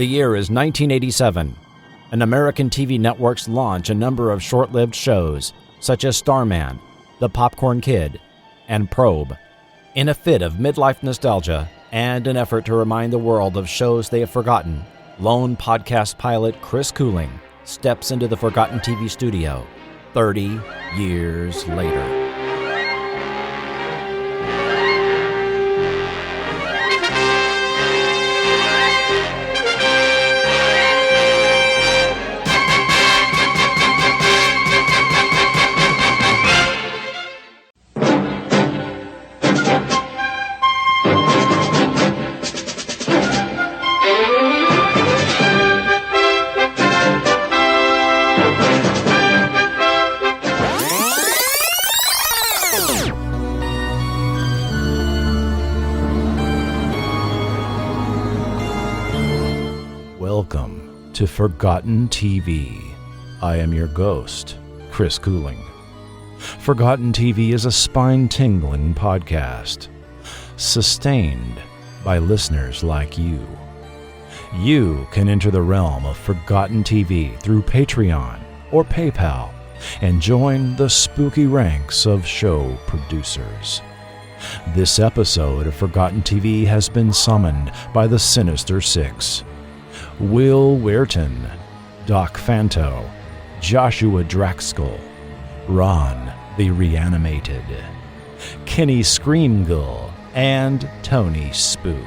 The year is 1987, and American TV networks launch a number of short-lived shows, such as Starman, The Popcorn Kid, and Probe. In a fit of midlife nostalgia and an effort to remind the world of shows they have forgotten, lone podcast pilot Chris Cooling steps into the Forgotten TV studio 30 years later. Welcome to Forgotten TV. I am your ghost, Chris Cooling. Forgotten TV is a spine-tingling podcast, sustained by listeners like you. You can enter the realm of Forgotten TV through Patreon or PayPal and join the spooky ranks of show producers. This episode of Forgotten TV has been summoned by the Sinister Six: Will Weirton, Doc Fanto, Joshua Draxkel, Ron the Reanimated, Kenny Screamgull, and Tony Spook.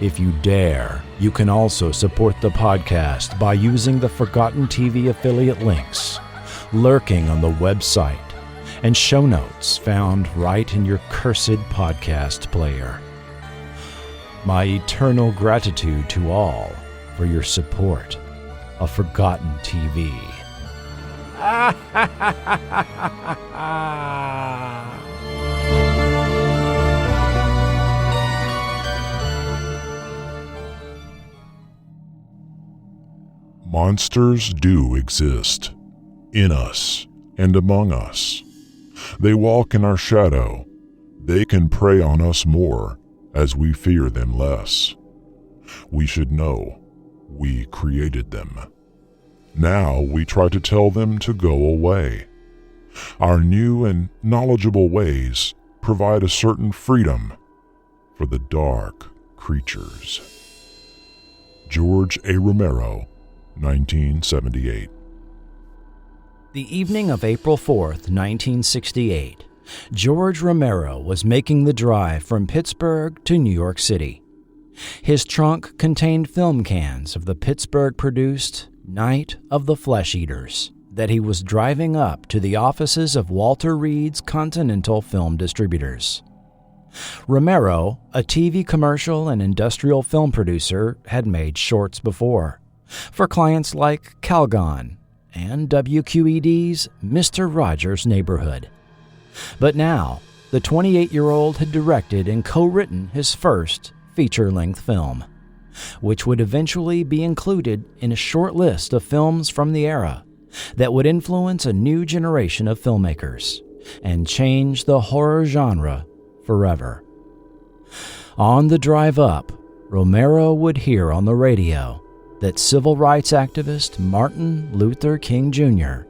If you dare, you can also support the podcast by using the Forgotten TV affiliate links lurking on the website and show notes found right in your cursed podcast player. My eternal gratitude to all for your support of Forgotten TV. Monsters do exist, in us and among us. They walk in our shadow. They can prey on us more as we fear them less. We should know we created them. Now we try to tell them to go away. Our new and knowledgeable ways provide a certain freedom for the dark creatures. George A. Romero, 1978. The evening of April 4th, 1968, George Romero was making the drive from Pittsburgh to New York City. His trunk contained film cans of the Pittsburgh-produced Night of the Flesh Eaters that he was driving up to the offices of Walter Reed's Continental Film Distributors. Romero, a TV commercial and industrial film producer, had made shorts before for clients like Calgon and WQED's Mr. Rogers' Neighborhood. But now, the 28-year-old had directed and co-written his first feature-length film, which would eventually be included in a short list of films from the era that would influence a new generation of filmmakers and change the horror genre forever. On the drive up, Romero would hear on the radio that civil rights activist Martin Luther King Jr.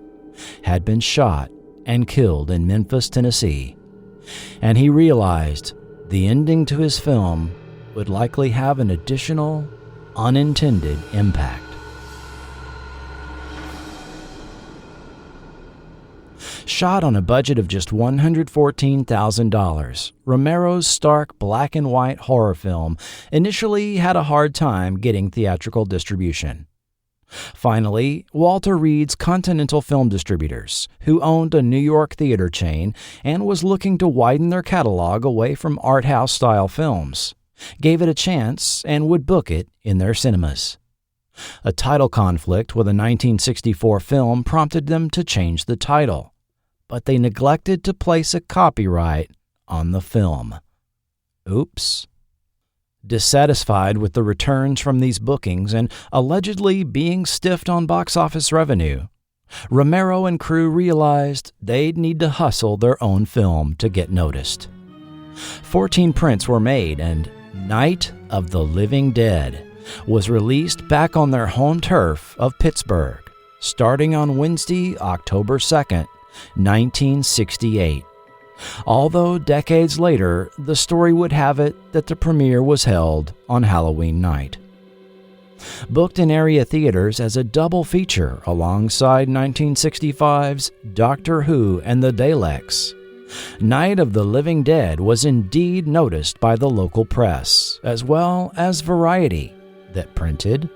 had been shot and killed in Memphis, Tennessee, and he realized the ending to his film would likely have an additional, unintended impact. Shot on a budget of just $114,000, Romero's stark black and white horror film initially had a hard time getting theatrical distribution. Finally, Walter Reed's Continental Film Distributors, who owned a New York theater chain and was looking to widen their catalog away from art house-style films, gave it a chance and would book it in their cinemas. A title conflict with a 1964 film prompted them to change the title, but they neglected to place a copyright on the film. Oops. Dissatisfied with the returns from these bookings and allegedly being stiffed on box office revenue, Romero and crew realized they'd need to hustle their own film to get noticed. 14 prints were made, and Night of the Living Dead was released back on their home turf of Pittsburgh, starting on Wednesday, October 2nd, 1968. Although decades later, the story would have it that the premiere was held on Halloween night. Booked in area theaters as a double feature alongside 1965's Doctor Who and the Daleks, Night of the Living Dead was indeed noticed by the local press, as well as Variety, that printed,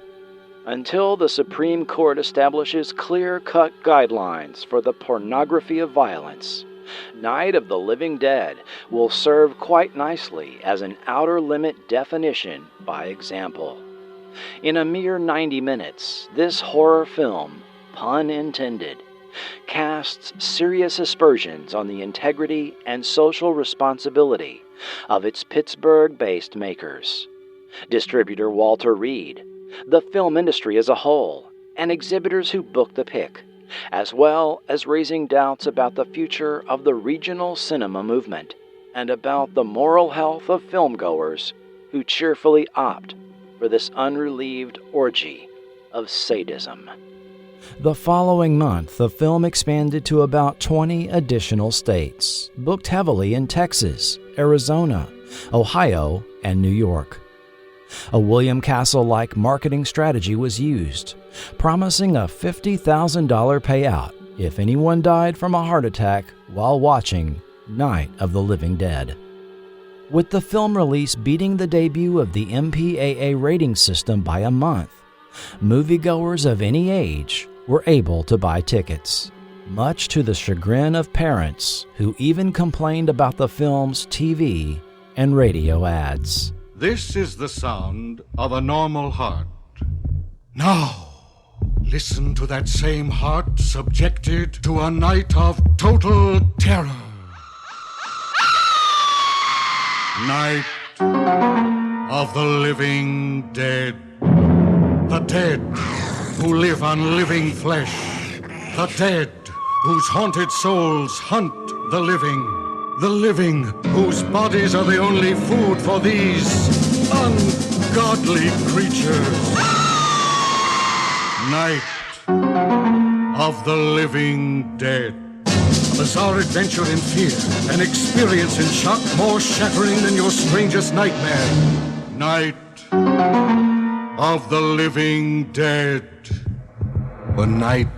"Until the Supreme Court establishes clear-cut guidelines for the pornography of violence, Night of the Living Dead will serve quite nicely as an outer limit definition by example. In a mere 90 minutes, this horror film, pun intended, casts serious aspersions on the integrity and social responsibility of its Pittsburgh-based makers, distributor Walter Reed, the film industry as a whole, and exhibitors who booked the pick, as well as raising doubts about the future of the regional cinema movement and about the moral health of filmgoers who cheerfully opt for this unrelieved orgy of sadism." The following month, the film expanded to about 20 additional states, booked heavily in Texas, Arizona, Ohio, and New York. A William Castle-like marketing strategy was used, promising a $50,000 payout if anyone died from a heart attack while watching Night of the Living Dead. With the film release beating the debut of the MPAA rating system by a month, moviegoers of any age were able to buy tickets, much to the chagrin of parents who even complained about the film's TV and radio ads. This is the sound of a normal heart. Now, listen to that same heart subjected to a night of total terror. Night of the Living Dead. The dead who live on living flesh. The dead whose haunted souls hunt the living. The living whose bodies are the only food for these ungodly creatures. Night of the Living Dead. A bizarre adventure in fear, an experience in shock more shattering than your strangest nightmare. Night of the Living Dead. A night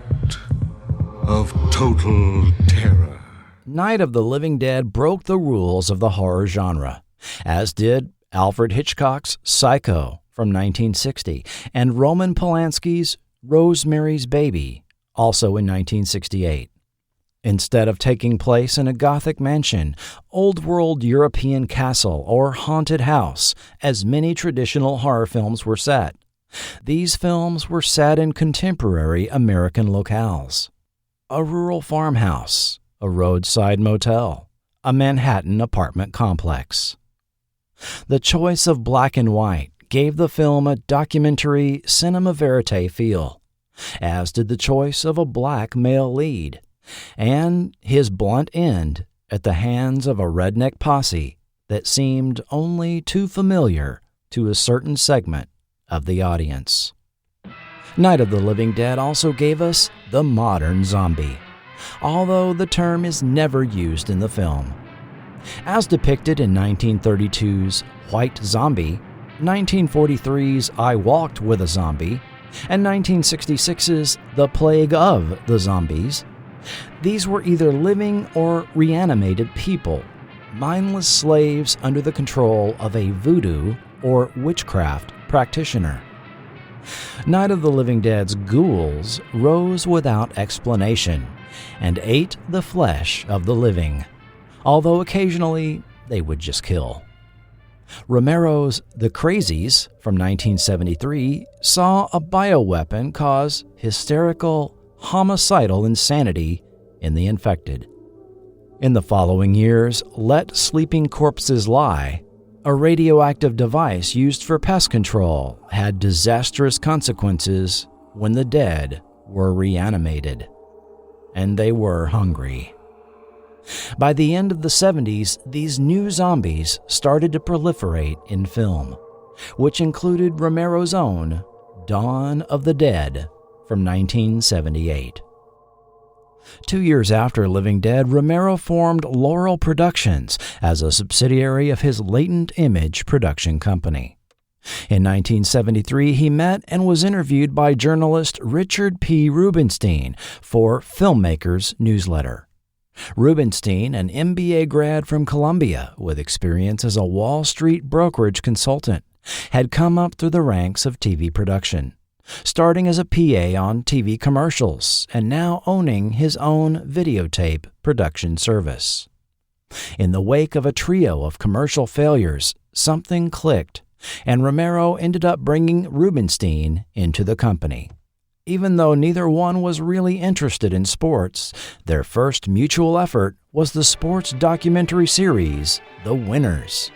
of total terror. Night of the Living Dead broke the rules of the horror genre, as did Alfred Hitchcock's Psycho from 1960 and Roman Polanski's Rosemary's Baby, also in 1968. Instead of taking place in a Gothic mansion, old-world European castle, or haunted house, as many traditional horror films were set, these films were set in contemporary American locales. A rural farmhouse, a roadside motel, a Manhattan apartment complex. The choice of black and white gave the film a documentary cinema verite feel, as did the choice of a black male lead, and his blunt end at the hands of a redneck posse that seemed only too familiar to a certain segment of the audience. Night of the Living Dead also gave us the modern zombie, although the term is never used in the film. As depicted in 1932's White Zombie, 1943's I Walked with a Zombie, and 1966's The Plague of the Zombies, these were either living or reanimated people, mindless slaves under the control of a voodoo or witchcraft practitioner. Night of the Living Dead's ghouls rose without explanation and ate the flesh of the living, although occasionally they would just kill. Romero's The Crazies from 1973 saw a bioweapon cause hysterical, homicidal insanity in the infected. In the following years, Let Sleeping Corpses Lie, a radioactive device used for pest control, had disastrous consequences when the dead were reanimated. And they were hungry. By the end of the 70s, these new zombies started to proliferate in film, which included Romero's own Dawn of the Dead from 1978. 2 years after Living Dead, Romero formed Laurel Productions as a subsidiary of his Latent Image production company. In 1973, he met and was interviewed by journalist Richard P. Rubenstein for Filmmakers Newsletter. Rubenstein, an MBA grad from Columbia with experience as a Wall Street brokerage consultant, had come up through the ranks of TV production, starting as a PA on TV commercials and now owning his own videotape production service. In the wake of a trio of commercial failures, something clicked, and Romero ended up bringing Rubenstein into the company. Even though neither one was really interested in sports, their first mutual effort was the sports documentary series, The Winners,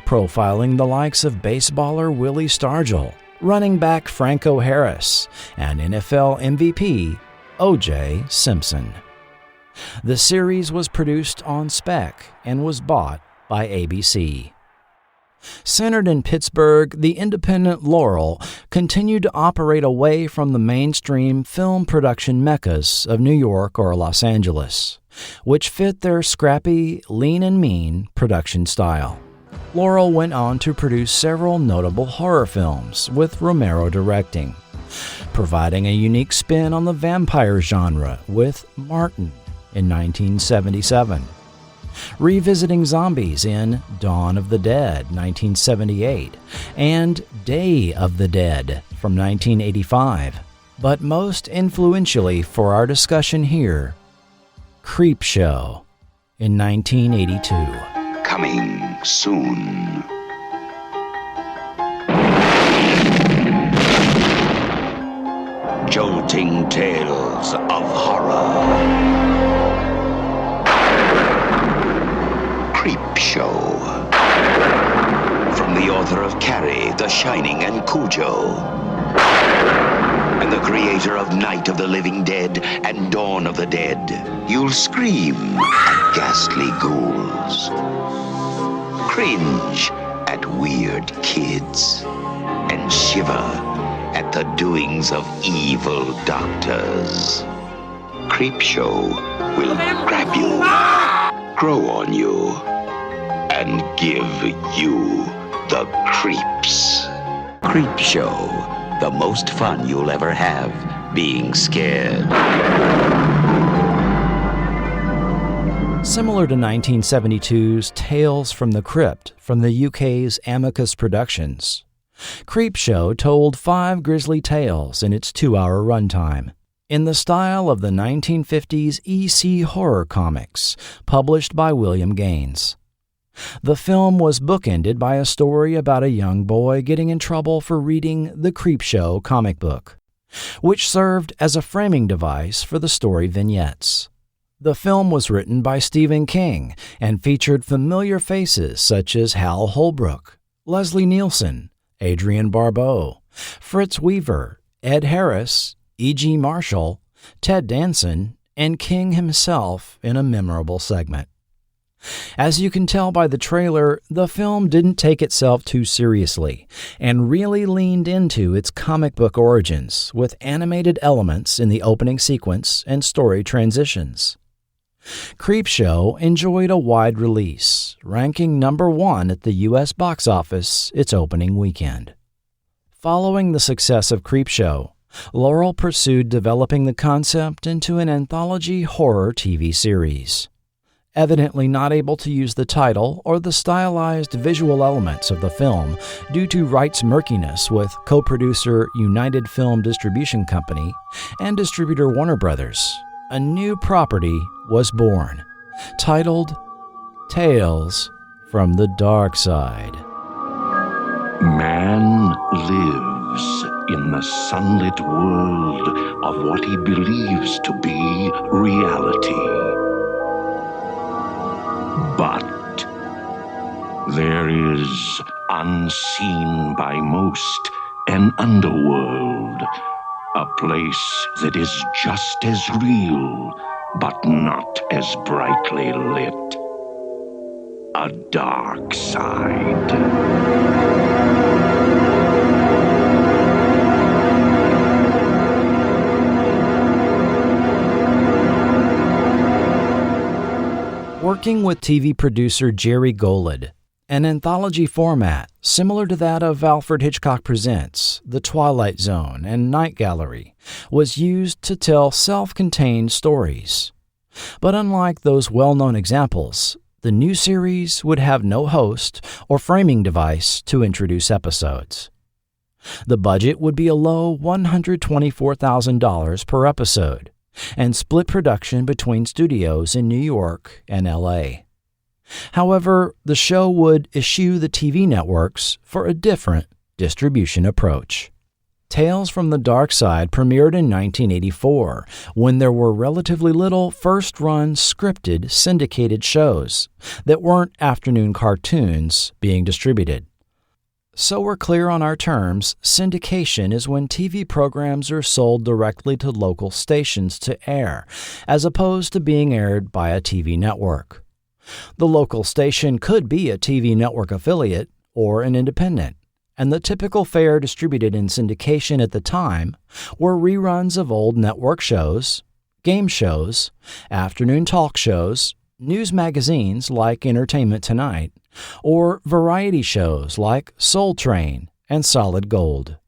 profiling the likes of baseballer Willie Stargell, running back Franco Harris, and NFL MVP O.J. Simpson. The series was produced on spec and was bought by ABC. Centered in Pittsburgh, the independent Laurel continued to operate away from the mainstream film production meccas of New York or Los Angeles, which fit their scrappy, lean and mean production style. Laurel went on to produce several notable horror films, with Romero directing, providing a unique spin on the vampire genre with Martin in 1977, revisiting zombies in Dawn of the Dead, 1978, and Day of the Dead from 1985, but most influentially for our discussion here, Creepshow in 1982. Coming soon. Jolting tales of horror. Creepshow. From the author of Carrie, The Shining, and Cujo. And the creator of Night of the Living Dead and Dawn of the Dead. You'll scream at ghastly ghouls. Cringe at weird kids. And shiver at the doings of evil doctors. Creepshow will grab you, grow on you, and give you the creeps. Creepshow, the most fun you'll ever have being scared. Similar to 1972's Tales from the Crypt from the UK's Amicus Productions, Creepshow told 5 grisly tales in its 2-hour runtime, in the style of the 1950s EC horror comics published by William Gaines. The film was bookended by a story about a young boy getting in trouble for reading the Creepshow comic book, which served as a framing device for the story vignettes. The film was written by Stephen King and featured familiar faces such as Hal Holbrook, Leslie Nielsen, Adrienne Barbeau, Fritz Weaver, Ed Harris, E.G. Marshall, Ted Danson, and King himself in a memorable segment. As you can tell by the trailer, the film didn't take itself too seriously and really leaned into its comic book origins with animated elements in the opening sequence and story transitions. Creepshow enjoyed a wide release, ranking number 1 at the U.S. box office its opening weekend. Following the success of Creepshow, Laurel pursued developing the concept into an anthology horror TV series. Evidently not able to use the title or the stylized visual elements of the film due to rights murkiness with co-producer United Film Distribution Company and distributor Warner Brothers, a new property was born, titled Tales from the Dark Side. Man lives in the sunlit world of what he believes to be reality. But there is, unseen by most, an underworld, a place that is just as real, but not as brightly lit. A dark side. working with TV producer Jerry Golod. An anthology format similar to that of Alfred Hitchcock Presents, The Twilight Zone, and Night Gallery was used to tell self-contained stories. But unlike those well-known examples, the new series would have no host or framing device to introduce episodes. The budget would be a low $124,000 per episode and split production between studios in New York and LA. However, the show would eschew the TV networks for a different distribution approach. Tales from the Dark Side premiered in 1984, when there were relatively little first-run scripted syndicated shows that weren't afternoon cartoons being distributed. So we're clear on our terms, syndication is when TV programs are sold directly to local stations to air, as opposed to being aired by a TV network. The local station could be a TV network affiliate or an independent, and the typical fare distributed in syndication at the time were reruns of old network shows, game shows, afternoon talk shows, news magazines like Entertainment Tonight, or variety shows like Soul Train and Solid Gold.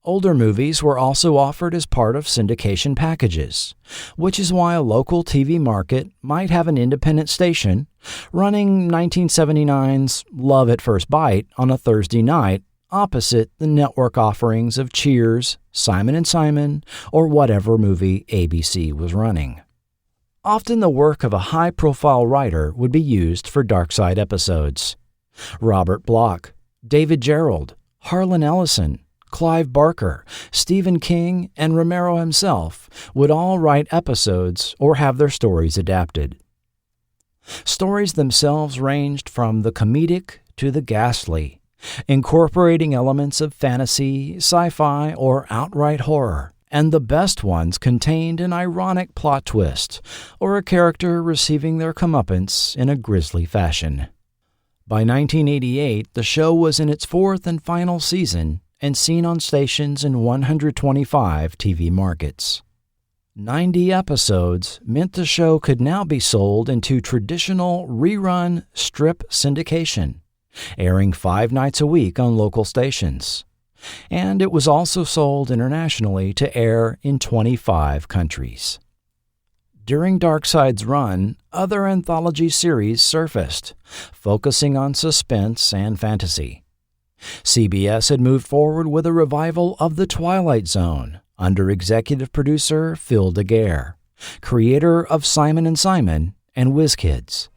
Older movies were also offered as part of syndication packages, which is why a local TV market might have an independent station running 1979's Love at First Bite on a Thursday night opposite the network offerings of Cheers, Simon & Simon, or whatever movie ABC was running. Often the work of a high-profile writer would be used for Dark Side episodes. Robert Bloch, David Gerrold, Harlan Ellison, Clive Barker, Stephen King, and Romero himself would all write episodes or have their stories adapted. Stories themselves ranged from the comedic to the ghastly, incorporating elements of fantasy, sci-fi, or outright horror, and the best ones contained an ironic plot twist or a character receiving their comeuppance in a grisly fashion. By 1988, the show was in its fourth and final season and seen on stations in 125 TV markets. 90 episodes meant the show could now be sold into traditional rerun strip syndication, airing 5 nights a week on local stations. And it was also sold internationally to air in 25 countries. During Darkside's run, other anthology series surfaced, focusing on suspense and fantasy. CBS had moved forward with a revival of The Twilight Zone under executive producer Phil DeGuerre, creator of Simon & Simon and WizKids.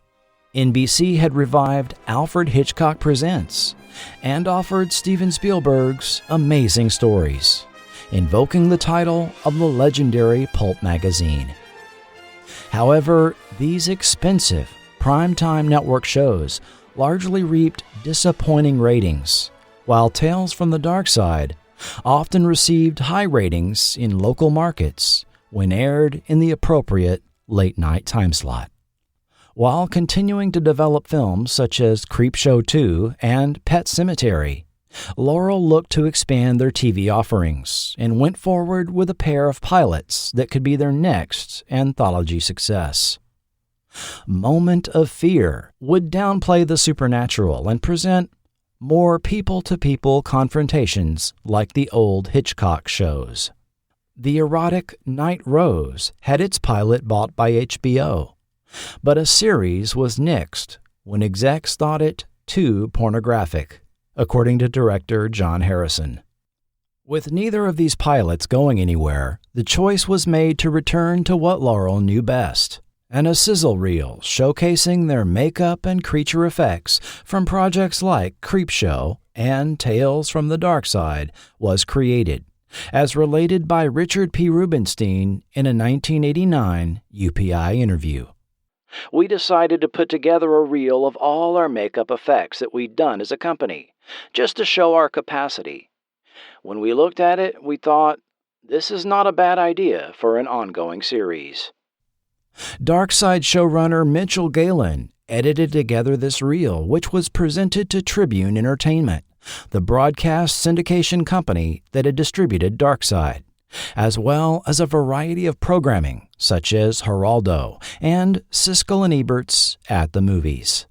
NBC had revived Alfred Hitchcock Presents and offered Steven Spielberg's Amazing Stories, invoking the title of the legendary pulp magazine. However, these expensive primetime network shows largely reaped disappointing ratings, while Tales from the Dark Side often received high ratings in local markets when aired in the appropriate late-night time slot. While continuing to develop films such as Creepshow 2 and Pet Sematary, Laurel looked to expand their TV offerings and went forward with a pair of pilots that could be their next anthology success. Moment of Fear would downplay the supernatural and present more people-to-people confrontations like the old Hitchcock shows. The erotic Night Rose had its pilot bought by HBO, but a series was nixed when execs thought it too pornographic, according to director John Harrison. With neither of these pilots going anywhere, the choice was made to return to what Laurel knew best, and a sizzle reel showcasing their makeup and creature effects from projects like Creepshow and Tales from the Dark Side was created, as related by Richard P. Rubenstein in a 1989 UPI interview. We decided to put together a reel of all our makeup effects that we'd done as a company, just to show our capacity. When we looked at it, we thought, this is not a bad idea for an ongoing series. Darkside showrunner Mitchell Galen edited together this reel, which was presented to Tribune Entertainment, the broadcast syndication company that had distributed Darkside, as well as a variety of programming such as Geraldo and Siskel and Ebert's At the Movies.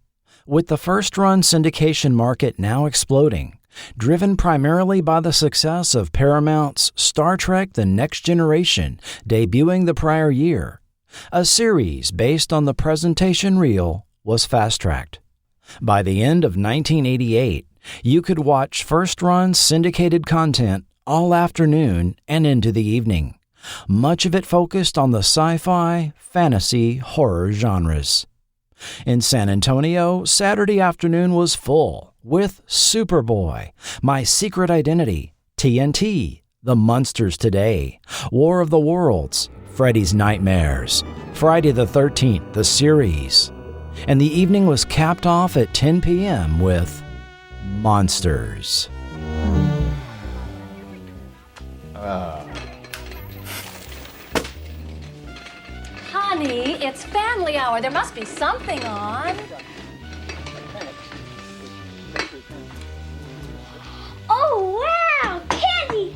With the first-run syndication market now exploding, driven primarily by the success of Paramount's Star Trek: The Next Generation debuting the prior year, a series based on the presentation reel was fast-tracked. By the end of 1988, you could watch first-run syndicated content all afternoon and into the evening, much of it focused on the sci-fi, fantasy, horror genres. In San Antonio, Saturday afternoon was full with Superboy, My Secret Identity, TNT, The Munsters Today, War of the Worlds, Freddy's Nightmares, Friday the 13th, the series. And the evening was capped off at 10 p.m. with Monsters. Honey, it's family hour. There must be something on. Oh, wow! Candy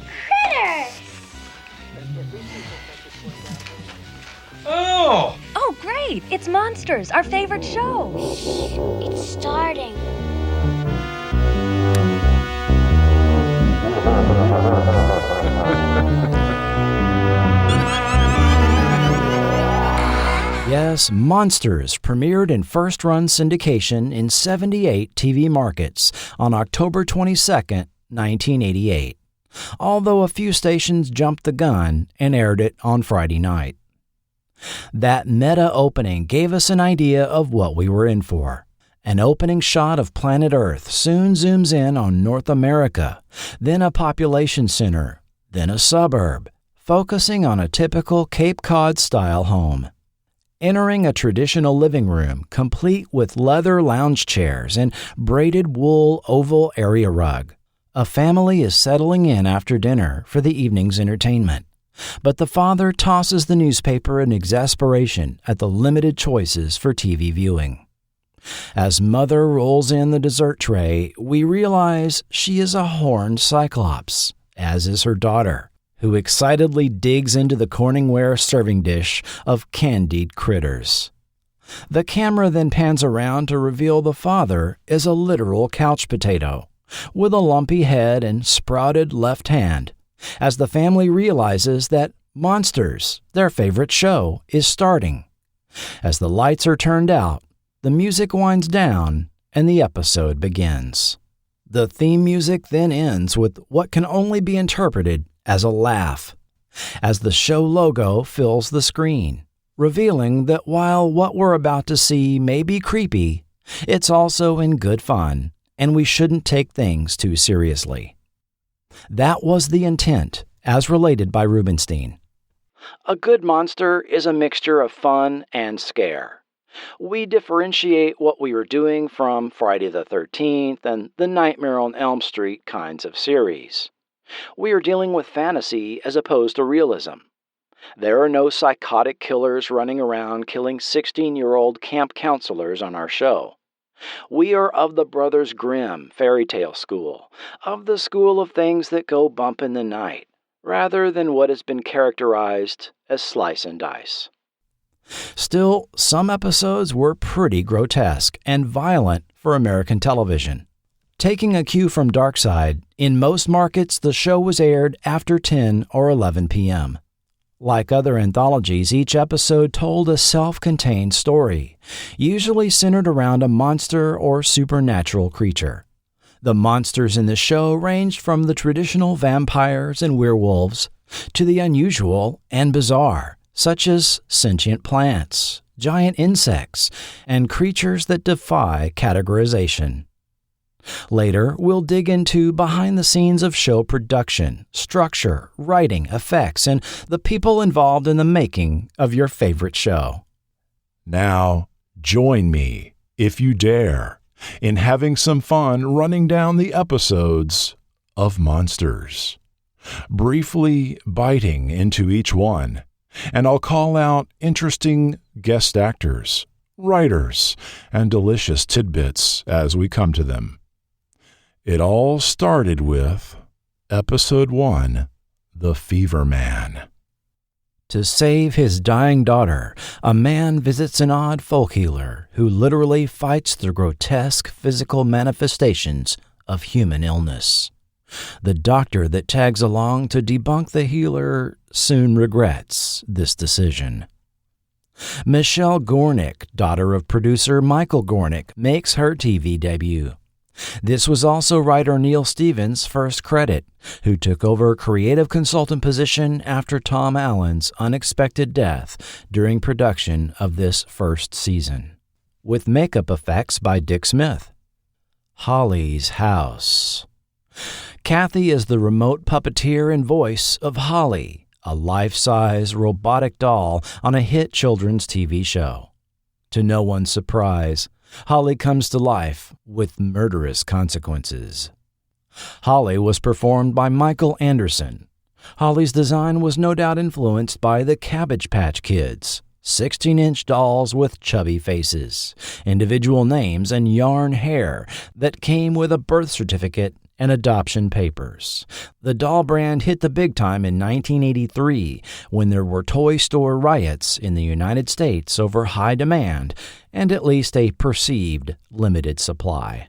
critters! Oh! Oh, great. It's Monsters, our favorite show. It's starting. Yes, Monsters premiered in first-run syndication in 78 TV markets on October 22, 1988, although a few stations jumped the gun and aired it on Friday night. That meta opening gave us an idea of what we were in for. An opening shot of planet Earth soon zooms in on North America, then a population center, then a suburb, focusing on a typical Cape Cod-style home. Entering a traditional living room complete with leather lounge chairs and braided wool oval area rug, a family is settling in after dinner for the evening's entertainment. But the father tosses the newspaper in exasperation at the limited choices for TV viewing. As mother rolls in the dessert tray, we realize she is a horned cyclops, as is her daughter, who excitedly digs into the Corningware serving dish of candied critters. The camera then pans around to reveal the father is a literal couch potato, with a lumpy head and sprouted left hand, as the family realizes that Monsters, their favorite show, is starting. As the lights are turned out, the music winds down, and the episode begins. The theme music then ends with what can only be interpreted as a laugh, as the show logo fills the screen, revealing that while what we're about to see may be creepy, it's also in good fun, and we shouldn't take things too seriously. That was the intent, as related by Rubenstein. A good monster is a mixture of fun and scare. We differentiate what we were doing from Friday the 13th and the Nightmare on Elm Street kinds of series. We are dealing with fantasy as opposed to realism. There are no psychotic killers running around killing 16-year-old camp counselors on our show. We are of the Brothers Grimm fairy tale school, of the school of things that go bump in the night, rather than what has been characterized as slice and dice. Still, some episodes were pretty grotesque and violent for American television. Taking a cue from Darkside, in most markets the show was aired after 10 or 11 p.m. Like other anthologies, each episode told a self-contained story, usually centered around a monster or supernatural creature. The monsters in the show ranged from the traditional vampires and werewolves to the unusual and bizarre, such as sentient plants, giant insects, and creatures that defy categorization. Later, we'll dig into behind the scenes of show production, structure, writing, effects, and the people involved in the making of your favorite show. Now, join me, if you dare, in having some fun running down the episodes of Monsters, briefly biting into each one, and I'll call out interesting guest actors, writers, and delicious tidbits as we come to them. It all started with Episode 1, The Fever Man. To save his dying daughter, a man visits an odd folk healer who literally fights the grotesque physical manifestations of human illness. The doctor that tags along to debunk the healer soon regrets this decision. Michelle Gornick, daughter of producer Michael Gornick, makes her TV debut. This was also writer Neil Stevens' first credit, who took over a creative consultant position after Tom Allen's unexpected death during production of this first season, with makeup effects by Dick Smith. Holly's House. Kathy is the remote puppeteer and voice of Holly, a life-size robotic doll on a hit children's TV show. To no one's surprise, Holly comes to life with murderous consequences. Holly was performed by Michael Anderson. Holly's design was no doubt influenced by the Cabbage Patch Kids, 16-inch dolls with chubby faces, individual names, and yarn hair that came with a birth certificate and adoption papers. The doll brand hit the big time in 1983 when there were toy store riots in the United States over high demand and at least a perceived limited supply.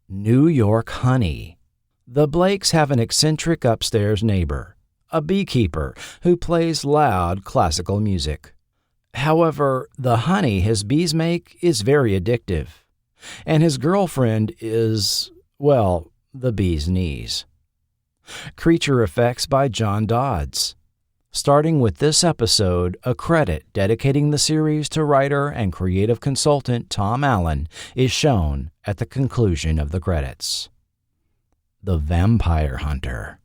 New York Honey. The Blakes have an eccentric upstairs neighbor, a beekeeper who plays loud classical music. However, the honey his bees make is very addictive, and his girlfriend is, well, the bee's knees. Creature effects by John Dodds. Starting with this episode, a credit dedicating the series to writer and creative consultant Tom Allen is shown at the conclusion of the credits. The Vampire Hunter.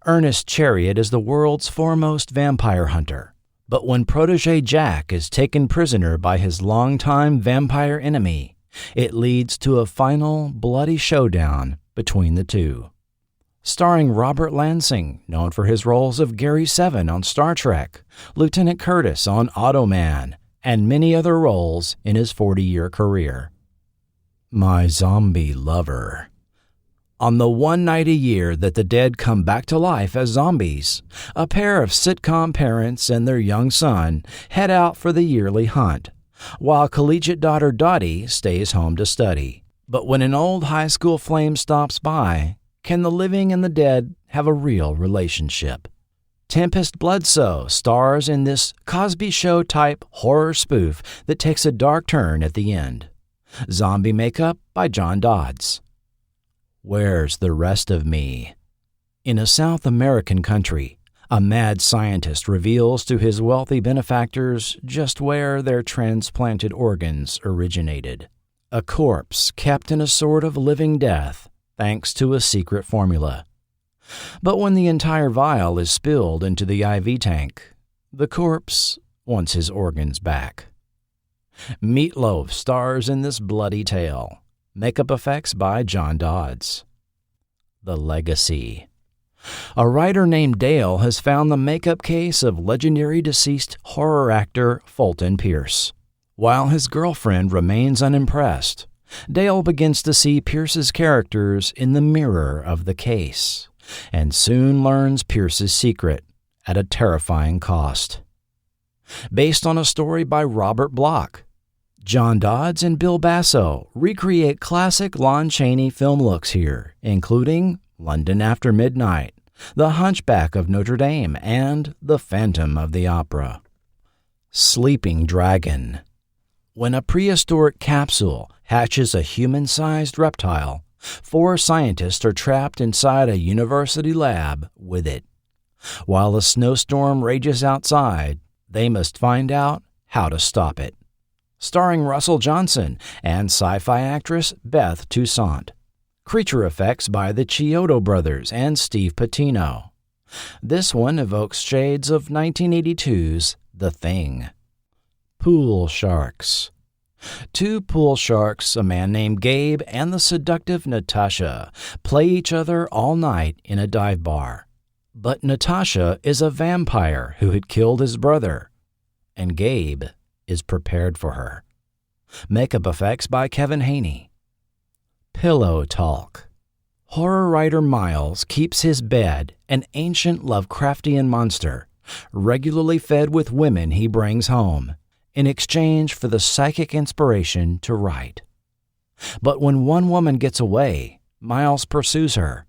Ernest Chariot is the world's foremost vampire hunter, but when protege Jack is taken prisoner by his longtime vampire enemy, it leads to a final bloody showdown between the two. Starring Robert Lansing, known for his roles of Gary Seven on Star Trek, Lieutenant Curtis on Automan, and many other roles in his 40-year career. My Zombie Lover. On the one night a year that the dead come back to life as zombies, a pair of sitcom parents and their young son head out for the yearly hunt, while collegiate daughter Dottie stays home to study. But when an old high school flame stops by, can the living and the dead have a real relationship? Tempest Bledsoe stars in this Cosby Show-type horror spoof that takes a dark turn at the end. Zombie makeup by John Dodds. Where's the Rest of Me? In a South American country, a mad scientist reveals to his wealthy benefactors just where their transplanted organs originated. A corpse kept in a sort of living death thanks to a secret formula. But when the entire vial is spilled into the IV tank, the corpse wants his organs back. Meatloaf stars in this bloody tale. Makeup effects by John Dodds. The Legacy. A writer named Dale has found the makeup case of legendary deceased horror actor Fulton Pierce. While his girlfriend remains unimpressed, Dale begins to see Pierce's characters in the mirror of the case, and soon learns Pierce's secret at a terrifying cost. Based on a story by Robert Bloch, John Dodds and Bill Basso recreate classic Lon Chaney film looks here, including London After Midnight, The Hunchback of Notre Dame, and The Phantom of the Opera. Sleeping Dragon. When a prehistoric capsule hatches a human-sized reptile, 4 scientists are trapped inside a university lab with it. While a snowstorm rages outside, they must find out how to stop it. Starring Russell Johnson and sci-fi actress Beth Toussaint. Creature effects by the Chiodo brothers and Steve Patino. This one evokes shades of 1982's The Thing. Pool Sharks. 2 pool sharks, a man named Gabe and the seductive Natasha, play each other all night in a dive bar. But Natasha is a vampire who had killed his brother, and Gabe is prepared for her. Makeup effects by Kevin Haney. Pillow Talk. horror writer Miles keeps his bed an ancient Lovecraftian monster, regularly fed with women he brings home, in exchange for the psychic inspiration to write. But when one woman gets away, Miles pursues her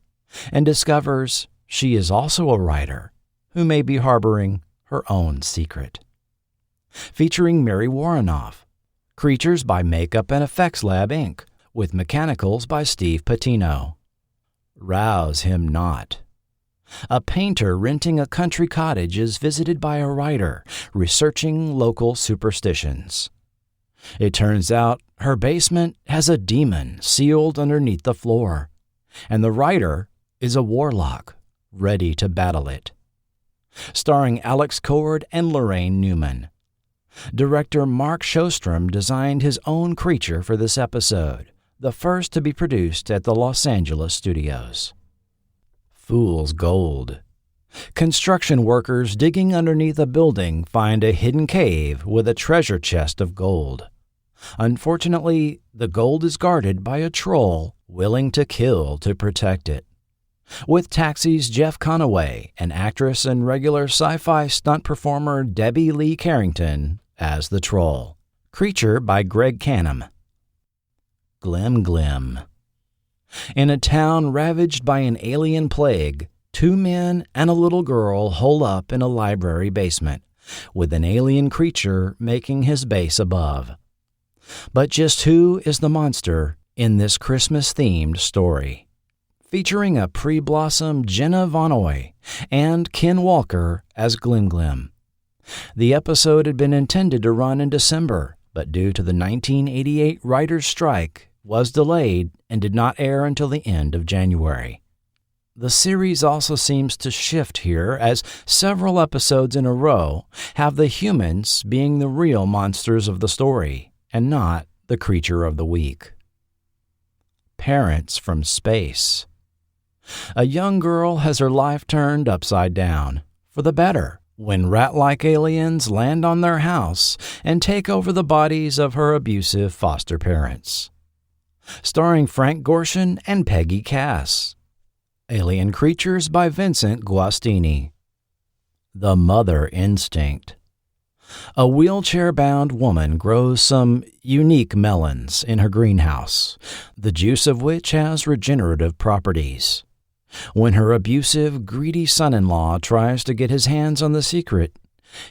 and discovers she is also a writer who may be harboring her own secret. Featuring Mary Warrenoff, Creatures by Makeup and Effects Lab, Inc., with mechanicals by Steve Patino. Rouse him not. A painter renting a country cottage is visited by a writer researching local superstitions. It turns out her basement has a demon sealed underneath the floor, and the writer is a warlock ready to battle it. Starring Alex Cord and Lorraine Newman. Director Mark Shostrom designed his own creature for this episode, the first to be produced at the Los Angeles studios. Fool's Gold. Construction workers digging underneath a building find a hidden cave with a treasure chest of gold. Unfortunately, the gold is guarded by a troll willing to kill to protect it. With Taxi's Jeff Conaway and actress and regular sci-fi stunt performer Debbie Lee Carrington as the troll. Creature by Greg Canham. Glim Glim. In a town ravaged by an alien plague, 2 men and a little girl hole up in a library basement, with an alien creature making his base above. But just who is the monster in this Christmas-themed story? Featuring a pre-blossom Jenna Vonoy and Ken Walker as Glim Glim. The episode had been intended to run in December, but due to the 1988 writers' strike, was delayed and did not air until the end of January. The series also seems to shift here, as several episodes in a row have the humans being the real monsters of the story, and not the creature of the week. Parents from Space. A young girl has her life turned upside down, for the better, when rat-like aliens land on their house and take over the bodies of her abusive foster parents. Starring Frank Gorshin and Peggy Cass. Alien Creatures by Vincent Guastini. The Mother Instinct. A wheelchair-bound woman grows some unique melons in her greenhouse, the juice of which has regenerative properties. When her abusive, greedy son-in-law tries to get his hands on the secret,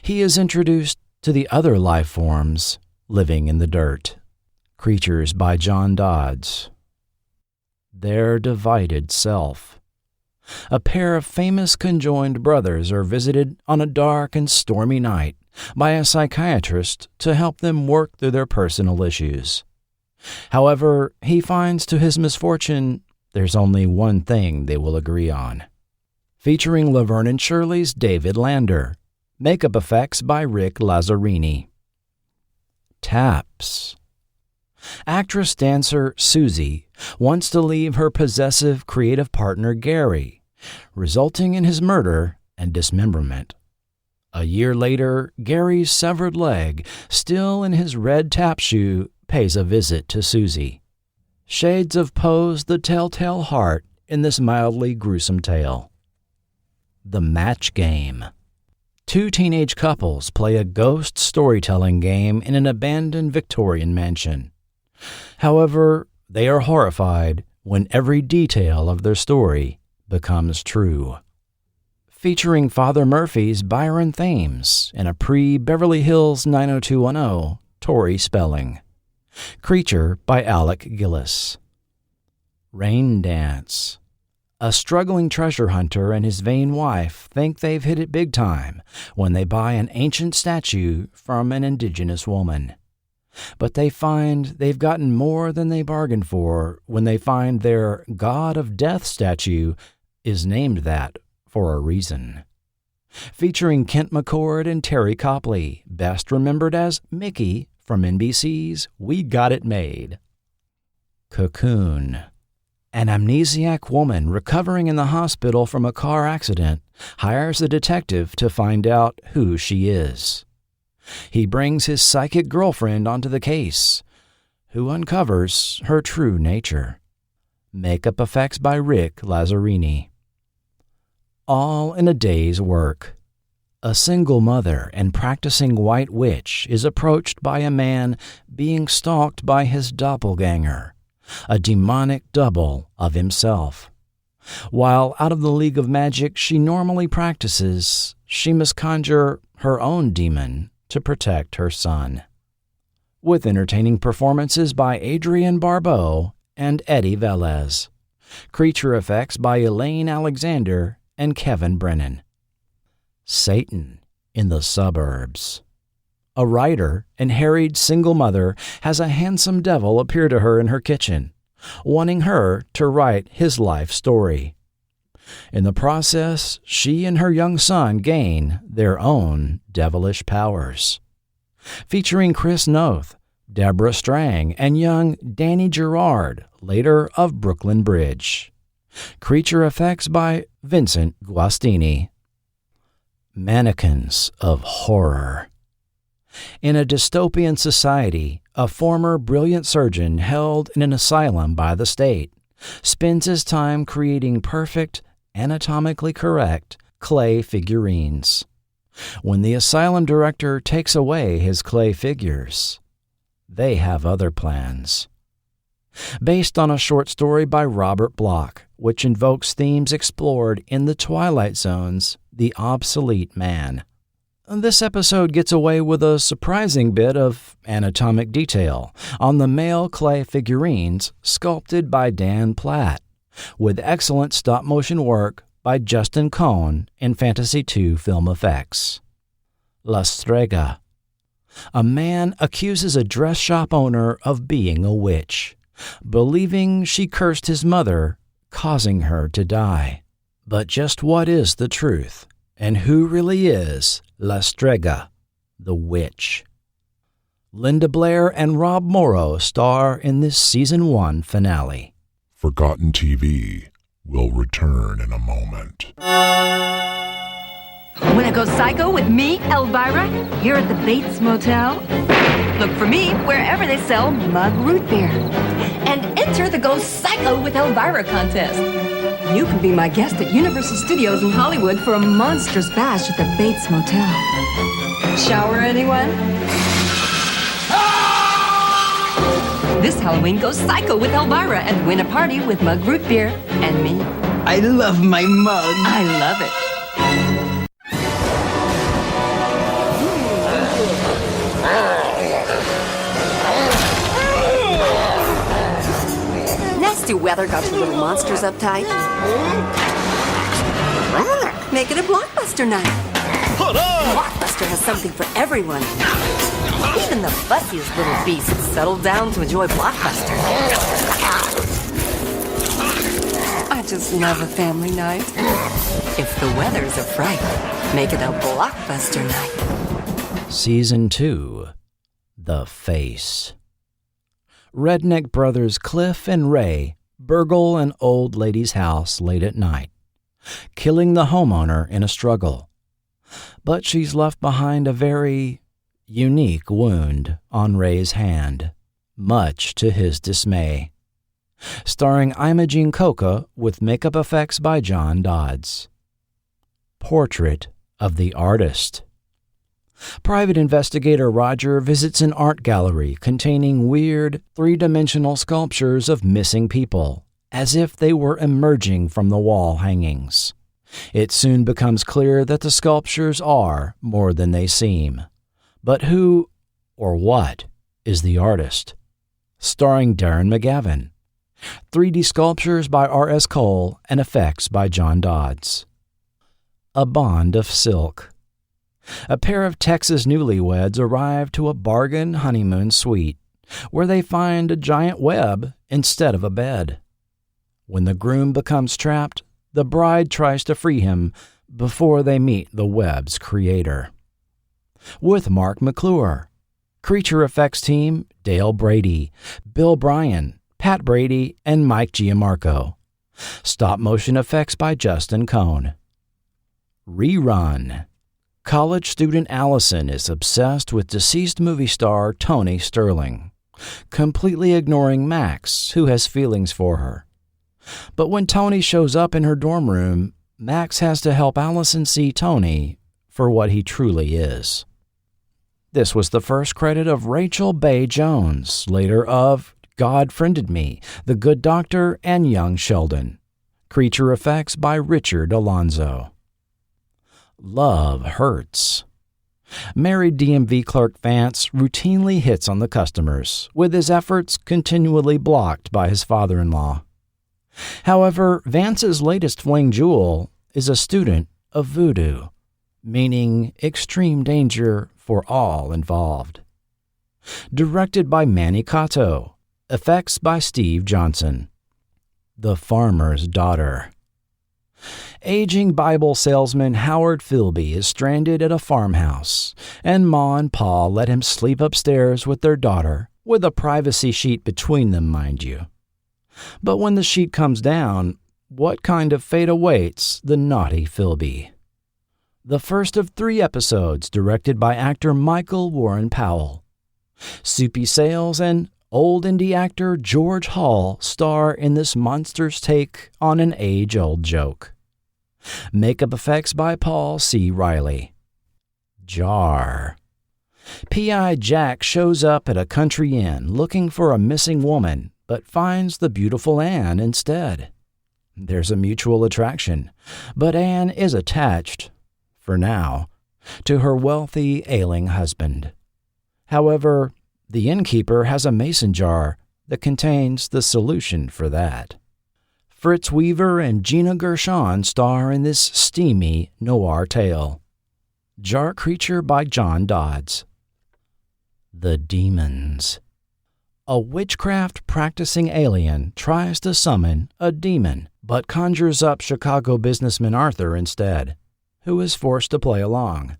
he is introduced to the other life forms living in the dirt. Creatures by John Dodds. Their Divided Self. A pair of famous conjoined brothers are visited on a dark and stormy night by a psychiatrist to help them work through their personal issues. However, he finds to his misfortune there's only one thing they will agree on. Featuring Laverne and Shirley's David Lander. Makeup effects by Rick Lazzarini. Taps. Actress-dancer Susie wants to leave her possessive creative partner Gary, resulting in his murder and dismemberment. A year later, Gary's severed leg, still in his red tap shoe, pays a visit to Susie. Shades of Poe's The Telltale Heart in this mildly gruesome tale. The Match Game. 2 teenage couples play a ghost storytelling game in an abandoned Victorian mansion. However, they are horrified when every detail of their story becomes true. Featuring Father Murphy's Byron Thames and a pre-Beverly Hills 90210 Tori Spelling. Creature by Alec Gillis. Rain Dance. A struggling treasure hunter and his vain wife think they've hit it big time when they buy an ancient statue from an indigenous woman. But they find they've gotten more than they bargained for when they find their God of Death statue is named that for a reason. Featuring Kent McCord and Terry Copley, best remembered as Mickey from NBC's We Got It Made. Cocoon. An amnesiac woman recovering in the hospital from a car accident hires a detective to find out who she is. He brings his psychic girlfriend onto the case, who uncovers her true nature. Makeup effects by Rick Lazzarini. All in a day's work. A single mother and practicing white witch is approached by a man being stalked by his doppelganger, a demonic double of himself. While out of the league of magic she normally practices, she must conjure her own demon to protect her son. With entertaining performances by Adrienne Barbeau and Eddie Velez. Creature effects by Elaine Alexander and Kevin Brennan. Satan in the Suburbs. A writer and harried single mother has a handsome devil appear to her in her kitchen, wanting her to write his life story. In the process, she and her young son gain their own devilish powers. Featuring Chris Noth, Deborah Strang, and young Danny Gerard, later of Brooklyn Bridge. Creature effects by Vincent Guastini. Mannequins of Horror. In a dystopian society, a former brilliant surgeon held in an asylum by the state spends his time creating perfect, anatomically correct clay figurines. When the asylum director takes away his clay figures, they have other plans. Based on a short story by Robert Bloch, which invokes themes explored in The Twilight Zone's The Obsolete Man. This episode gets away with a surprising bit of anatomic detail on the male clay figurines sculpted by Dan Platt, with excellent stop-motion work by Justin Cohn in Fantasy II Film Effects. La Strega. A man accuses a dress shop owner of being a witch, believing she cursed his mother, causing her to die. But just what is the truth, and who really is La Strega, the witch? Linda Blair and Rob Morrow star in this Season 1 finale. Forgotten TV will return in a moment. Wanna go psycho with me, Elvira, here at the Bates Motel? Look for me wherever they sell mug root beer. And enter the Go Psycho with Elvira contest. You can be my guest at Universal Studios in Hollywood for a monstrous bash at the Bates Motel. Shower anyone? This Halloween, go psycho with Elvira and win a party with mug root beer and me. I love my mug. I love it. Nasty weather got you little monsters uptight. Make it a blockbuster night. Blockbuster has something for everyone. Even the fussiest little beasts settle down to enjoy Blockbuster. I just love a family night. If the weather's a fright, make it a Blockbuster night. Season 2, The Face. Redneck brothers Cliff and Ray burgle an old lady's house late at night, killing the homeowner in a struggle. But she's left behind a very unique wound on Ray's hand, much to his dismay. Starring Imogene Coca with makeup effects by John Dodds. Portrait of the Artist. Private investigator Roger visits an art gallery containing weird, three-dimensional sculptures of missing people, as if they were emerging from the wall hangings. It soon becomes clear that the sculptures are more than they seem. But who or what is the artist? Starring Darren McGavin. 3D sculptures by R.S. Cole and effects by John Dodds. A Bond of Silk. A pair of Texas newlyweds arrive to a bargain honeymoon suite, where they find a giant web instead of a bed. When the groom becomes trapped, the bride tries to free him before they meet the web's creator. With Mark McClure, creature effects team Dale Brady, Bill Bryan, Pat Brady, and Mike Giamarco. Stop motion effects by Justin Cohn. Rerun. College student Allison is obsessed with deceased movie star Tony Sterling, completely ignoring Max, who has feelings for her. But when Tony shows up in her dorm room, Max has to help Allison see Tony for what he truly is. This was the first credit of Rachel Bay Jones, later of God Friended Me, The Good Doctor, and Young Sheldon. Creature effects by Richard Alonzo. Love hurts. Married DMV clerk Vance routinely hits on the customers, with his efforts continually blocked by his father-in-law. However, Vance's latest fling jewel is a student of voodoo, meaning extreme danger for all involved. Directed by Manny Cato. Effects by Steve Johnson. The Farmer's Daughter. Aging Bible salesman Howard Philby is stranded at a farmhouse, and Ma and Pa let him sleep upstairs with their daughter, with a privacy sheet between them, mind you. But when the sheet comes down, what kind of fate awaits the naughty Philby? The first of 3 episodes directed by actor Michael Warren Powell. Soupy Sales and old indie actor George Hall star in this monster's take on an age-old joke. Makeup effects by Paul C. Riley. Jar. P.I. Jack shows up at a country inn looking for a missing woman, but finds the beautiful Anne instead. There's a mutual attraction, but Anne is attached, for now, to her wealthy, ailing husband. However, the innkeeper has a mason jar that contains the solution for that. Fritz Weaver and Gina Gershon star in this steamy noir tale. Jar Creature by John Dodds. The Demons. A witchcraft-practicing alien tries to summon a demon, but conjures up Chicago businessman Arthur instead, who is forced to play along.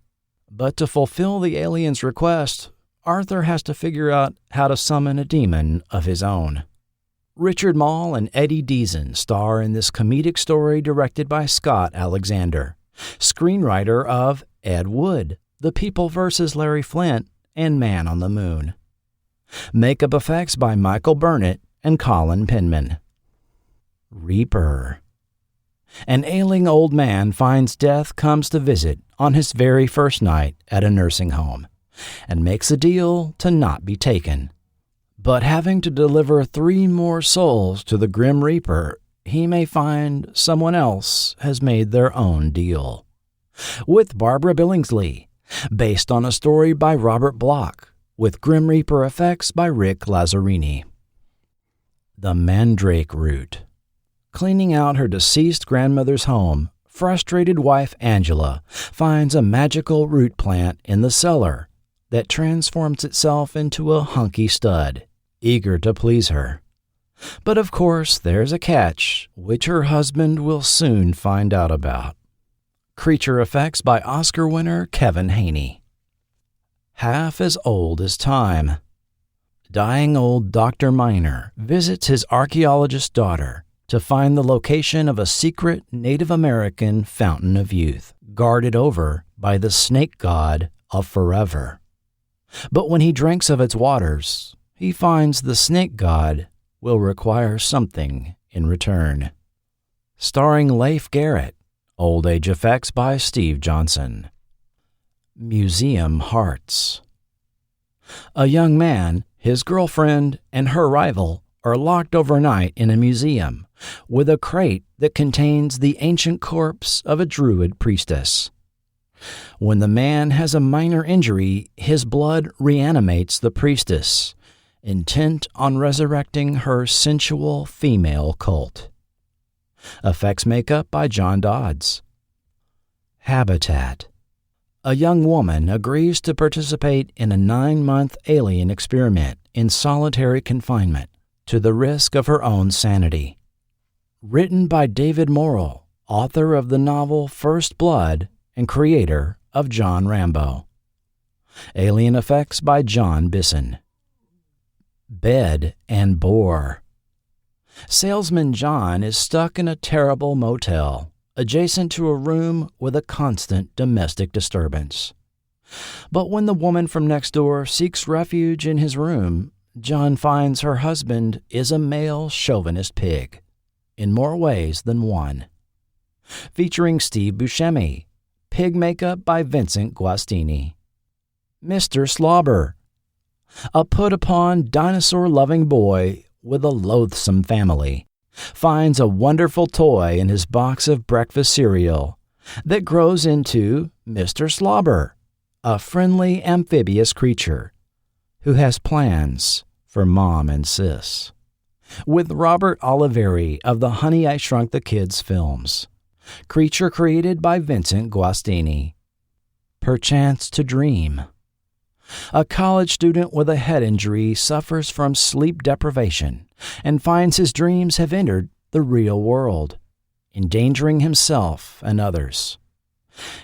But to fulfill the alien's request, Arthur has to figure out how to summon a demon of his own. Richard Mall and Eddie Deason star in this comedic story directed by Scott Alexander, screenwriter of Ed Wood, The People vs. Larry Flint, and Man on the Moon. Makeup effects by Michael Burnett and Colin Penman. Reaper. An ailing old man finds death comes to visit on his very first night at a nursing home, and makes a deal to not be taken. But having to deliver 3 more souls to the Grim Reaper, he may find someone else has made their own deal. With Barbara Billingsley, based on a story by Robert Bloch, with Grim Reaper effects by Rick Lazzarini. The Mandrake Root. Cleaning out her deceased grandmother's home, frustrated wife Angela finds a magical root plant in the cellar that transforms itself into a hunky stud, eager to please her. But of course, there's a catch, which her husband will soon find out about. Creature effects by Oscar winner Kevin Haney. Half as old as time. Dying old Dr. Miner visits his archaeologist daughter to find the location of a secret Native American fountain of youth, guarded over by the snake god of forever. But when he drinks of its waters, he finds the snake god will require something in return. Starring Leif Garrett, old age effects by Steve Johnson. Museum Hearts. A young man, his girlfriend, and her rival are locked overnight in a museum with a crate that contains the ancient corpse of a druid priestess. When the man has a minor injury, his blood reanimates the priestess, intent on resurrecting her sensual female cult. Effects makeup by John Dodds. Habitat. A young woman agrees to participate in a 9-month alien experiment in solitary confinement to the risk of her own sanity. Written by David Morrell, author of the novel First Blood and creator of John Rambo. Alien effects by John Bisson. Bed and Bore. Salesman John is stuck in a terrible motel, adjacent to a room with a constant domestic disturbance. But when the woman from next door seeks refuge in his room, John finds her husband is a male chauvinist pig, in more ways than one. Featuring Steve Buscemi, pig makeup by Vincent Guastini. Mr. Slobber, a put-upon, dinosaur-loving boy with a loathsome family, finds a wonderful toy in his box of breakfast cereal that grows into Mr. Slobber, a friendly amphibious creature who has plans for Mom and Sis. With Robert Oliveri of the Honey, I Shrunk the Kids films. Creature created by Vincent Guastini. Perchance to Dream. A college student with a head injury suffers from sleep deprivation and finds his dreams have entered the real world, endangering himself and others.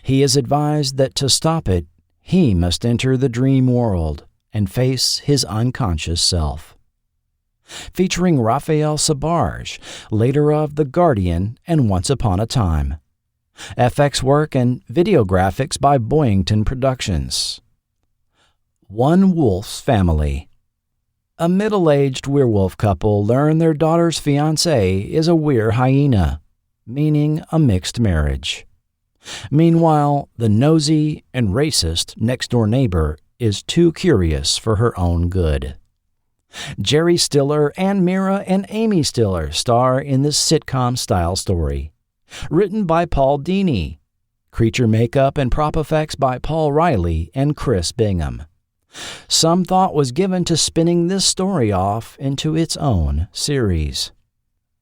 He is advised that to stop it, he must enter the dream world and face his unconscious self. Featuring Raphael Sabarge, later of The Guardian and Once Upon a Time. FX work and video graphics by Boyington Productions. One Wolf's Family. A middle-aged werewolf couple learn their daughter's fiancé is a weir hyena, meaning a mixed marriage. Meanwhile, the nosy and racist next-door neighbor is too curious for her own good. Jerry Stiller and Mira and Amy Stiller star in this sitcom-style story. Written by Paul Dini. Creature makeup and prop effects by Paul Riley and Chris Bingham. Some thought was given to spinning this story off into its own series.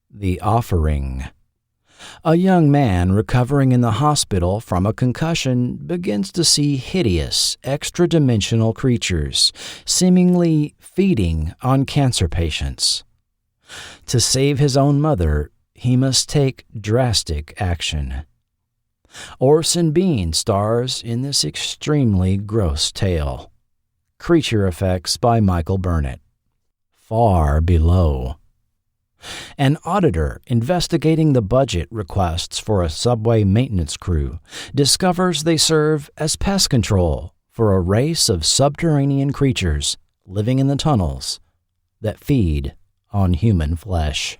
The Offering. A young man recovering in the hospital from a concussion begins to see hideous, extra-dimensional creatures seemingly feeding on cancer patients. To save his own mother, he must take drastic action. Orson Bean stars in this extremely gross tale. Creature effects by Michael Burnett. Far Below. An auditor investigating the budget requests for a subway maintenance crew discovers they serve as pest control for a race of subterranean creatures living in the tunnels that feed on human flesh.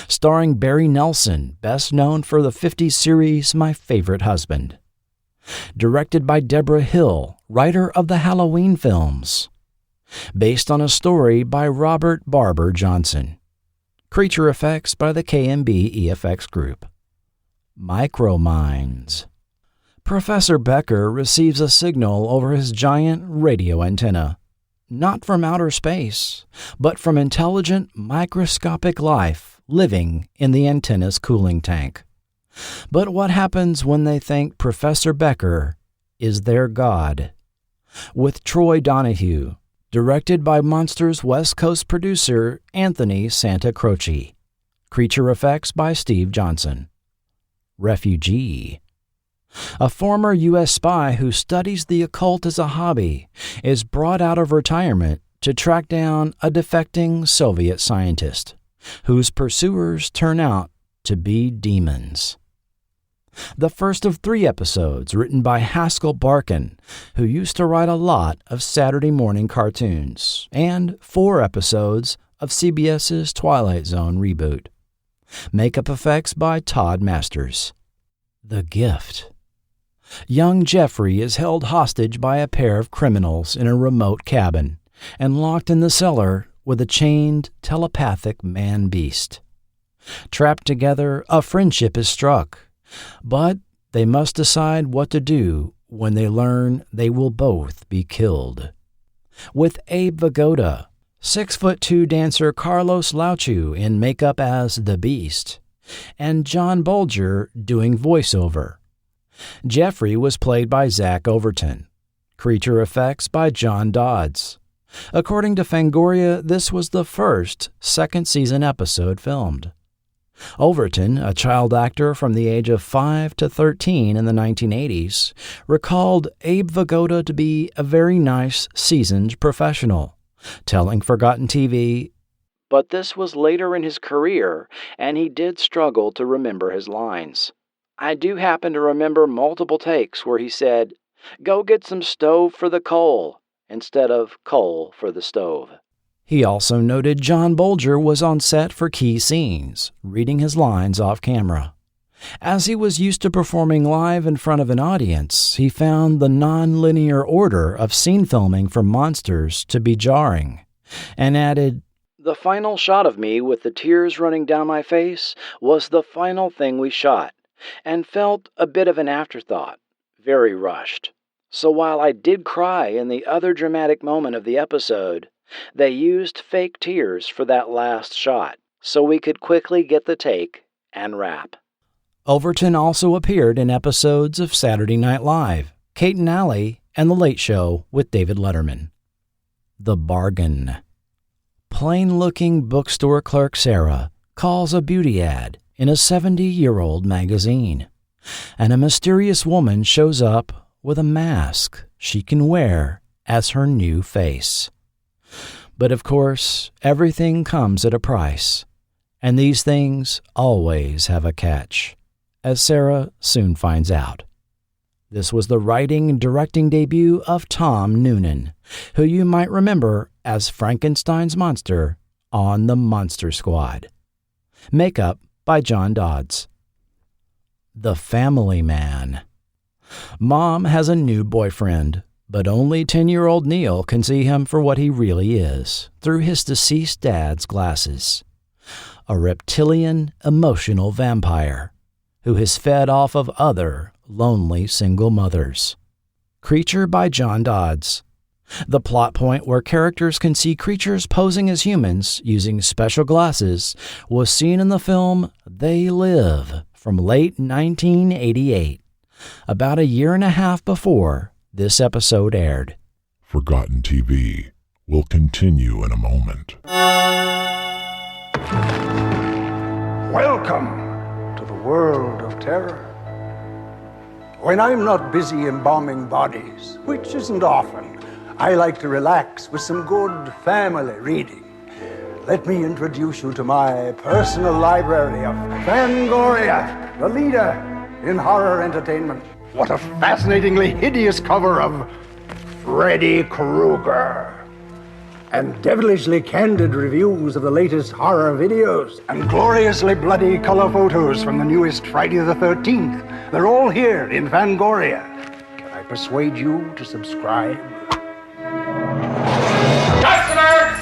Starring Barry Nelson, best known for the 50s series My Favorite Husband. Directed by Deborah Hill, writer of the Halloween films. Based on a story by Robert Barber Johnson. Creature effects by the KMB EFX Group. Microminds. Professor Becker receives a signal over his giant radio antenna, not from outer space, but from intelligent microscopic life living in the antenna's cooling tank. But what happens when they think Professor Becker is their god? With Troy Donahue, directed by Monsters West Coast producer Anthony Santa Croce. Creature effects by Steve Johnson. Refugee. A former U.S. spy who studies the occult as a hobby is brought out of retirement to track down a defecting Soviet scientist, whose pursuers turn out to be demons. The first of 3 episodes written by Haskell Barkin, who used to write a lot of Saturday morning cartoons, and 4 episodes of CBS's Twilight Zone reboot. Makeup effects by Todd Masters. The Gift. Young Jeffrey is held hostage by a pair of criminals in a remote cabin and locked in the cellar with a chained, telepathic man-beast. Trapped together, a friendship is struck, but they must decide what to do when they learn they will both be killed. With Abe Vigoda, 6'2" dancer Carlos Lauchu in makeup as the Beast, and John Bolger doing voiceover. Jeffrey was played by Zach Overton. Creature effects by John Dodds. According to Fangoria, this was the first second-season episode filmed. Overton, a child actor from the age of 5 to 13 in the 1980s, recalled Abe Vigoda to be a very nice, seasoned professional, telling Forgotten TV, "But this was later in his career, and he did struggle to remember his lines. I do happen to remember multiple takes where he said, 'Go get some stove for the coal,' instead of coal for the stove." He also noted John Bolger was on set for key scenes, reading his lines off camera. As he was used to performing live in front of an audience, he found the non-linear order of scene filming for Monsters to be jarring, and added, "The final shot of me with the tears running down my face was the final thing we shot, and felt a bit of an afterthought, very rushed. So while I did cry in the other dramatic moment of the episode, they used fake tears for that last shot, so we could quickly get the take and wrap." Overton also appeared in episodes of Saturday Night Live, Kate and Alley, and The Late Show with David Letterman. The Bargain. Plain-looking bookstore clerk Sarah calls a beauty ad in a 70-year-old magazine, and a mysterious woman shows up with a mask she can wear as her new face. But of course, everything comes at a price, and these things always have a catch, as Sarah soon finds out. This was the writing and directing debut of Tom Noonan, who you might remember as Frankenstein's monster on The Monster Squad. Makeup by John Dodds. The Family Man. Mom has a new boyfriend, but only 10-year-old Neil can see him for what he really is, through his deceased dad's glasses. A reptilian, emotional vampire who has fed off of other lonely single mothers. Creature by John Dodds. The plot point where characters can see creatures posing as humans using special glasses was seen in the film They Live from late 1988, about a year and a half before this episode aired. Forgotten TV will continue in a moment. Welcome to the world of terror. When I'm not busy embalming bodies, which isn't often, I like to relax with some good family reading. Let me introduce you to my personal library of Fangoria, the leader in horror entertainment. What a fascinatingly hideous cover of Freddy Krueger. And devilishly candid reviews of the latest horror videos. And gloriously bloody color photos from the newest Friday the 13th. They're all here in Fangoria. Can I persuade you to subscribe? Customers!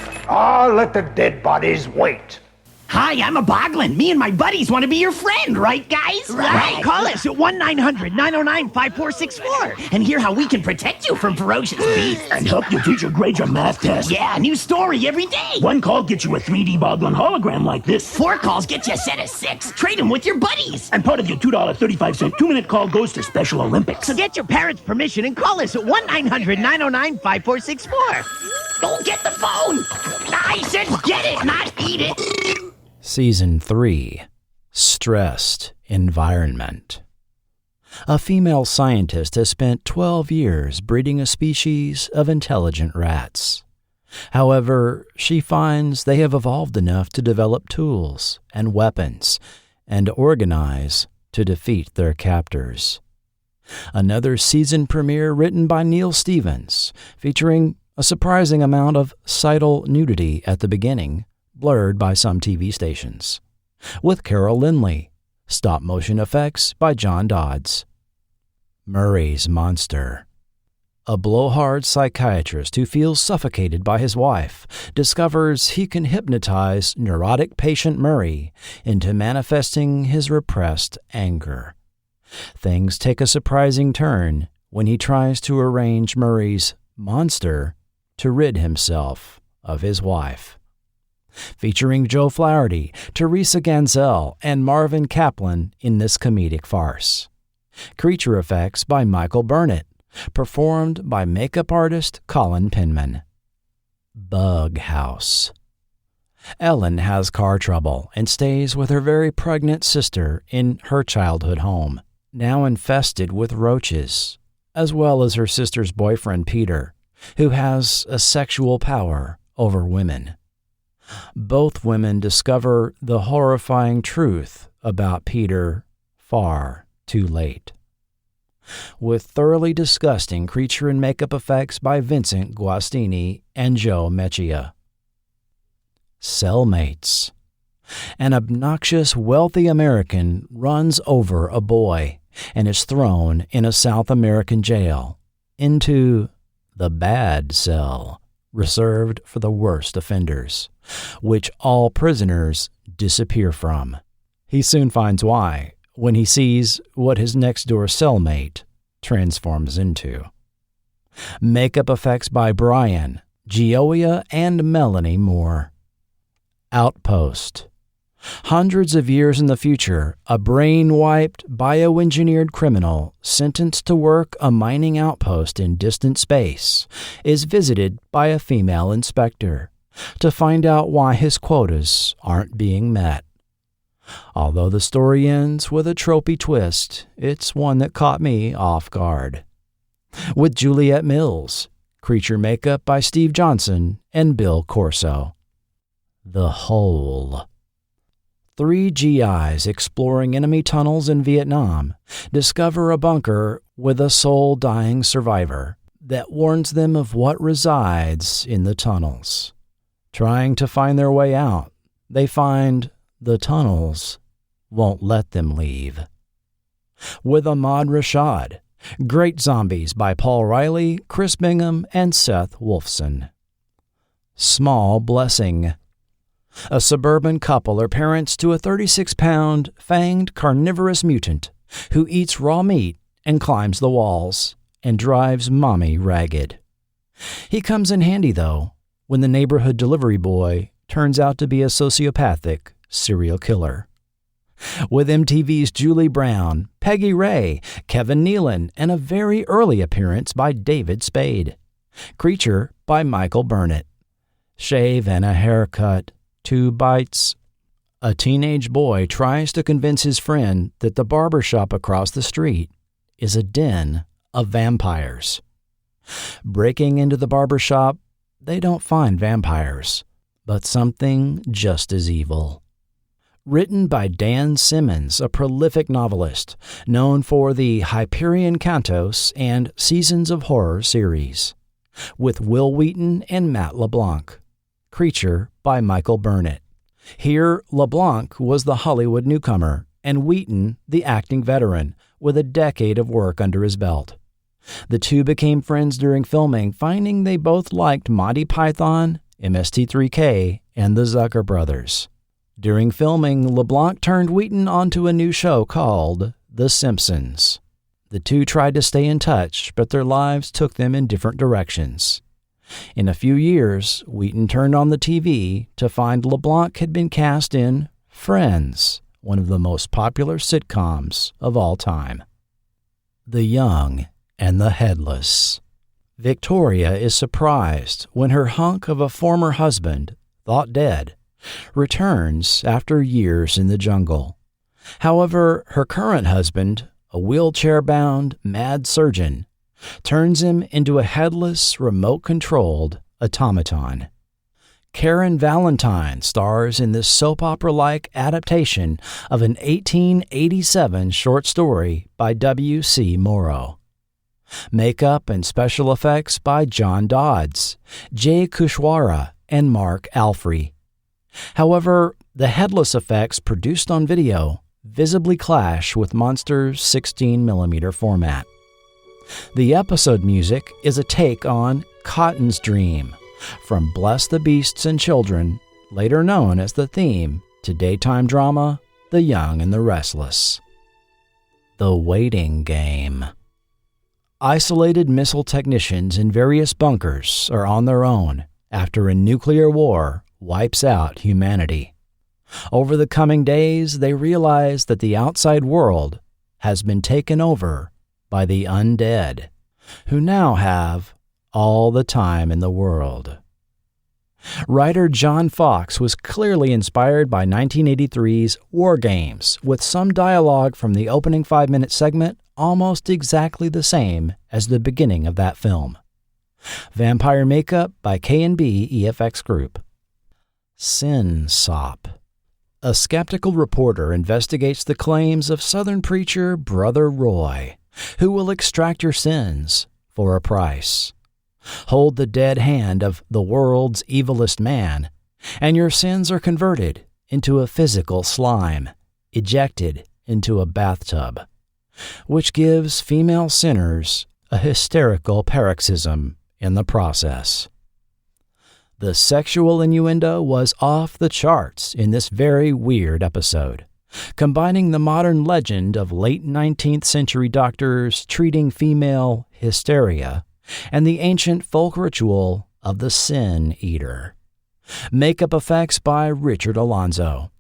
Let the dead bodies wait. Hi, I'm a Boglin. Me and my buddies want to be your friend, right, guys? Right. Call us at 1-900-909-5464 and hear how we can protect you from ferocious beasts. And help your teacher grade your math test. Yeah, new story every day. One call gets you a 3D Boglin hologram like this. 4 calls get you a set of 6. Trade them with your buddies. And part of your $2.35 2-minute call goes to Special Olympics. So get your parents' permission and call us at 1-900-909-5464. Go get the phone. I said get it, not eat it. Season 3. Stressed Environment. A female scientist has spent 12 years breeding a species of intelligent rats. However, she finds they have evolved enough to develop tools and weapons and organize to defeat their captors. Another season premiere written by Neil Stevens, featuring a surprising amount of sidal nudity at the beginning, blurred by some TV stations, with Carol Lindley. Stop-motion effects by John Dodds. Murray's Monster. A blowhard psychiatrist who feels suffocated by his wife discovers he can hypnotize neurotic patient Murray into manifesting his repressed anger. Things take a surprising turn when he tries to arrange Murray's monster to rid himself of his wife. Featuring Joe Flaherty, Teresa Ganzel, and Marvin Kaplan in this comedic farce. Creature effects by Michael Burnett, performed by makeup artist Colin Penman. Bug House. Ellen has car trouble and stays with her very pregnant sister in her childhood home, now infested with roaches, as well as her sister's boyfriend Peter, who has a sexual power over women. Both women discover the horrifying truth about Peter far too late. With thoroughly disgusting creature and makeup effects by Vincent Guastini and Joe Meccia. cellmates. An obnoxious, wealthy American runs over a boy and is thrown in a South American jail into the bad cell, reserved for the worst offenders, which all prisoners disappear from. He soon finds why when he sees what his next-door cellmate transforms into. Makeup effects by Brian, Gioia, and Melanie Moore. Outpost. Hundreds of years in the future, a brain-wiped, bioengineered criminal sentenced to work a mining outpost in distant space is visited by a female inspector to find out why his quotas aren't being met. Although the story ends with a tropey twist, it's one that caught me off guard. With Juliette Mills, creature makeup by Steve Johnson and Bill Corso. The Hole. 3 GIs exploring enemy tunnels in Vietnam discover a bunker with a soul-dying survivor that warns them of what resides in the tunnels. Trying to find their way out, they find the tunnels won't let them leave. With Ahmad Rashad, Great Zombies by Paul Riley, Chris Bingham, and Seth Wolfson. Small Blessing. A suburban couple are parents to a 36-pound, fanged carnivorous mutant who eats raw meat and climbs the walls and drives mommy ragged. He comes in handy, though, when the neighborhood delivery boy turns out to be a sociopathic serial killer. With MTV's Julie Brown, Peggy Ray, Kevin Nealon, and a very early appearance by David Spade. Creature by Michael Burnett. Shave and a haircut, 2 bites. A teenage boy tries to convince his friend that the barber shop across the street is a den of vampires. Breaking into the barber shop, they don't find vampires, but something just as evil. Written by Dan Simmons, a prolific novelist known for the Hyperion Cantos and Seasons of Horror series. With Will Wheaton and Matt LeBlanc. Creature by Michael Burnett. Here, LeBlanc was the Hollywood newcomer, and Wheaton the acting veteran, with a decade of work under his belt. The two became friends during filming, finding they both liked Monty Python, MST3K, and the Zucker Brothers. During filming, LeBlanc turned Wheaton onto a new show called The Simpsons. The two tried to stay in touch, but their lives took them in different directions. In a few years, Wheaton turned on the TV to find LeBlanc had been cast in Friends, one of the most popular sitcoms of all time. The Young and the Headless. Victoria is surprised when her hunk of a former husband, thought dead, returns after years in the jungle. However, her current husband, a wheelchair-bound, mad surgeon, turns him into a headless, remote-controlled automaton. Karen Valentine stars in this soap opera-like adaptation of an 1887 short story by W.C. Morrow. Makeup and special effects by John Dodds, Jay Kushwara, and Mark Alfrey. However, the headless effects produced on video visibly clash with Monster's 16mm format. The episode music is a take on Cotton's Dream from Bless the Beasts and Children, later known as the theme to daytime drama The Young and the Restless. The Waiting Game. Isolated missile technicians in various bunkers are on their own after a nuclear war wipes out humanity. Over the coming days, they realize that the outside world has been taken over by the undead, who now have all the time in the world. Writer John Fox was clearly inspired by 1983's War Games, with some dialogue from the opening 5-minute segment almost exactly the same as the beginning of that film. Vampire makeup by K&B EFX Group. Sin Sop. A skeptical reporter investigates the claims of Southern preacher Brother Roy, who will extract your sins for a price. Hold the dead hand of the world's evilest man, and your sins are converted into a physical slime, ejected into a bathtub, which gives female sinners a hysterical paroxysm in the process. The sexual innuendo was off the charts in this very weird episode, combining the modern legend of late 19th century doctors treating female hysteria and the ancient folk ritual of the sin eater. Makeup effects by Richard Alonzo.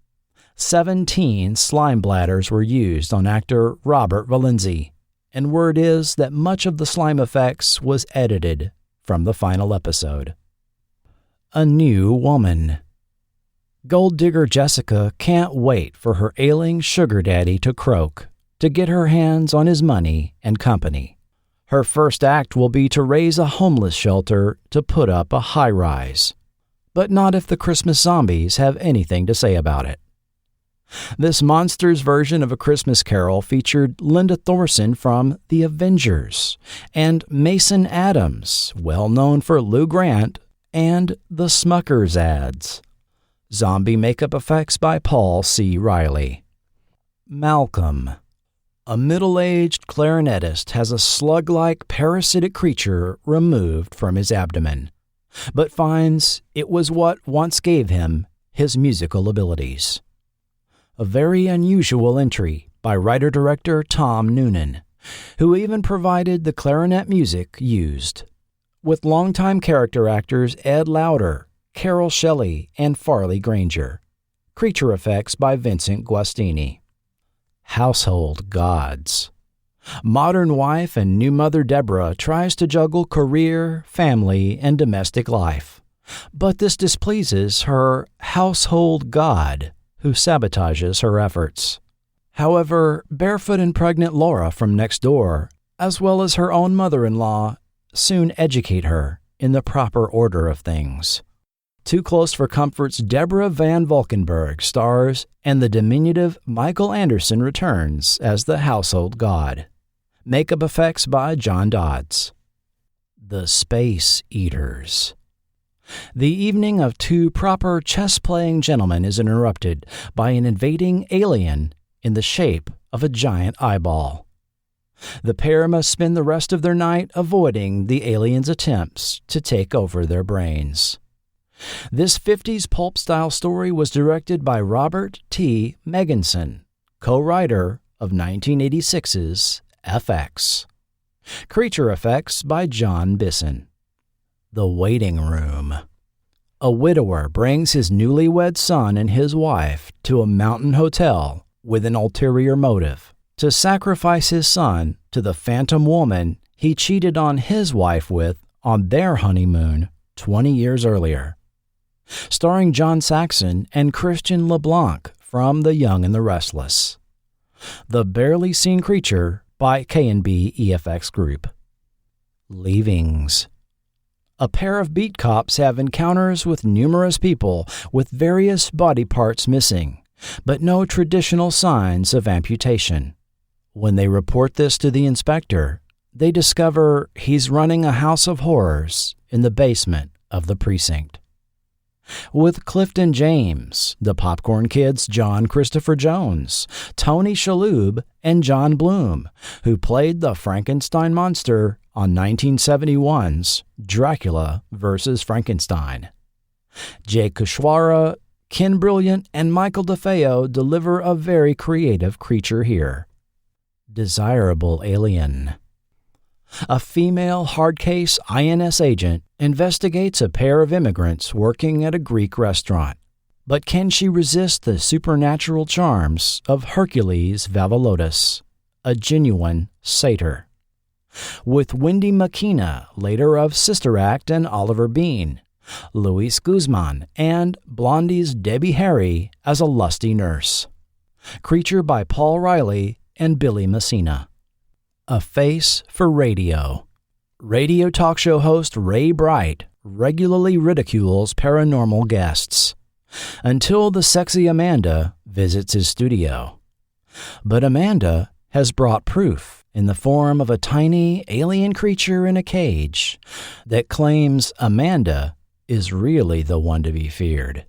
17 slime bladders were used on actor Robert Valenzi, and word is that much of the slime effects was edited from the final episode. A new woman. Gold digger Jessica can't wait for her ailing sugar daddy to croak to get her hands on his money and company. Her first act will be to raise a homeless shelter to put up a high-rise. But not if the Christmas zombies have anything to say about it. This monster's version of A Christmas Carol featured Linda Thorson from The Avengers and Mason Adams, well known for Lou Grant and the Smuckers ads. Zombie makeup effects by Paul C. Riley. Malcolm. A middle-aged clarinetist has a slug-like parasitic creature removed from his abdomen, but finds it was what once gave him his musical abilities. A very unusual entry by writer-director Tom Noonan, who even provided the clarinet music used, with longtime character actors Ed Lauder, Carol Shelley, and Farley Granger. Creature effects by Vincent Guastini. Household gods. Modern wife and new mother Deborah tries to juggle career, family, and domestic life. But this displeases her household god, who sabotages her efforts. However, barefoot and pregnant Laura from next door, as well as her own mother-in-law, soon educate her in the proper order of things. Too Close for Comfort's Deborah Van Valkenburg stars, and the diminutive Michael Anderson returns as the household god. Makeup effects by John Dodds. The Space Eaters. The evening of two proper chess-playing gentlemen is interrupted by an invading alien in the shape of a giant eyeball. The pair must spend the rest of their night avoiding the alien's attempts to take over their brains. This 50s pulp-style story was directed by Robert T. Megginson, co-writer of 1986's FX. Creature effects by John Bisson. The Waiting Room. A widower brings his newlywed son and his wife to a mountain hotel with an ulterior motive to sacrifice his son to the phantom woman he cheated on his wife with on their honeymoon 20 years earlier. Starring John Saxon and Christian LeBlanc from The Young and the Restless. The Barely Seen Creature by K&B EFX Group. Leavings. A pair of beat cops have encounters with numerous people with various body parts missing, but no traditional signs of amputation. When they report this to the inspector, they discover he's running a house of horrors in the basement of the precinct. With Clifton James, the Popcorn Kids' John Christopher Jones, Tony Shalhoub, and John Bloom, who played the Frankenstein monster on 1971's Dracula vs. Frankenstein. Jay Kushwara, Ken Brilliant, and Michael DeFeo deliver a very creative creature here. Desirable alien. A female hard-case INS agent investigates a pair of immigrants working at a Greek restaurant. But can she resist the supernatural charms of Hercules Vavalotis, a genuine satyr? With Wendy Makina, later of Sister Act and Oliver Bean, Luis Guzman, and Blondie's Debbie Harry as a lusty nurse. Creature by Paul Riley and Billy Messina. A Face for Radio. Radio talk show host Ray Bright regularly ridicules paranormal guests, until the sexy Amanda visits his studio. But Amanda has brought proof in the form of a tiny alien creature in a cage that claims Amanda is really the one to be feared.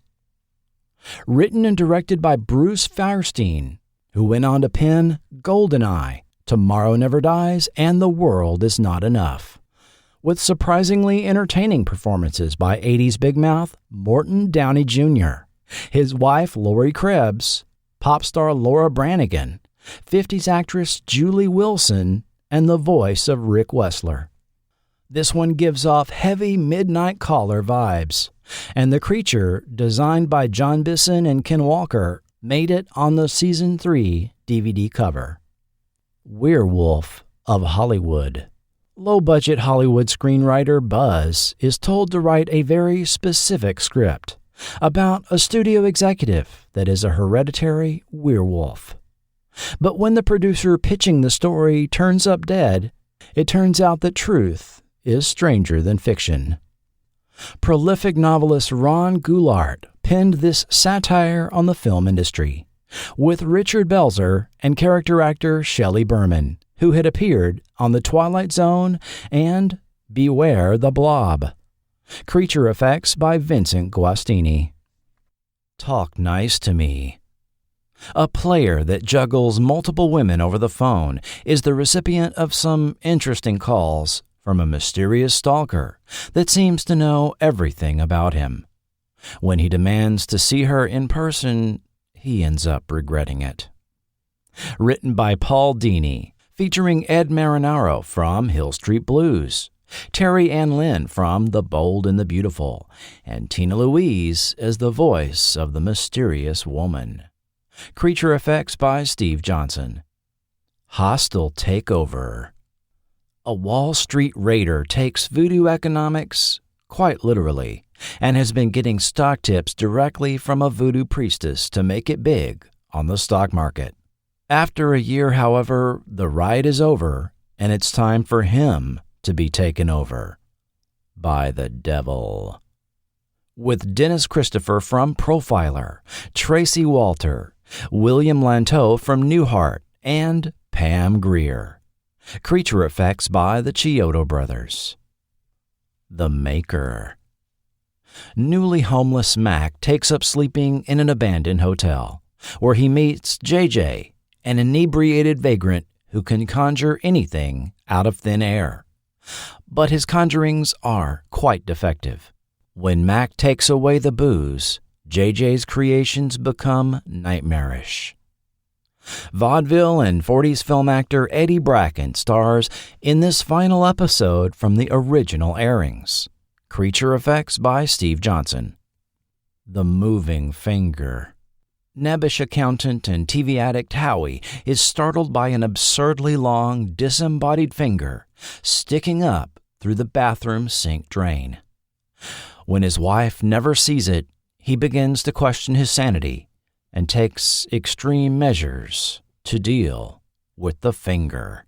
Written and directed by Bruce Firestein, who went on to pen Goldeneye, Tomorrow Never Dies, and The World Is Not Enough, with surprisingly entertaining performances by 80s big mouth Morton Downey Jr., his wife Lori Krebs, pop star Laura Branigan, 50s actress Julie Wilson, and the voice of Rick Wessler. This one gives off heavy Midnight Caller vibes, and the creature, designed by John Bisson and Ken Walker, made it on the Season 3 DVD cover. Werewolf of Hollywood. Low-budget Hollywood screenwriter Buzz is told to write a very specific script about a studio executive that is a hereditary werewolf. But when the producer pitching the story turns up dead, it turns out that truth is stranger than fiction. Prolific novelist Ron Goulart penned this satire on the film industry, with Richard Belzer and character actor Shelley Berman, who had appeared on The Twilight Zone and Beware the Blob. Creature effects by Vincent Guastini. Talk Nice to Me. A player that juggles multiple women over the phone is the recipient of some interesting calls from a mysterious stalker that seems to know everything about him. When he demands to see her in person, he ends up regretting it. Written by Paul Dini, featuring Ed Marinaro from Hill Street Blues, Terry Ann Lynn from The Bold and the Beautiful, and Tina Louise as the voice of the mysterious woman. Creature effects by Steve Johnson. Hostile Takeover. A Wall Street raider takes voodoo economics quite literally and has been getting stock tips directly from a voodoo priestess to make it big on the stock market. After a year, however, the ride is over and it's time for him to be taken over by the devil. With Dennis Christopher from Profiler, Tracy Walter, William Lanteau from Newhart, and Pam Grier. Creature effects by the Chiodo Brothers. The Maker. Newly homeless Mac takes up sleeping in an abandoned hotel, where he meets JJ, an inebriated vagrant who can conjure anything out of thin air. But his conjurings are quite defective. When Mac takes away the booze, JJ's creations become nightmarish. Vaudeville and 40s film actor Eddie Bracken stars in this final episode from the original airings. Creature effects by Steve Johnson. The Moving Finger. Nebbish accountant and TV addict Howie is startled by an absurdly long, disembodied finger sticking up through the bathroom sink drain. When his wife never sees it, he begins to question his sanity and takes extreme measures to deal with the finger.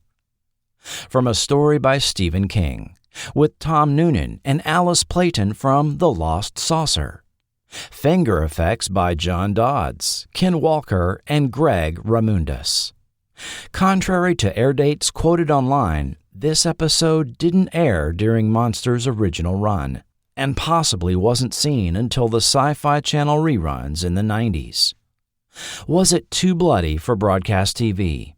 From a story by Stephen King, with Tom Noonan and Alice Playton from The Lost Saucer. Finger effects by John Dodds, Ken Walker, and Greg Ramundus. Contrary to air dates quoted online, this episode didn't air during Monster's original run, and possibly wasn't seen until the Sci-Fi Channel reruns in the 90s. Was it too bloody for broadcast TV?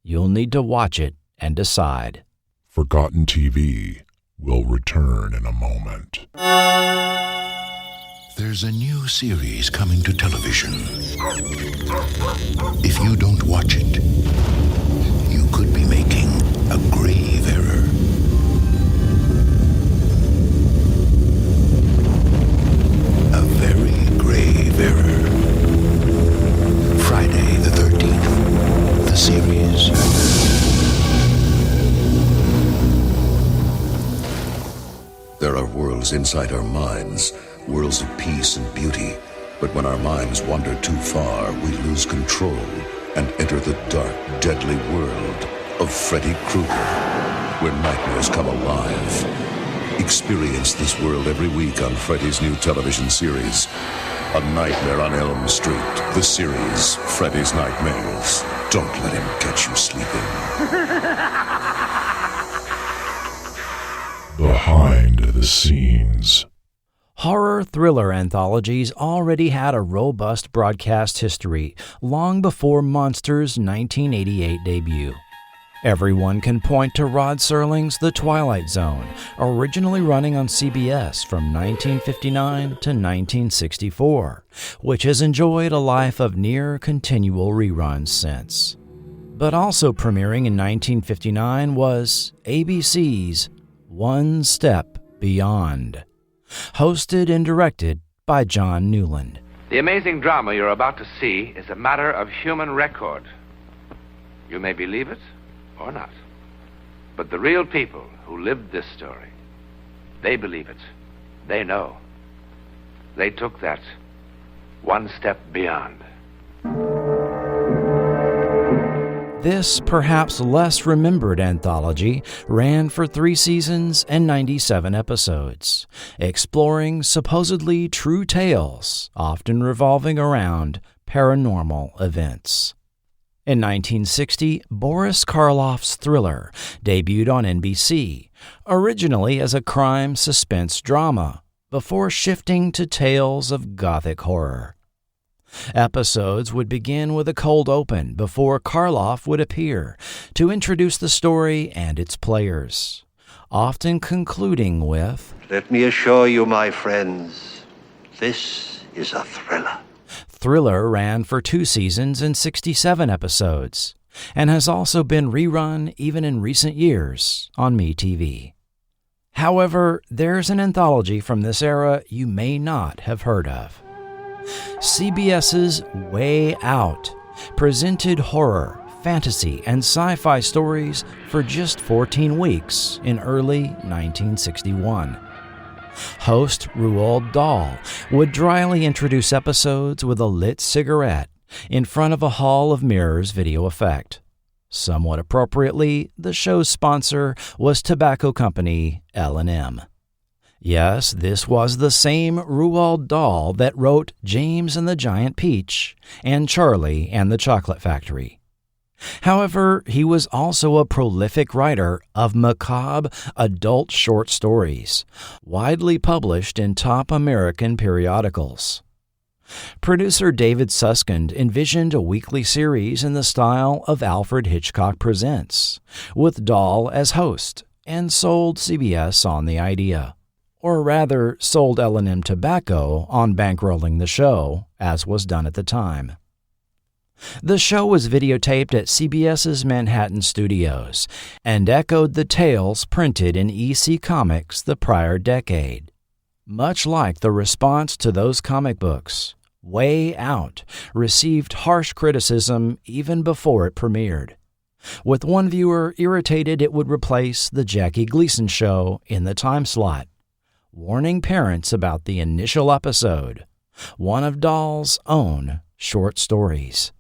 You'll need to watch it and decide. Forgotten TV will return in a moment. There's a new series coming to television. If you don't watch it, you could be making a grave error. A very grave error. Friday the 13th, the series. There are worlds inside our minds, worlds of peace and beauty. But when our minds wander too far, we lose control and enter the dark, deadly world of Freddy Krueger, where nightmares come alive. Experience this world every week on Freddy's new television series, A Nightmare on Elm Street, the series, Freddy's Nightmares. Don't let him catch you sleeping. Behind the scenes. Horror thriller anthologies already had a robust broadcast history long before Monsters' 1988 debut. Everyone can point to Rod Serling's The Twilight Zone, originally running on CBS from 1959 to 1964, which has enjoyed a life of near continual reruns since. But also premiering in 1959 was ABC's One Step Beyond, hosted and directed by John Newland. The amazing drama you're about to see is a matter of human record. You may believe it or not. But the real people who lived this story, they believe it. They know. They took that one step beyond. This perhaps less remembered anthology ran for 3 seasons and 97 episodes, exploring supposedly true tales, often revolving around paranormal events. In 1960, Boris Karloff's Thriller debuted on NBC, originally as a crime suspense drama, before shifting to tales of gothic horror. Episodes would begin with a cold open before Karloff would appear to introduce the story and its players, often concluding with, "Let me assure you, my friends, this is a thriller." Thriller ran for 2 seasons and 67 episodes, and has also been rerun even in recent years on MeTV. However, there's an anthology from this era you may not have heard of. CBS's Way Out presented horror, fantasy, and sci-fi stories for just 14 weeks in early 1961. Host Roald Dahl would dryly introduce episodes with a lit cigarette in front of a hall of mirrors video effect. Somewhat appropriately, the show's sponsor was tobacco company L&M. Yes, this was the same Roald Dahl that wrote James and the Giant Peach and Charlie and the Chocolate Factory. However, he was also a prolific writer of macabre adult short stories, widely published in top American periodicals. Producer David Suskind envisioned a weekly series in the style of Alfred Hitchcock Presents, with Dahl as host, and sold CBS on the idea. Or rather, sold L&M Tobacco on bankrolling the show, as was done at the time. The show was videotaped at CBS's Manhattan studios and echoed the tales printed in EC Comics the prior decade. Much like the response to those comic books, Way Out received harsh criticism even before it premiered, with one viewer irritated it would replace The Jackie Gleason Show in the time slot, warning parents about the initial episode, one of Dahl's own short stories.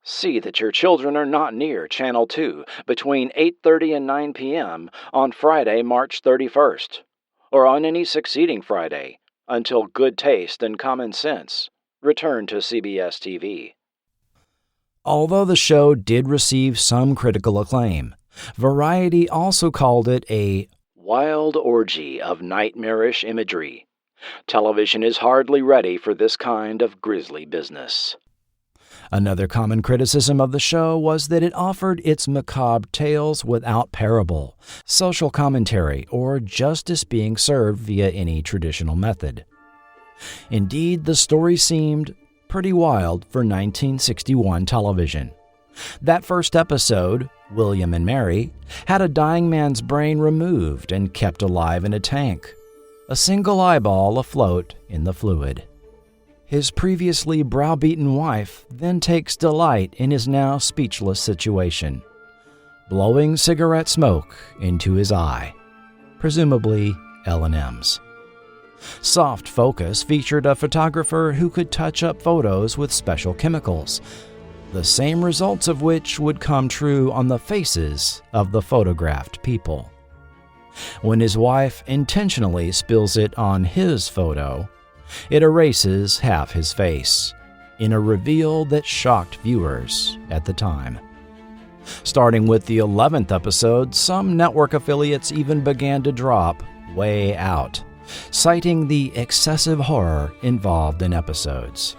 See that your children are not near Channel 2 between 8:30 and 9 p.m. on Friday, March 31st, or on any succeeding Friday, until good taste and common sense return to CBS TV. Although the show did receive some critical acclaim, Variety also called it a wild orgy of nightmarish imagery. Television is hardly ready for this kind of grisly business. Another common criticism of the show was that it offered its macabre tales without parable, social commentary, or justice being served via any traditional method. Indeed, the story seemed pretty wild for 1961 television. That first episode, William and Mary, had a dying man's brain removed and kept alive in a tank, a single eyeball afloat in the fluid. His previously browbeaten wife then takes delight in his now speechless situation, blowing cigarette smoke into his eye, presumably L&M's. Soft Focus featured a photographer who could touch up photos with special chemicals, the same results of which would come true on the faces of the photographed people. When his wife intentionally spills it on his photo, it erases half his face, in a reveal that shocked viewers at the time. Starting with the 11th episode, some network affiliates even began to drop Way Out citing the excessive horror involved in episodes.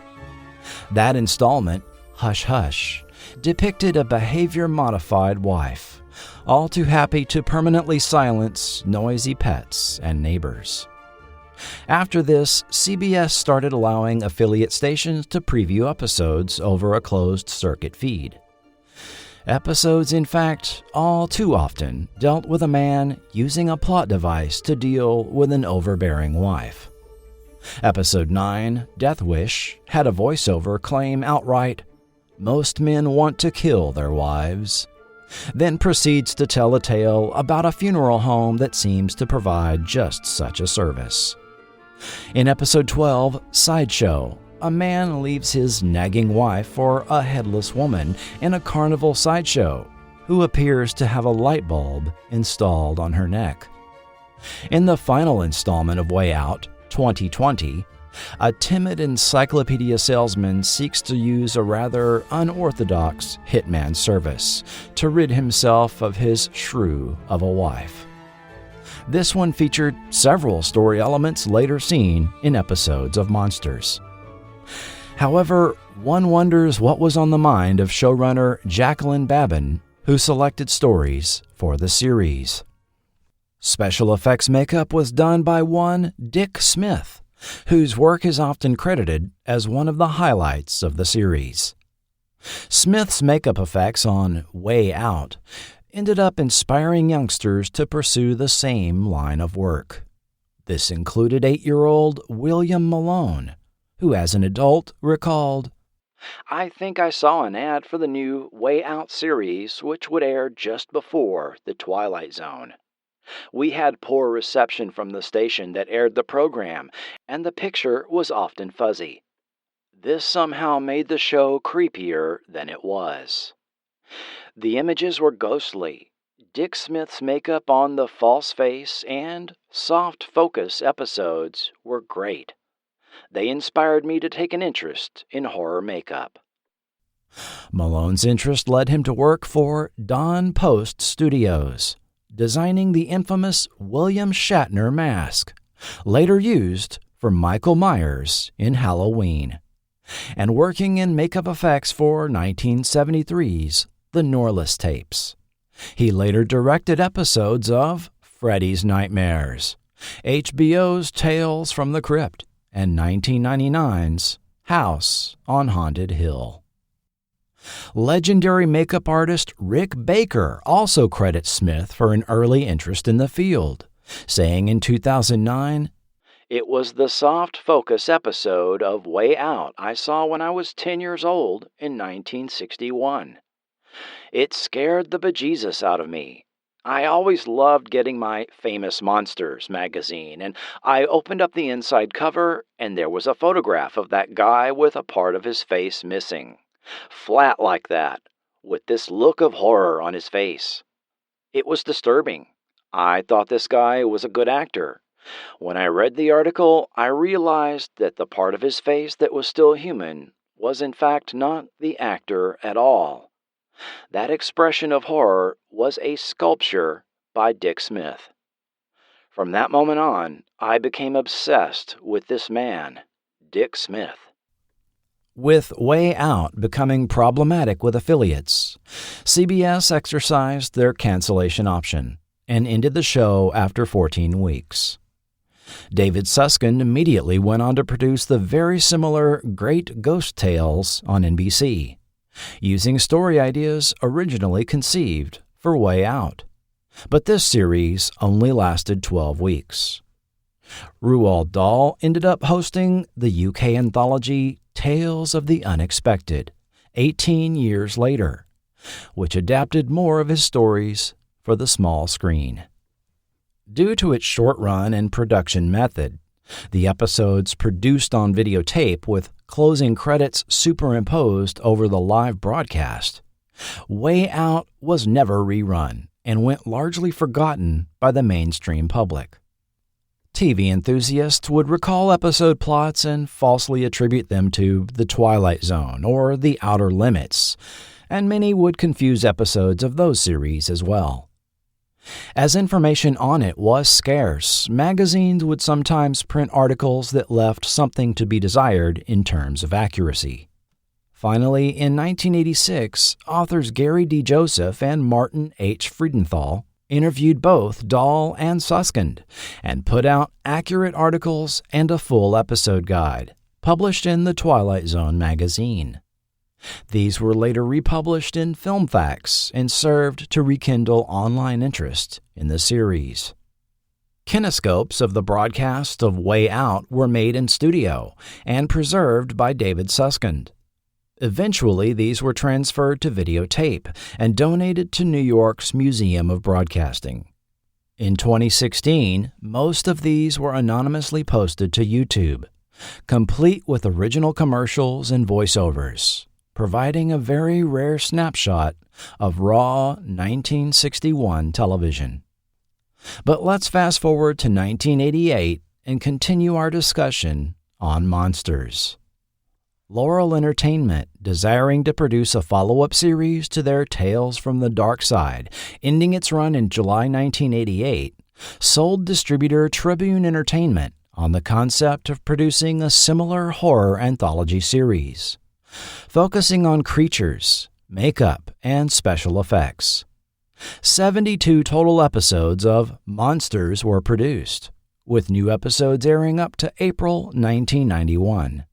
That installment, Hush Hush, depicted a behavior-modified wife, all too happy to permanently silence noisy pets and neighbors. After this, CBS started allowing affiliate stations to preview episodes over a closed-circuit feed. Episodes, in fact, all too often dealt with a man using a plot device to deal with an overbearing wife. Episode 9, Death Wish, had a voiceover claim outright, "Most men want to kill their wives," then proceeds to tell a tale about a funeral home that seems to provide just such a service. In episode 12, Sideshow, a man leaves his nagging wife for a headless woman in a carnival sideshow who appears to have a light bulb installed on her neck. In the final installment of Way Out, 2020, a timid encyclopedia salesman seeks to use a rather unorthodox hitman service to rid himself of his shrew of a wife. This one featured several story elements later seen in episodes of Monsters. However, one wonders what was on the mind of showrunner Jacqueline Babin, who selected stories for the series. Special effects makeup was done by one Dick Smith, whose work is often credited as one of the highlights of the series. Smith's makeup effects on Way Out ended up inspiring youngsters to pursue the same line of work. This included 8-year-old William Malone, who as an adult recalled, "I think I saw an ad for the new Way Out series, which would air just before The Twilight Zone. We had poor reception from the station that aired the program, and the picture was often fuzzy. This somehow made the show creepier than it was." The images were ghostly. Dick Smith's makeup on the false face and soft focus episodes were great. They inspired me to take an interest in horror makeup. Malone's interest led him to work for Don Post Studios, designing the infamous William Shatner mask, later used for Michael Myers in Halloween, and working in makeup effects for 1973's The Norliss Tapes. He later directed episodes of Freddy's Nightmares, HBO's Tales from the Crypt, and 1999's House on Haunted Hill. Legendary makeup artist Rick Baker also credits Smith for an early interest in the field, saying in 2009, "It was the soft focus episode of Way Out I saw when I was 10 years old in 1961. It scared the bejesus out of me. I always loved getting my Famous Monsters magazine, and I opened up the inside cover, and there was a photograph of that guy with a part of his face missing, flat like that, with this look of horror on his face. It was disturbing. I thought this guy was a good actor. When I read the article, I realized that the part of his face that was still human was in fact not the actor at all. That expression of horror was a sculpture by Dick Smith. From that moment on, I became obsessed with this man, Dick Smith." With Way Out becoming problematic with affiliates, CBS exercised their cancellation option and ended the show after 14 weeks. David Susskind immediately went on to produce the very similar Great Ghost Tales on NBC, using story ideas originally conceived for Way Out. But this series only lasted 12 weeks. Roald Dahl ended up hosting the UK anthology Tales of the Unexpected 18 years later, which adapted more of his stories for the small screen. Due to its short run and production method, the episodes produced on videotape with closing credits superimposed over the live broadcast, Way Out was never rerun and went largely forgotten by the mainstream public. TV enthusiasts would recall episode plots and falsely attribute them to The Twilight Zone or The Outer Limits, and many would confuse episodes of those series as well. As information on it was scarce, magazines would sometimes print articles that left something to be desired in terms of accuracy. Finally, in 1986, authors Gary D. Joseph and Martin H. Friedenthal interviewed both Dahl and Susskind and put out accurate articles and a full episode guide, published in the Twilight Zone magazine. These were later republished in Film Facts and served to rekindle online interest in the series. Kinescopes of the broadcast of Way Out were made in studio and preserved by David Susskind. Eventually, these were transferred to videotape and donated to New York's Museum of Broadcasting. In 2016, most of these were anonymously posted to YouTube, complete with original commercials and voiceovers, providing a very rare snapshot of raw 1961 television. But let's fast forward to 1988 and continue our discussion on monsters. Laurel Entertainment, desiring to produce a follow-up series to their Tales from the Dark Side, ending its run in July 1988, sold distributor Tribune Entertainment on the concept of producing a similar horror anthology series, focusing on creatures, makeup, and special effects. 72 total episodes of Monsters were produced, with new episodes airing up to April 1991.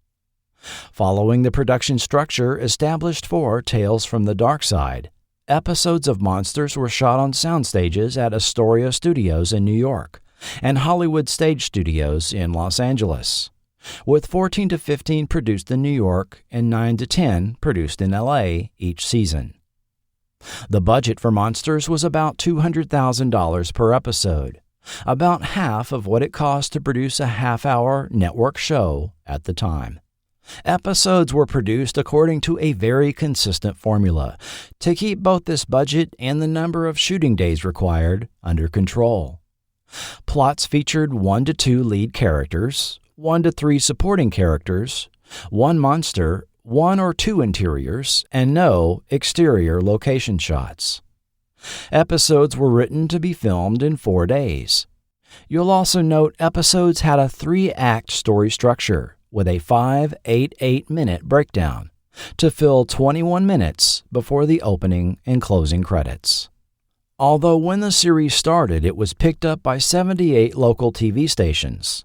Following the production structure established for Tales from the Dark Side, episodes of Monsters were shot on sound stages at Astoria Studios in New York and Hollywood Stage Studios in Los Angeles, with 14 to 15 produced in New York and 9 to 10 produced in LA each season. The budget for Monsters was about $200,000 per episode, about half of what it cost to produce a half-hour network show at the time. Episodes were produced according to a very consistent formula to keep both this budget and the number of shooting days required under control. Plots featured 1 to 2 lead characters, 1 to 3 supporting characters, 1 monster, 1 or 2 interiors, and no exterior location shots. Episodes were written to be filmed in 4 days. You'll also note episodes had a 3-act story structure, with a 5-8-8-minute breakdown to fill 21 minutes before the opening and closing credits. Although when the series started, it was picked up by 78 local TV stations.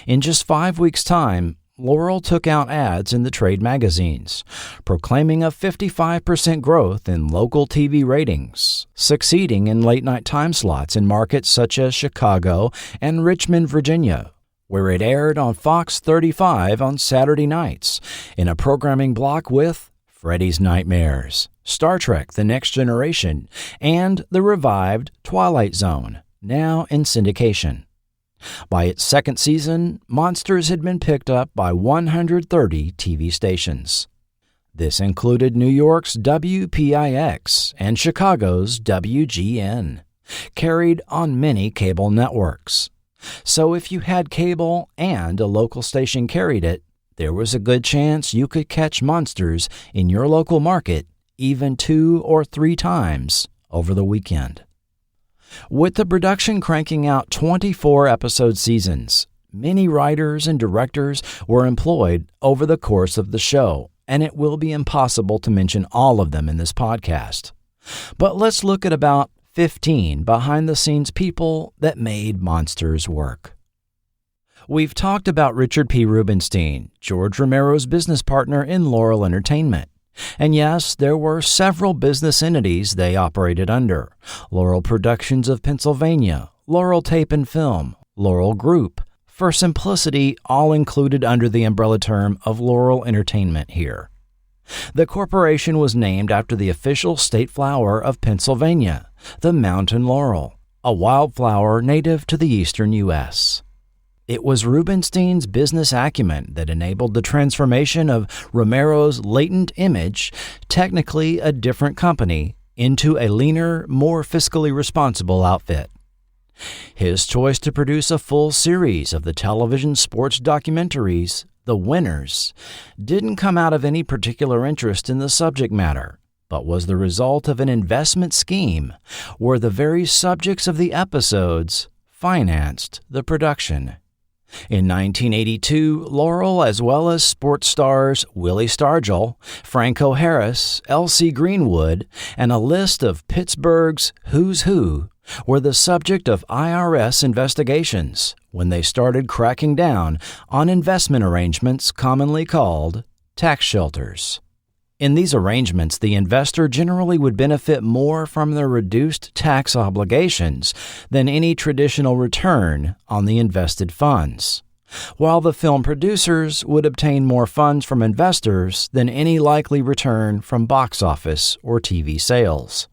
In just 5 weeks' time, Laurel took out ads in the trade magazines, proclaiming a 55% growth in local TV ratings, succeeding in late-night time slots in markets such as Chicago and Richmond, Virginia, where it aired on Fox 35 on Saturday nights in a programming block with Freddy's Nightmares, Star Trek The Next Generation, and the revived Twilight Zone, now in syndication. By its second season, Monsters had been picked up by 130 TV stations. This included New York's WPIX and Chicago's WGN, carried on many cable networks. So if you had cable and a local station carried it, there was a good chance you could catch Monsters in your local market even 2 or 3 times over the weekend. With the production cranking out 24-episode seasons, many writers and directors were employed over the course of the show, and it will be impossible to mention all of them in this podcast. But let's look at about 15 behind-the-scenes people that made Monsters work. We've talked about Richard P. Rubenstein, George Romero's business partner in Laurel Entertainment. And yes, there were several business entities they operated under: Laurel Productions of Pennsylvania, Laurel Tape and Film, Laurel Group. For simplicity, all included under the umbrella term of Laurel Entertainment here. The corporation was named after the official state flower of Pennsylvania, the mountain laurel, a wildflower native to the eastern U.S. It was Rubenstein's business acumen that enabled the transformation of Romero's latent image, technically a different company, into a leaner, more fiscally responsible outfit. His choice to produce a full series of the television sports documentaries, The Winners, didn't come out of any particular interest in the subject matter, but was the result of an investment scheme where the very subjects of the episodes financed the production. In 1982, Laurel, as well as sports stars Willie Stargell, Franco Harris, L.C. Greenwood, and a list of Pittsburgh's who's who, were the subject of IRS investigations when they started cracking down on investment arrangements commonly called tax shelters. In these arrangements, the investor generally would benefit more from the reduced tax obligations than any traditional return on the invested funds, while the film producers would obtain more funds from investors than any likely return from box office or TV sales.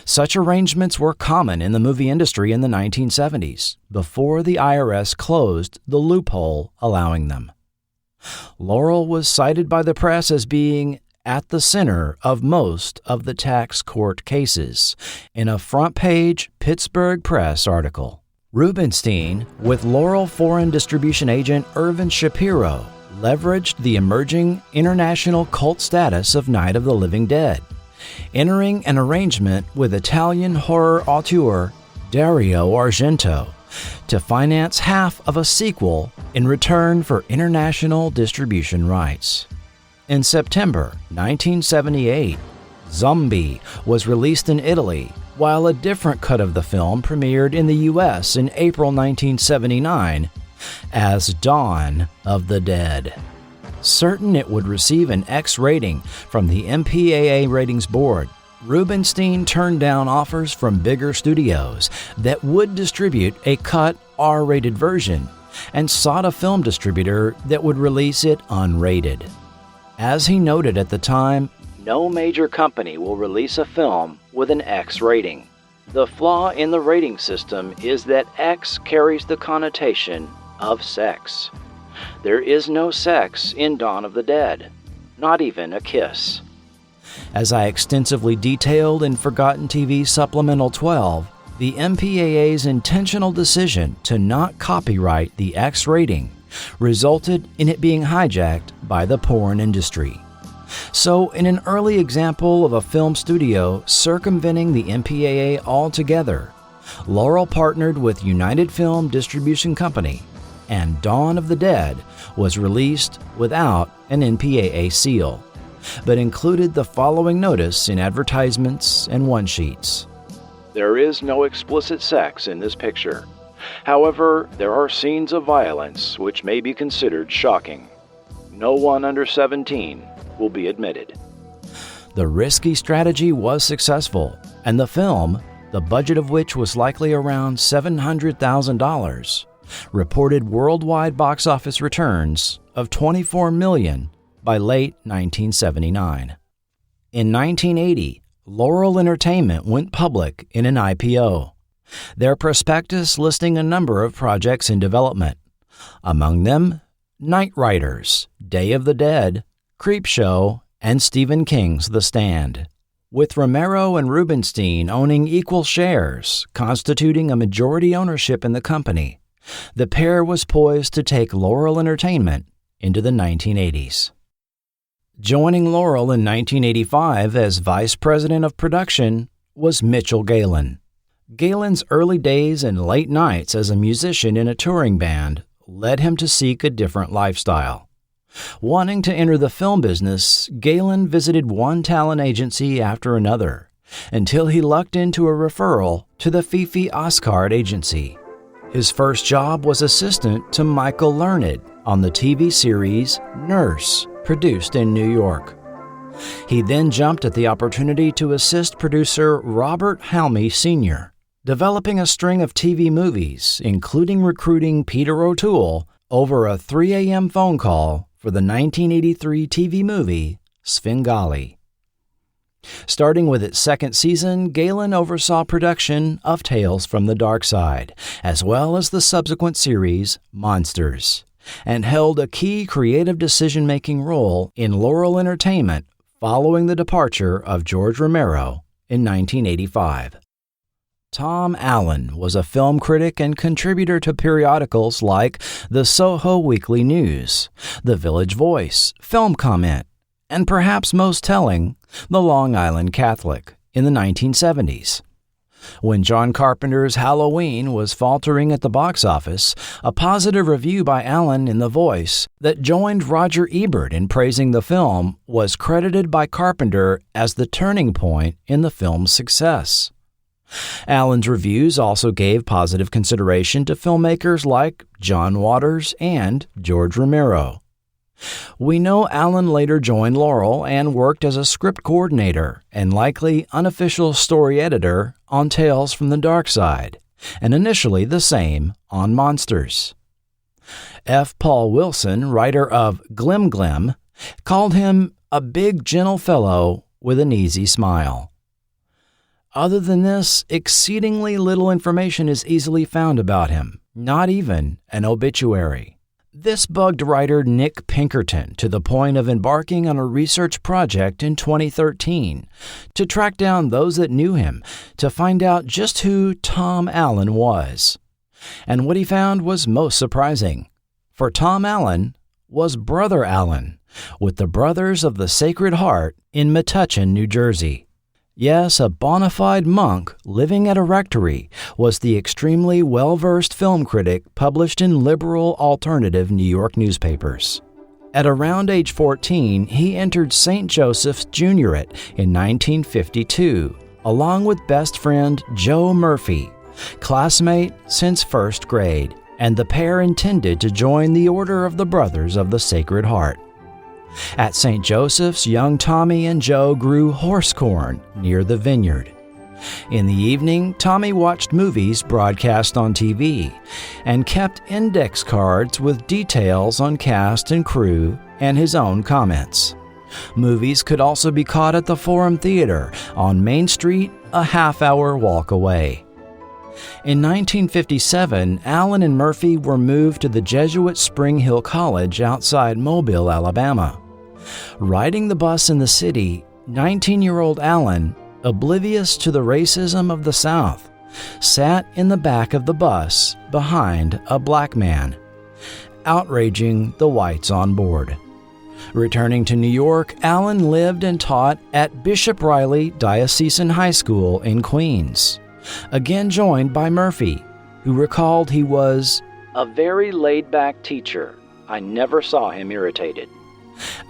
Such arrangements were common in the movie industry in the 1970s, before the IRS closed the loophole allowing them. Laurel was cited by the press as being at the center of most of the tax court cases in a front-page Pittsburgh Press article. Rubenstein, with Laurel foreign distribution agent Irvin Shapiro, leveraged the emerging international cult status of Night of the Living Dead, entering an arrangement with Italian horror auteur Dario Argento to finance half of a sequel in return for international distribution rights. In September 1978, Zombie was released in Italy, while a different cut of the film premiered in the U.S. in April 1979 as Dawn of the Dead. Certain it would receive an X rating from the MPAA Ratings Board, Rubenstein turned down offers from bigger studios that would distribute a cut R-rated version and sought a film distributor that would release it unrated. As he noted at the time, no major company will release a film with an X rating. The flaw in the rating system is that X carries the connotation of sex. There is no sex in Dawn of the Dead, not even a kiss. As I extensively detailed in Forgotten TV Supplemental 12, the MPAA's intentional decision to not copyright the X rating resulted in it being hijacked by the porn industry. So, in an early example of a film studio circumventing the MPAA altogether, Laurel partnered with United Film Distribution Company, and Dawn of the Dead was released without an MPAA seal, but included the following notice in advertisements and one-sheets. There is no explicit sex in this picture. However, there are scenes of violence which may be considered shocking. No one under 17 will be admitted. The risky strategy was successful, and the film, the budget of which was likely around $700,000, reported worldwide box office returns of $24 million by late 1979. In 1980, Laurel Entertainment went public in an IPO, their prospectus listing a number of projects in development, among them Night Riders, Day of the Dead, Creepshow, and Stephen King's The Stand, with Romero and Rubenstein owning equal shares, constituting a majority ownership in the company. The pair was poised to take Laurel Entertainment into the 1980s. Joining Laurel in 1985 as vice president of production was Mitchell Galen. Galen's early days and late nights as a musician in a touring band led him to seek a different lifestyle. Wanting to enter the film business, Galen visited one talent agency after another until he lucked into a referral to the Fifi Oscard agency. His first job was assistant to Michael Learned on the TV series Nurse, produced in New York. He then jumped at the opportunity to assist producer Robert Halmy Sr., developing a string of TV movies, including recruiting Peter O'Toole over a 3 a.m. phone call for the 1983 TV movie Svengali. Starting with its second season, Galen oversaw production of Tales from the Dark Side, as well as the subsequent series Monsters, and held a key creative decision-making role in Laurel Entertainment following the departure of George Romero in 1985. Tom Allen was a film critic and contributor to periodicals like the Soho Weekly News, The Village Voice, Film Comment, and perhaps most telling, the Long Island Catholic in the 1970s. When John Carpenter's Halloween was faltering at the box office, a positive review by Allen in The Voice that joined Roger Ebert in praising the film was credited by Carpenter as the turning point in the film's success. Allen's reviews also gave positive consideration to filmmakers like John Waters and George Romero. We know Allen later joined Laurel and worked as a script coordinator and likely unofficial story editor on Tales from the Dark Side, and initially the same on Monsters. F. Paul Wilson, writer of Glim Glim, called him a big, gentle fellow with an easy smile. Other than this, exceedingly little information is easily found about him, not even an obituary. This bugged writer Nick Pinkerton to the point of embarking on a research project in 2013 to track down those that knew him to find out just who Tom Allen was. And what he found was most surprising. For Tom Allen was Brother Allen, with the Brothers of the Sacred Heart in Metuchen, New Jersey. Yes, a bona fide monk living at a rectory was the extremely well-versed film critic published in liberal alternative New York newspapers. At around age 14, he entered St. Joseph's Juniorate in 1952, along with best friend Joe Murphy, classmate since first grade, and the pair intended to join the Order of the Brothers of the Sacred Heart. At St. Joseph's, young Tommy and Joe grew horse corn near the vineyard. In the evening, Tommy watched movies broadcast on TV and kept index cards with details on cast and crew and his own comments. Movies could also be caught at the Forum Theater on Main Street, a half-hour walk away. In 1957, Allen and Murphy were moved to the Jesuit Spring Hill College outside Mobile, Alabama. Riding the bus in the city, 19-year-old Allen, oblivious to the racism of the South, sat in the back of the bus behind a black man, outraging the whites on board. Returning to New York, Allen lived and taught at Bishop Riley Diocesan High School in Queens, again joined by Murphy, who recalled he was a very laid-back teacher. I never saw him irritated.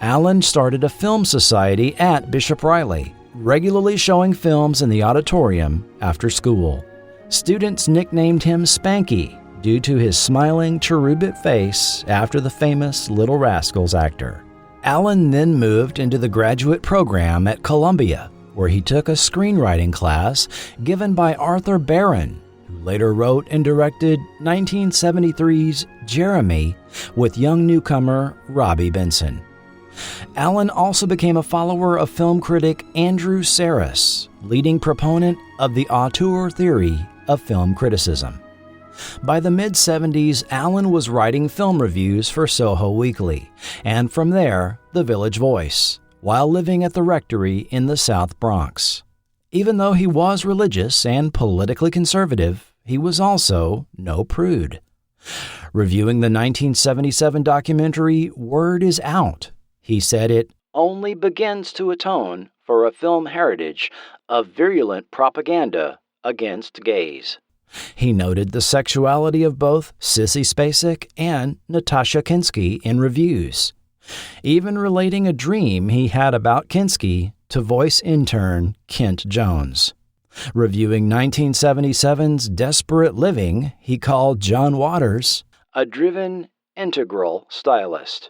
Allen started a film society at Bishop Riley, regularly showing films in the auditorium after school. Students nicknamed him Spanky due to his smiling, cherubic face after the famous Little Rascals actor. Allen then moved into the graduate program at Columbia, where he took a screenwriting class given by Arthur Barron, who later wrote and directed 1973's Jeremy with young newcomer Robbie Benson. Allen also became a follower of film critic Andrew Sarris, leading proponent of the auteur theory of film criticism. By the mid-70s, Allen was writing film reviews for Soho Weekly, and from there, The Village Voice, while living at the rectory in the South Bronx. Even though he was religious and politically conservative, he was also no prude. Reviewing the 1977 documentary Word Is Out, he said it only begins to atone for a film heritage of virulent propaganda against gays. He noted the sexuality of both Sissy Spacek and Natasha Kinski in reviews, even relating a dream he had about Kinski to voice intern Kent Jones. Reviewing 1977's Desperate Living, he called John Waters a driven, integral stylist.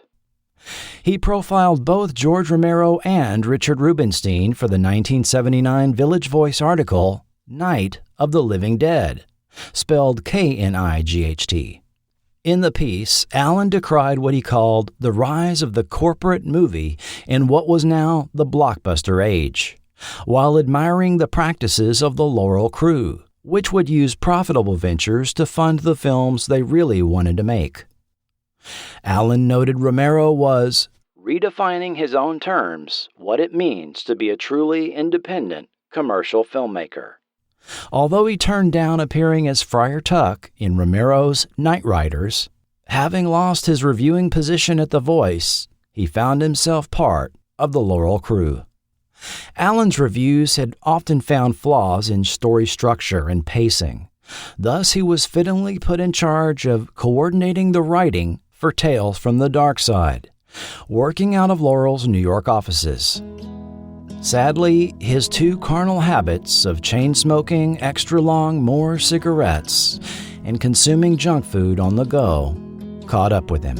He profiled both George Romero and Richard Rubinstein for the 1979 Village Voice article, Night of the Living Dead, spelled Knight. In the piece, Allen decried what he called the rise of the corporate movie in what was now the blockbuster age, while admiring the practices of the Laurel crew, which would use profitable ventures to fund the films they really wanted to make. Allen noted Romero was redefining his own terms what it means to be a truly independent commercial filmmaker. Although he turned down appearing as Friar Tuck in Romero's Night Riders, having lost his reviewing position at The Voice, he found himself part of the Laurel crew. Allen's reviews had often found flaws in story structure and pacing. Thus, he was fittingly put in charge of coordinating the writing for Tales from the Dark Side, working out of Laurel's New York offices. Sadly, his two carnal habits of chain-smoking extra-long Moore cigarettes and consuming junk food on the go caught up with him.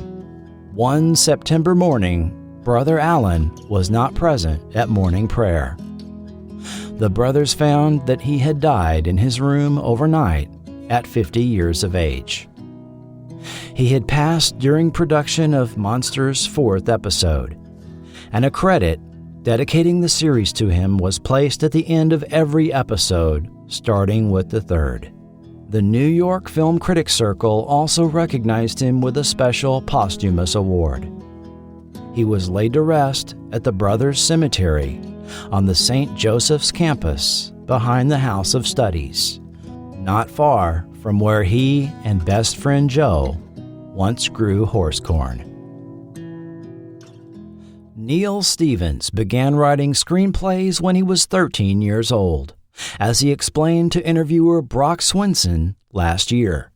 One September morning, Brother Allen was not present at morning prayer. The brothers found that he had died in his room overnight at 50 years of age. He had passed during production of Monsters' 4th episode, and a credit dedicating the series to him was placed at the end of every episode, starting with the 3rd. The New York Film Critics Circle also recognized him with a special posthumous award. He was laid to rest at the Brothers Cemetery on the St. Joseph's campus behind the House of Studies, not far from where he and best friend Joe once grew horse corn. Neil Stevens began writing screenplays when he was 13 years old, as he explained to interviewer Brock Swinson last year.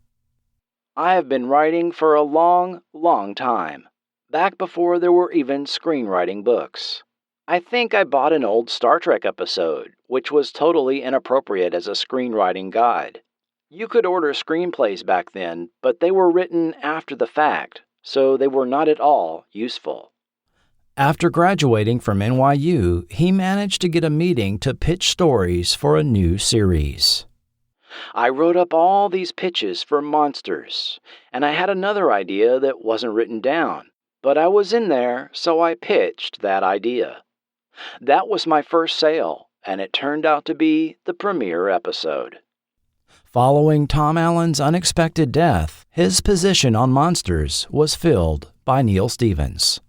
"I have been writing for a long, long time, back before there were even screenwriting books. I think I bought an old Star Trek episode, which was totally inappropriate as a screenwriting guide. You could order screenplays back then, but they were written after the fact, so they were not at all useful." After graduating from NYU, he managed to get a meeting to pitch stories for a new series. "I wrote up all these pitches for Monsters, and I had another idea that wasn't written down, but I was in there, so I pitched that idea. That was my first sale, and it turned out to be the premiere episode." Following Tom Allen's unexpected death, his position on Monsters was filled by Neil Stevens.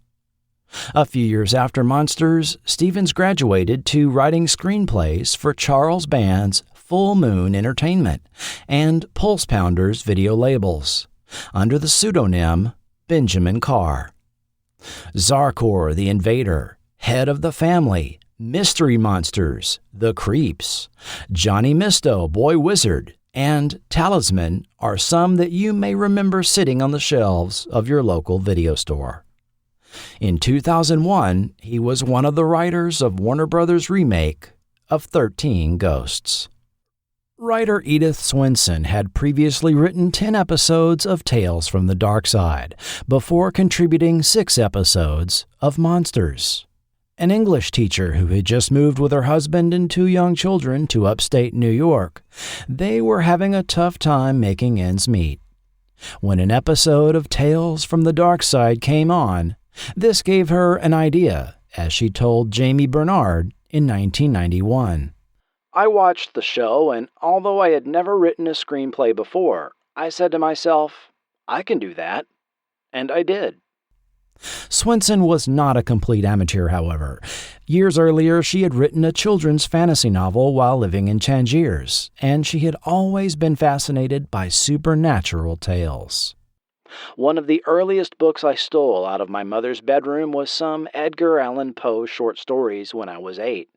A few years after Monsters, Stevens graduated to writing screenplays for Charles Band's Full Moon Entertainment and Pulse Pounders video labels, under the pseudonym Benjamin Carr. Zarkor the Invader, Head of the Family, Mystery Monsters, The Creeps, Johnny Misto, Boy Wizard, and Talisman are some that you may remember sitting on the shelves of your local video store. In 2001, he was one of the writers of Warner Brothers' remake of 13 Ghosts. Writer Edith Swinson had previously written 10 episodes of Tales from the Dark Side before contributing 6 episodes of Monsters. An English teacher who had just moved with her husband and 2 young children to upstate New York, they were having a tough time making ends meet. When an episode of Tales from the Dark Side came on, this gave her an idea, as she told Jamie Bernard in 1991. "I watched the show, and although I had never written a screenplay before, I said to myself, I can do that. And I did." Swinson was not a complete amateur, however. Years earlier, she had written a children's fantasy novel while living in Tangiers, and she had always been fascinated by supernatural tales. "One of the earliest books I stole out of my mother's bedroom was some Edgar Allan Poe short stories when I was 8,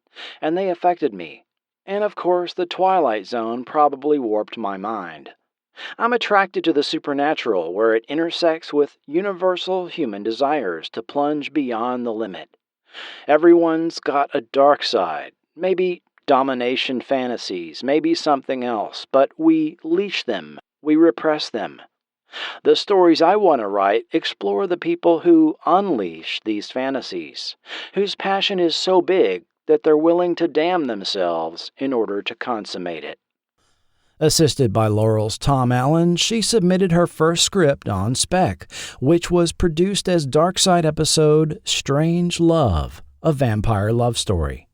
and they affected me. And of course, the Twilight Zone probably warped my mind. I'm attracted to the supernatural where it intersects with universal human desires to plunge beyond the limit. Everyone's got a dark side, maybe domination fantasies, maybe something else, but we leash them, we repress them. The stories I want to write explore the people who unleash these fantasies, whose passion is so big that they're willing to damn themselves in order to consummate it." Assisted by Laurel's Tom Allen, she submitted her first script on spec, which was produced as Darkside episode Strange Love, a vampire love story.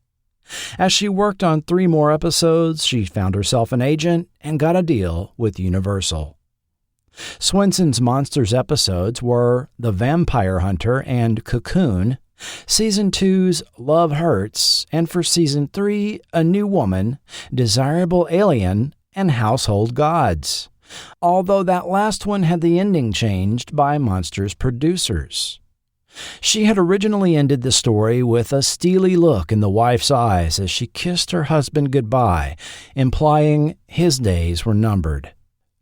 As she worked on 3 more episodes, she found herself an agent and got a deal with Universal. Swinson's Monsters episodes were The Vampire Hunter and Cocoon, Season 2's Love Hurts, and for Season 3, A New Woman, Desirable Alien, and Household Gods, although that last one had the ending changed by Monsters producers. She had originally ended the story with a steely look in the wife's eyes as she kissed her husband goodbye, implying his days were numbered.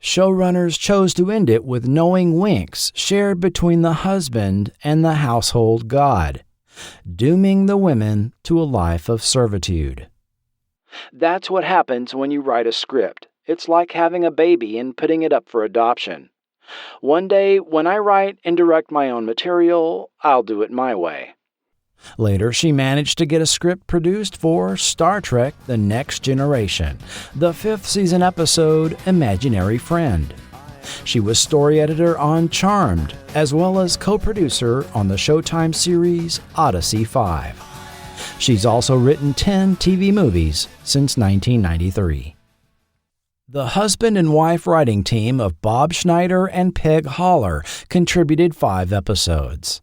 Showrunners chose to end it with knowing winks shared between the husband and the household god, dooming the women to a life of servitude. That's what happens when you write a script. It's like having a baby and putting it up for adoption. One day, when I write and direct my own material, I'll do it my way. Later, she managed to get a script produced for Star Trek The Next Generation, the 5th season episode Imaginary Friend. She was story editor on Charmed, as well as co-producer on the Showtime series Odyssey 5. She's also written 10 TV movies since 1993. The husband and wife writing team of Bob Schneider and Peg Holler contributed 5 episodes.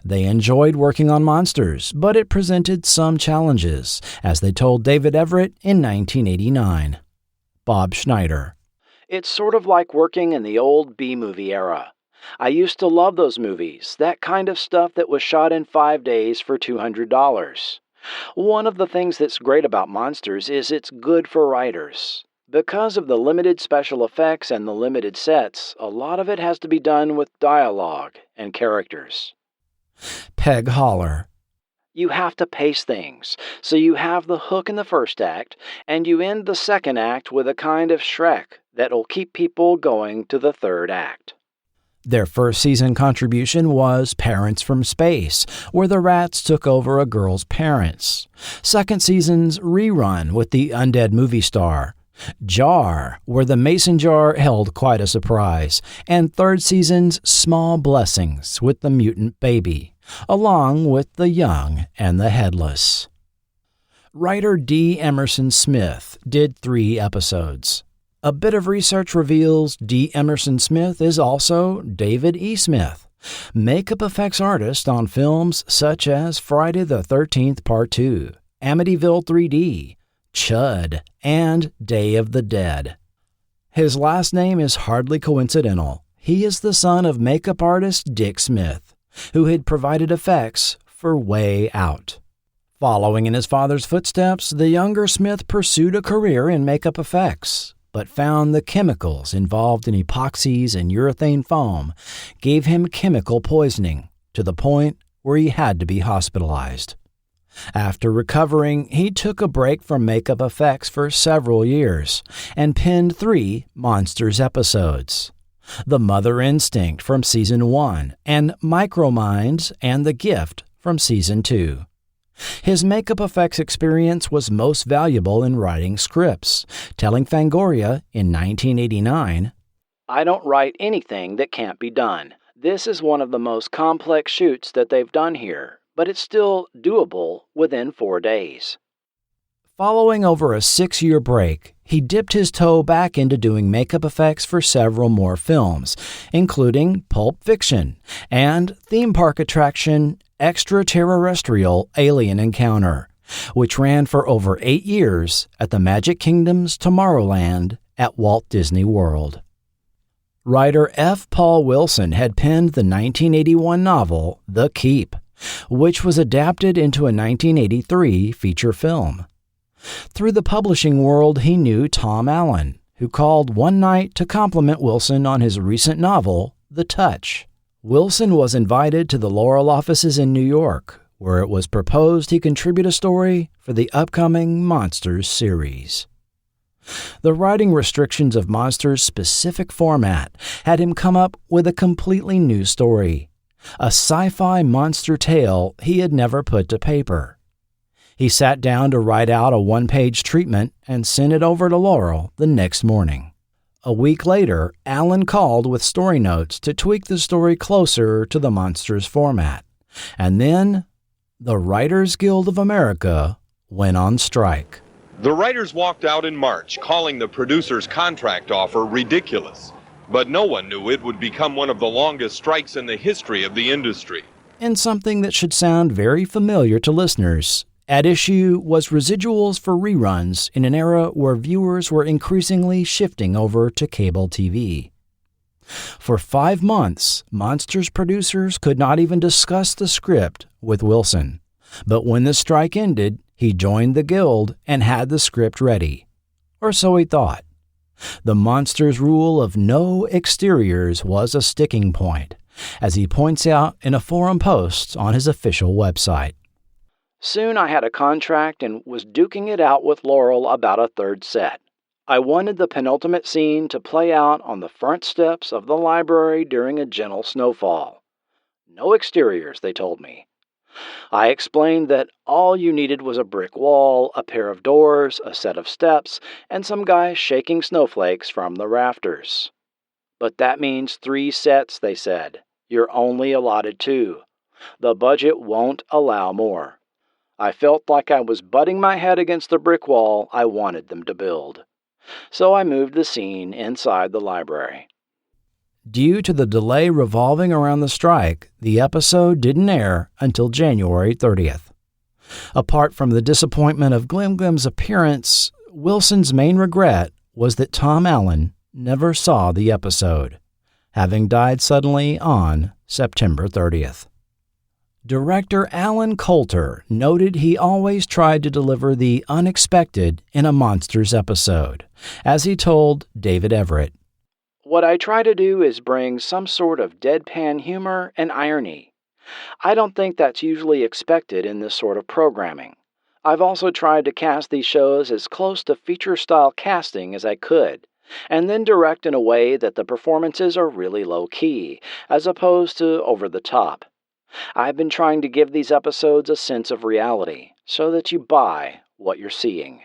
They enjoyed working on Monsters, but it presented some challenges, as they told David Everett in 1989. Bob Schneider: "It's sort of like working in the old B-movie era. I used to love those movies, that kind of stuff that was shot in 5 days for $200. One of the things that's great about Monsters is it's good for writers. Because of the limited special effects and the limited sets, a lot of it has to be done with dialogue and characters." Peg Holler: "You have to pace things, so you have the hook in the first act, and you end the second act with a kind of Shrek that'll keep people going to the third act." Their first season contribution was Parents from Space, where the rats took over a girl's parents. Second season's Rerun with the undead movie star. Jar, where the mason jar held quite a surprise, and third season's Small Blessings with the mutant baby, along with the young and the headless. Writer D. Emerson Smith did 3 episodes. A bit of research reveals D. Emerson Smith is also David E. Smith, makeup effects artist on films such as Friday the 13th Part 2, Amityville 3D, Chud, and Day of the Dead. His last name is hardly coincidental. He is the son of makeup artist Dick Smith, who had provided effects for Way Out. Following in his father's footsteps, the younger Smith pursued a career in makeup effects, but found the chemicals involved in epoxies and urethane foam gave him chemical poisoning, to the point where he had to be hospitalized. After recovering, he took a break from makeup effects for several years and penned 3 Monsters episodes: The Mother Instinct from Season 1 and Microminds and The Gift from Season 2. His makeup effects experience was most valuable in writing scripts, telling Fangoria in 1989, "I don't write anything that can't be done. This is one of the most complex shoots that they've done here, but it's still doable within 4 days." Following over a 6-year break, he dipped his toe back into doing makeup effects for several more films, including Pulp Fiction and theme park attraction Extraterrestrial Alien Encounter, which ran for over 8 years at the Magic Kingdom's Tomorrowland at Walt Disney World. Writer F. Paul Wilson had penned the 1981 novel The Keep, which was adapted into a 1983 feature film. Through the publishing world, he knew Tom Allen, who called one night to compliment Wilson on his recent novel, The Touch. Wilson was invited to the Laurel offices in New York, where it was proposed he contribute a story for the upcoming Monsters series. The writing restrictions of Monsters' specific format had him come up with a completely new story, a sci-fi monster tale he had never put to paper. He sat down to write out a 1-page treatment and sent it over to Laurel the next morning. A week later, Allen called with story notes to tweak the story closer to the Monsters format. And then, the Writers Guild of America went on strike. The writers walked out in March, calling the producers' contract offer ridiculous. But no one knew it would become one of the longest strikes in the history of the industry. And something that should sound very familiar to listeners. At issue was residuals for reruns in an era where viewers were increasingly shifting over to cable TV. For 5 months, Monsters producers could not even discuss the script with Wilson. But when the strike ended, he joined the guild and had the script ready. Or so he thought. The Monsters rule of no exteriors was a sticking point, as he points out in a forum post on his official website. Soon I had a contract and was duking it out with Laurel about a third set. I wanted the penultimate scene to play out on the front steps of the library during a gentle snowfall. No exteriors, they told me. I explained that all you needed was a brick wall, a pair of doors, a set of steps, and some guy shaking snowflakes from the rafters. But that means 3 sets, they said. You're only allotted 2. The budget won't allow more. I felt like I was butting my head against the brick wall I wanted them to build. So I moved the scene inside the library. Due to the delay revolving around the strike, the episode didn't air until January 30th. Apart from the disappointment of Glim Glim's appearance, Wilson's main regret was that Tom Allen never saw the episode, having died suddenly on September 30th. Director Alan Coulter noted he always tried to deliver the unexpected in a Monsters episode, as he told David Everett. What I try to do is bring some sort of deadpan humor and irony. I don't think that's usually expected in this sort of programming. I've also tried to cast these shows as close to feature-style casting as I could, and then direct in a way that the performances are really low-key, as opposed to over-the-top. I've been trying to give these episodes a sense of reality, so that you buy what you're seeing.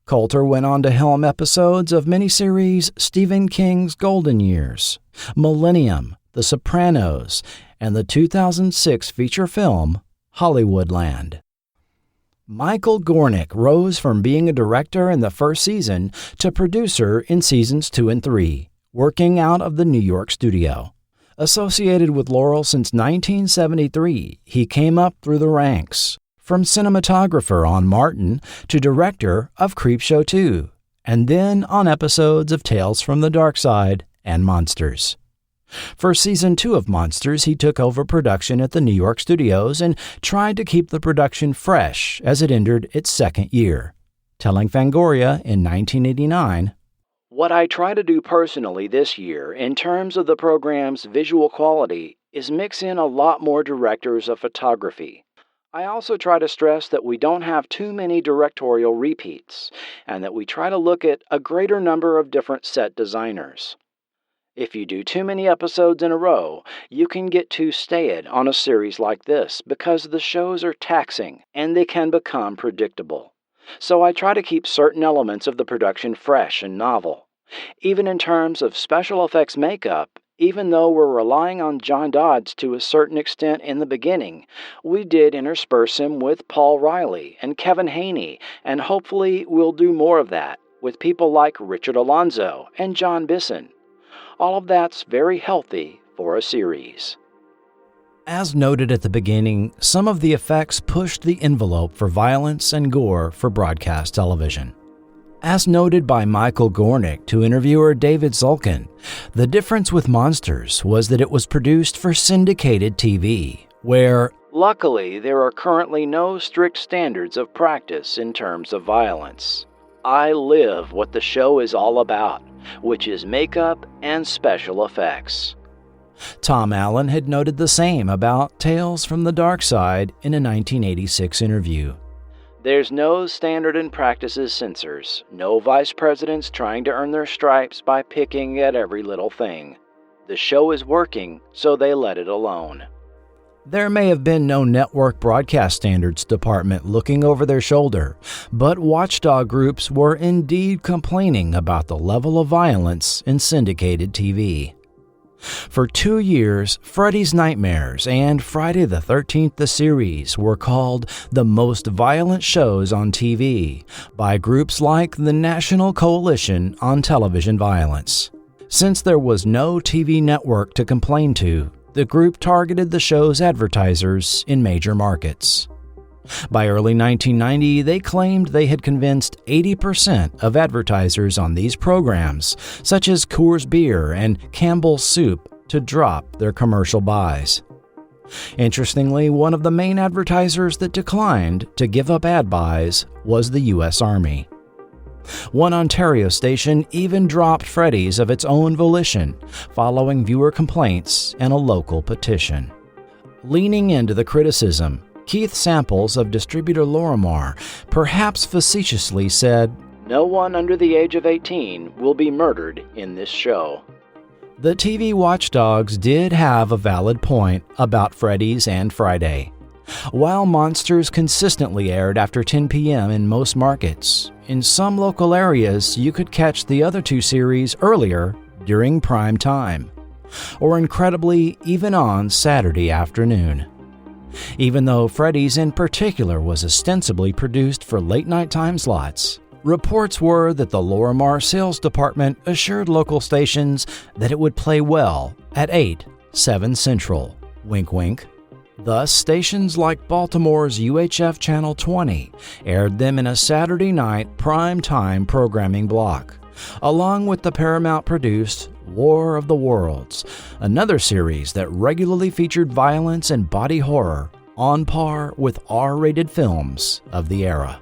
Coulter went on to helm episodes of miniseries Stephen King's Golden Years, Millennium, The Sopranos, and the 2006 feature film Hollywoodland. Michael Gornick rose from being a director in the first season to producer in seasons 2 and 3, working out of the New York studio. Associated with Laurel since 1973, he came up through the ranks, from cinematographer on Martin to director of Creepshow 2, and then on episodes of Tales from the Dark Side and Monsters. For Season 2 of Monsters, he took over production at the New York studios and tried to keep the production fresh as it entered its 2nd year, telling Fangoria in 1989, "What I try to do personally this year in terms of the program's visual quality is mix in a lot more directors of photography. I also try to stress that we don't have too many directorial repeats, and that we try to look at a greater number of different set designers. If you do too many episodes in a row, you can get too staid on a series like this because the shows are taxing and they can become predictable. So I try to keep certain elements of the production fresh and novel. Even in terms of special effects makeup, even though we're relying on John Dodds to a certain extent in the beginning, we did intersperse him with Paul Riley and Kevin Haney, and hopefully we'll do more of that with people like Richard Alonzo and John Bisson. All of that's very healthy for a series." As noted at the beginning, some of the effects pushed the envelope for violence and gore for broadcast television. As noted by Michael Gornick to interviewer David Zulkin, the difference with Monsters was that it was produced for syndicated TV, where, luckily, there are currently no strict standards of practice in terms of violence. I live what the show is all about, which is makeup and special effects. Tom Allen had noted the same about Tales from the Dark Side in a 1986 interview. There's no standard and practices censors, no vice presidents trying to earn their stripes by picking at every little thing. The show is working, so they let it alone. There may have been no network broadcast standards department looking over their shoulder, but watchdog groups were indeed complaining about the level of violence in syndicated TV. For 2 years, Freddy's Nightmares and Friday the 13th the series were called the most violent shows on TV by groups like the National Coalition on Television Violence. Since there was no TV network to complain to, the group targeted the show's advertisers in major markets. By early 1990, they claimed they had convinced 80% of advertisers on these programs, such as Coors Beer and Campbell's Soup, to drop their commercial buys. Interestingly, one of the main advertisers that declined to give up ad buys was the U.S. Army. One Ontario station even dropped Freddy's of its own volition, following viewer complaints and a local petition. Leaning into the criticism, Keith Samples of distributor Lorimar perhaps facetiously said, "No one under the age of 18 will be murdered in this show." The TV watchdogs did have a valid point about Freddy's and Friday. While Monsters consistently aired after 10 p.m. in most markets, in some local areas you could catch the other two series earlier during prime time, or incredibly even on Saturday afternoon. Even though Freddy's in particular was ostensibly produced for late-night time slots, reports were that the Lorimar sales department assured local stations that it would play well at 8, 7 Central. Wink wink. Thus, stations like Baltimore's UHF Channel 20 aired them in a Saturday night prime-time programming block, along with the Paramount-produced War of the Worlds, another series that regularly featured violence and body horror on par with R-rated films of the era.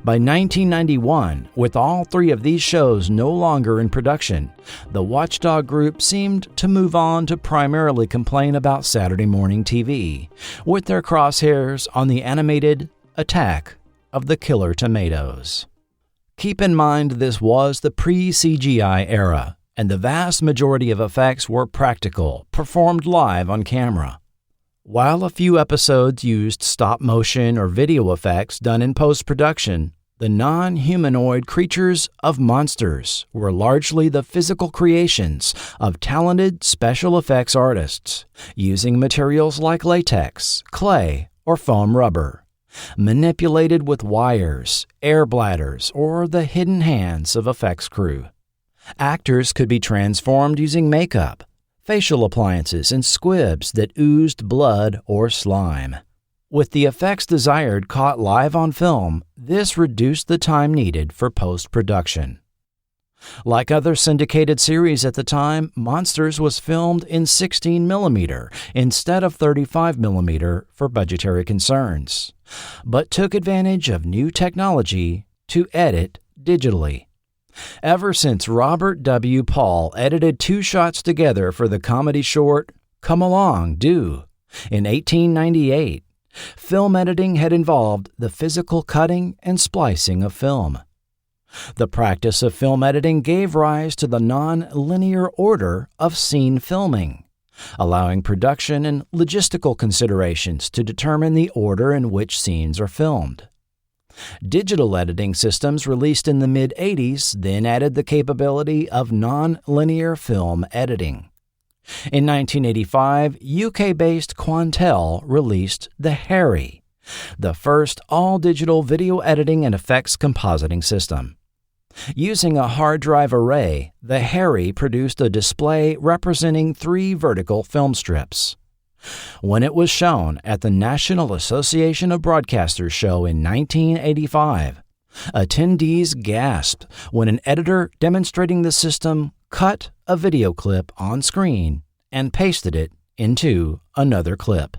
By 1991, with all three of these shows no longer in production, the Watchdog Group seemed to move on to primarily complain about Saturday morning TV, with their crosshairs on the animated Attack of the Killer Tomatoes. Keep in mind this was the pre-CGI era, and the vast majority of effects were practical, performed live on camera. While a few episodes used stop-motion or video effects done in post-production, the non-humanoid creatures of Monsters were largely the physical creations of talented special effects artists, using materials like latex, clay, or foam rubber, manipulated with wires, air bladders, or the hidden hands of effects crew. Actors could be transformed using makeup, facial appliances, and squibs that oozed blood or slime. With the effects desired caught live on film, this reduced the time needed for post-production. Like other syndicated series at the time, Monsters was filmed in 16mm instead of 35mm for budgetary concerns, but took advantage of new technology to edit digitally. Ever since Robert W. Paul edited 2 shots together for the comedy short Come Along, Do! In 1898, film editing had involved the physical cutting and splicing of film. The practice of film editing gave rise to the non-linear order of scene filming, allowing production and logistical considerations to determine the order in which scenes are filmed. Digital editing systems released in the mid-'80s then added the capability of non-linear film editing. In 1985, UK-based Quantel released the Harry, the first all-digital video editing and effects compositing system. Using a hard drive array, the Harry produced a display representing 3 vertical film strips. When it was shown at the National Association of Broadcasters show in 1985, attendees gasped when an editor demonstrating the system cut a video clip on screen and pasted it into another clip.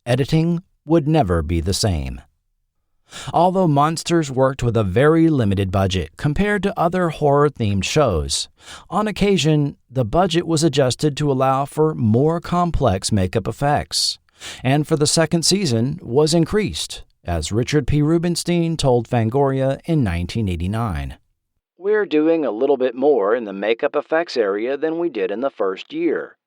Editing would never be the same. Although Monsters worked with a very limited budget compared to other horror-themed shows, on occasion the budget was adjusted to allow for more complex makeup effects, and for the second season was increased, as Richard P. Rubenstein told Fangoria in 1989. "We're doing a little bit more in the makeup effects area than we did in the first year.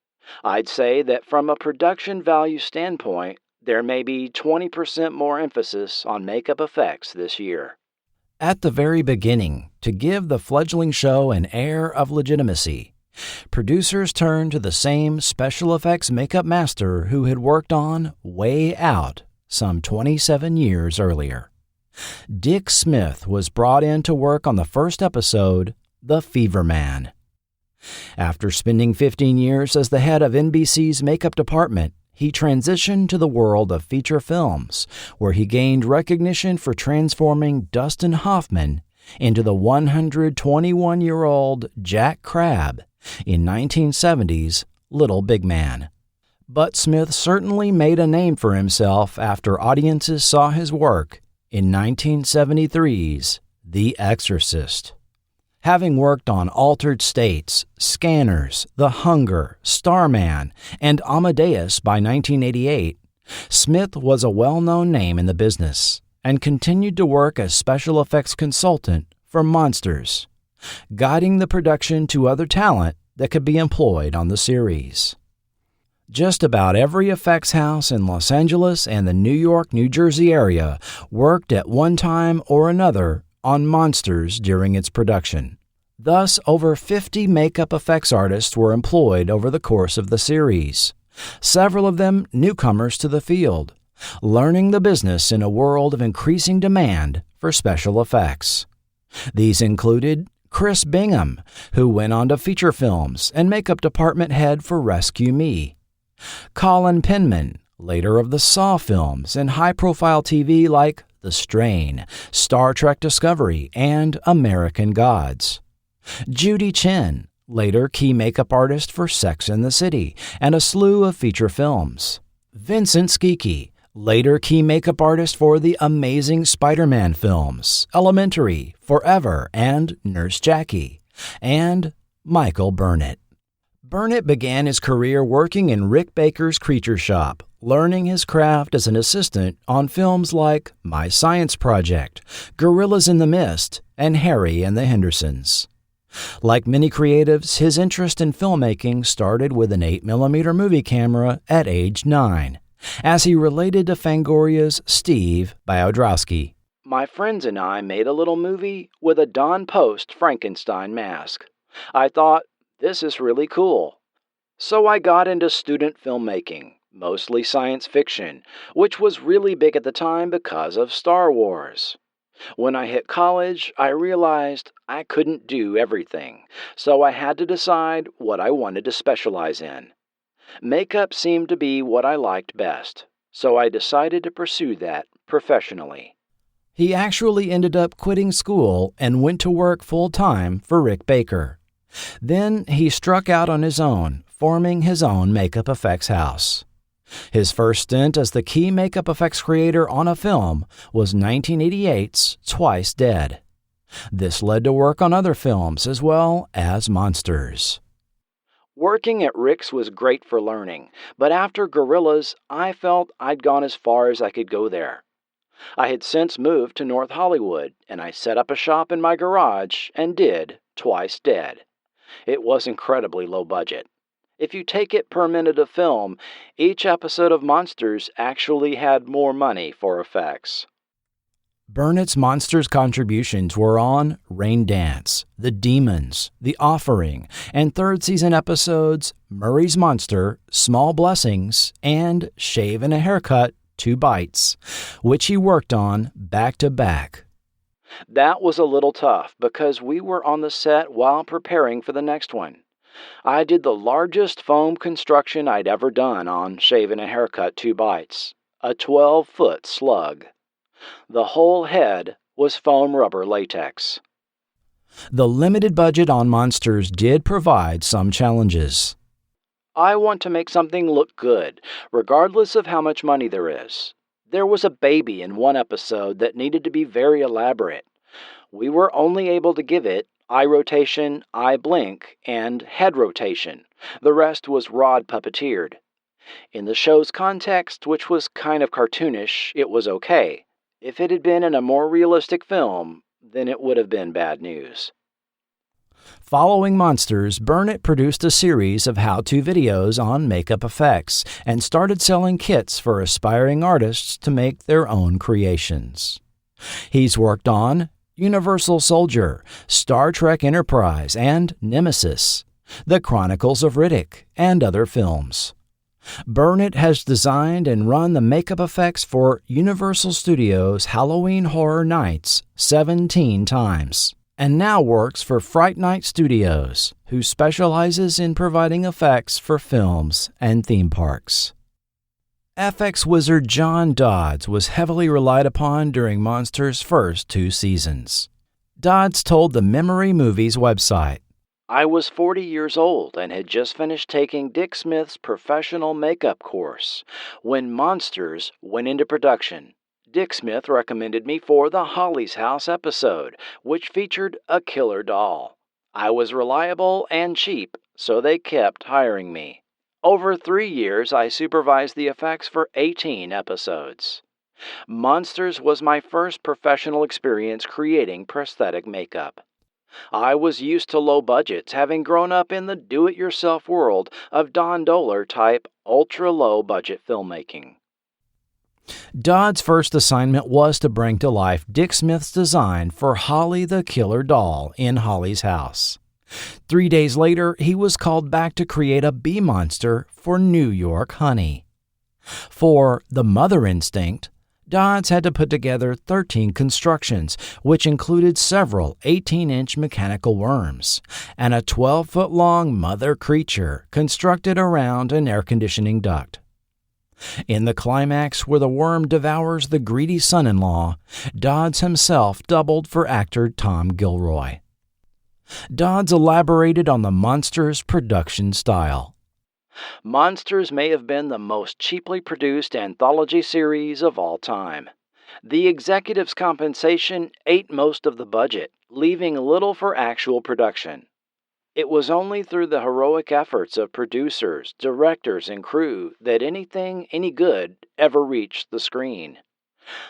I'd say that from a production value standpoint, there may be 20% more emphasis on makeup effects this year." At the very beginning, to give the fledgling show an air of legitimacy, producers turned to the same special effects makeup master who had worked on Way Out some 27 years earlier. Dick Smith was brought in to work on the first episode, The Fever Man. After spending 15 years as the head of NBC's makeup department, he transitioned to the world of feature films, where he gained recognition for transforming Dustin Hoffman into the 121-year-old Jack Crabb in 1970's Little Big Man. But Smith certainly made a name for himself after audiences saw his work in 1973's The Exorcist. Having worked on Altered States, Scanners, The Hunger, Starman, and Amadeus by 1988, Smith was a well-known name in the business and continued to work as special effects consultant for Monsters, guiding the production to other talent that could be employed on the series. Just about every effects house in Los Angeles and the New York, New Jersey area worked at one time or another on Monsters during its production. Thus, over 50 makeup effects artists were employed over the course of the series, several of them newcomers to the field, learning the business in a world of increasing demand for special effects. These included Chris Bingham, who went on to feature films and makeup department head for Rescue Me; Colin Penman, later of the Saw films and high-profile TV like The Strain, Star Trek Discovery, and American Gods; Judy Chen, later key makeup artist for Sex and the City and a slew of feature films; Vincent Schicchi, later key makeup artist for the Amazing Spider-Man films, Elementary, Forever, and Nurse Jackie; and Michael Burnett. Burnett began his career working in Rick Baker's Creature Shop, learning his craft as an assistant on films like My Science Project, Gorillas in the Mist, and Harry and the Hendersons. Like many creatives, his interest in filmmaking started with an 8mm movie camera at age 9, as he related to Fangoria's Steve Biodrowski. "My friends and I made a little movie with a Don Post Frankenstein mask. I thought, this is really cool. So I got into student filmmaking, mostly science fiction, which was really big at the time because of Star Wars. When I hit college, I realized I couldn't do everything, so I had to decide what I wanted to specialize in. Makeup seemed to be what I liked best, so I decided to pursue that professionally." He actually ended up quitting school and went to work full-time for Rick Baker. Then he struck out on his own, forming his own makeup effects house. His first stint as the key makeup effects creator on a film was 1988's Twice Dead. This led to work on other films as well as Monsters. "Working at Rick's was great for learning, but after Gorillas, I felt I'd gone as far as I could go there. I had since moved to North Hollywood, and I set up a shop in my garage and did Twice Dead. It was incredibly low budget. If you take it per minute of film, each episode of Monsters actually had more money for effects." Burnett's Monsters contributions were on Rain Dance, The Demons, The Offering, and third season episodes Murray's Monster, Small Blessings, and Shave and a Haircut, 2 Bites, which he worked on back to back. That was a little tough because we were on the set while preparing for the next one. I did the largest foam construction I'd ever done on Shave and a Haircut, 2 Bites, a 12-foot slug. The whole head was foam rubber latex. The limited budget on Monsters did provide some challenges. I want to make something look good, regardless of how much money there is. There was a baby in one episode that needed to be very elaborate. We were only able to give it eye rotation, eye blink, and head rotation. The rest was Rod puppeteered. In the show's context, which was kind of cartoonish, it was okay. If it had been in a more realistic film, then it would have been bad news. Following Monsters, Burnett produced a series of how-to videos on makeup effects and started selling kits for aspiring artists to make their own creations. He's worked on Universal Soldier, Star Trek Enterprise, and Nemesis, The Chronicles of Riddick, and other films. Burnett has designed and run the makeup effects for Universal Studios' Halloween Horror Nights 17 times, and now works for Fright Night Studios, who specializes in providing effects for films and theme parks. FX wizard John Dodds was heavily relied upon during Monsters' first 2 seasons. Dodds told the Memory Movies website, "I was 40 years old and had just finished taking Dick Smith's professional makeup course when Monsters went into production. Dick Smith recommended me for the Holly's House episode, which featured a killer doll. I was reliable and cheap, so they kept hiring me. Over 3 years, I supervised the effects for 18 episodes. Monsters was my first professional experience creating prosthetic makeup. I was used to low budgets, having grown up in the do-it-yourself world of Don Dohler-type ultra-low budget filmmaking." Dodd's first assignment was to bring to life Dick Smith's design for Holly the Killer Doll in Holly's House. 3 days later, he was called back to create a bee monster for New York Honey. For The Mother Instinct, Dodds had to put together 13 constructions, which included several 18-inch mechanical worms and a 12-foot-long mother creature constructed around an air conditioning duct. In the climax where the worm devours the greedy son-in-law, Dodds himself doubled for actor Tom Gilroy. Dodds elaborated on the Monsters' production style. "Monsters may have been the most cheaply produced anthology series of all time. The executives' compensation ate most of the budget, leaving little for actual production. It was only through the heroic efforts of producers, directors, and crew that anything any good ever reached the screen.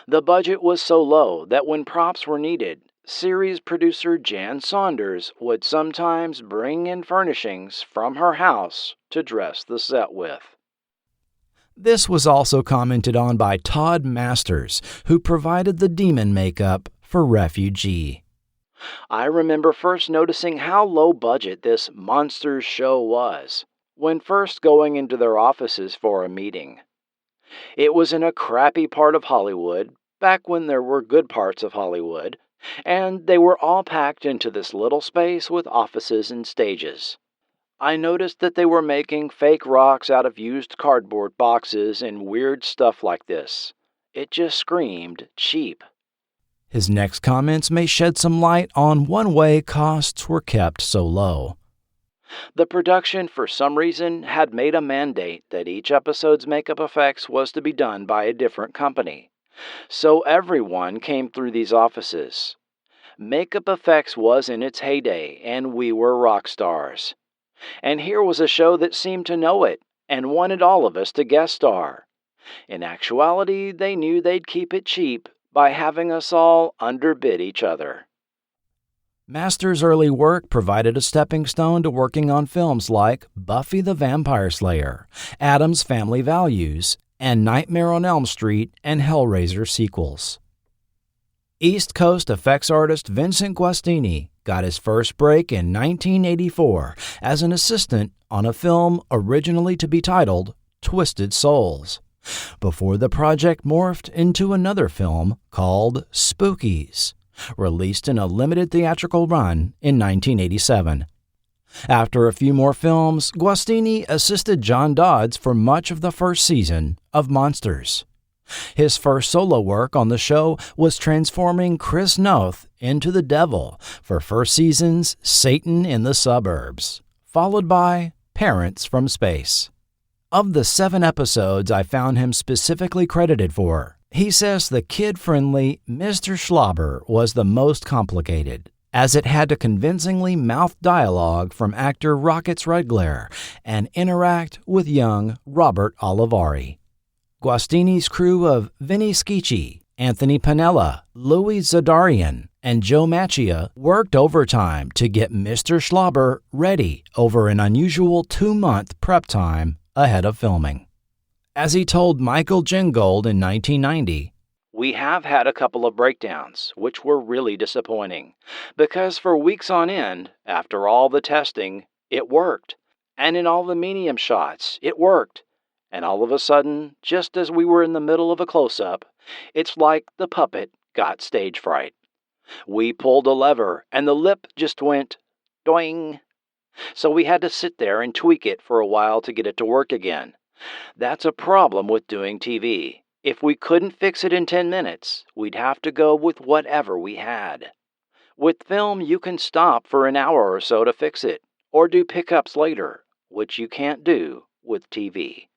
The budget was so low that when props were needed, series producer Jan Saunders would sometimes bring in furnishings from her house to dress the set with." This was also commented on by Todd Masters, who provided the demon makeup for Refugee. "I remember first noticing how low budget this Monsters show was when first going into their offices for a meeting. It was in a crappy part of Hollywood, back when there were good parts of Hollywood, and they were all packed into this little space with offices and stages. I noticed that they were making fake rocks out of used cardboard boxes and weird stuff like this. It just screamed cheap." His next comments may shed some light on one way costs were kept so low. "The production, for some reason, had made a mandate that each episode's makeup effects was to be done by a different company. So everyone came through these offices. Makeup effects was in its heyday, and we were rock stars. And here was a show that seemed to know it and wanted all of us to guest star. In actuality, they knew they'd keep it cheap by having us all underbid each other." Masters' early work provided a stepping stone to working on films like Buffy the Vampire Slayer, Addams Family Values, and Nightmare on Elm Street and Hellraiser sequels. East Coast effects artist Vincent Guastini got his first break in 1984 as an assistant on a film originally to be titled Twisted Souls, before the project morphed into another film called Spookies, released in a limited theatrical run in 1987. After a few more films, Guastini assisted John Dodds for much of the first season of Monsters. His first solo work on the show was transforming Chris Noth into the devil for first season's Satan in the Suburbs, followed by Parents from Space. Of the 7 episodes I found him specifically credited for, he says the kid-friendly Mr. Schlauber was the most complicated, as it had to convincingly mouth dialogue from actor Rockets Redglare and interact with young Robert Olivari. Guastini's crew of Vinny Schicchi, Anthony Panella, Louis Zadarian, and Joe Macchia worked overtime to get Mr. Schlauber ready over an unusual 2-month prep time ahead of filming. As he told Michael Gingold in 1990, "We have had a couple of breakdowns, which were really disappointing, because for weeks on end, after all the testing, it worked. And in all the medium shots, it worked. And all of a sudden, just as we were in the middle of a close-up, it's like the puppet got stage fright. We pulled a lever, and the lip just went doing. So we had to sit there and tweak it for a while to get it to work again. That's a problem with doing TV. If we couldn't fix it in 10 minutes, we'd have to go with whatever we had. With film, you can stop for an hour or so to fix it, or do pickups later, which you can't do with TV.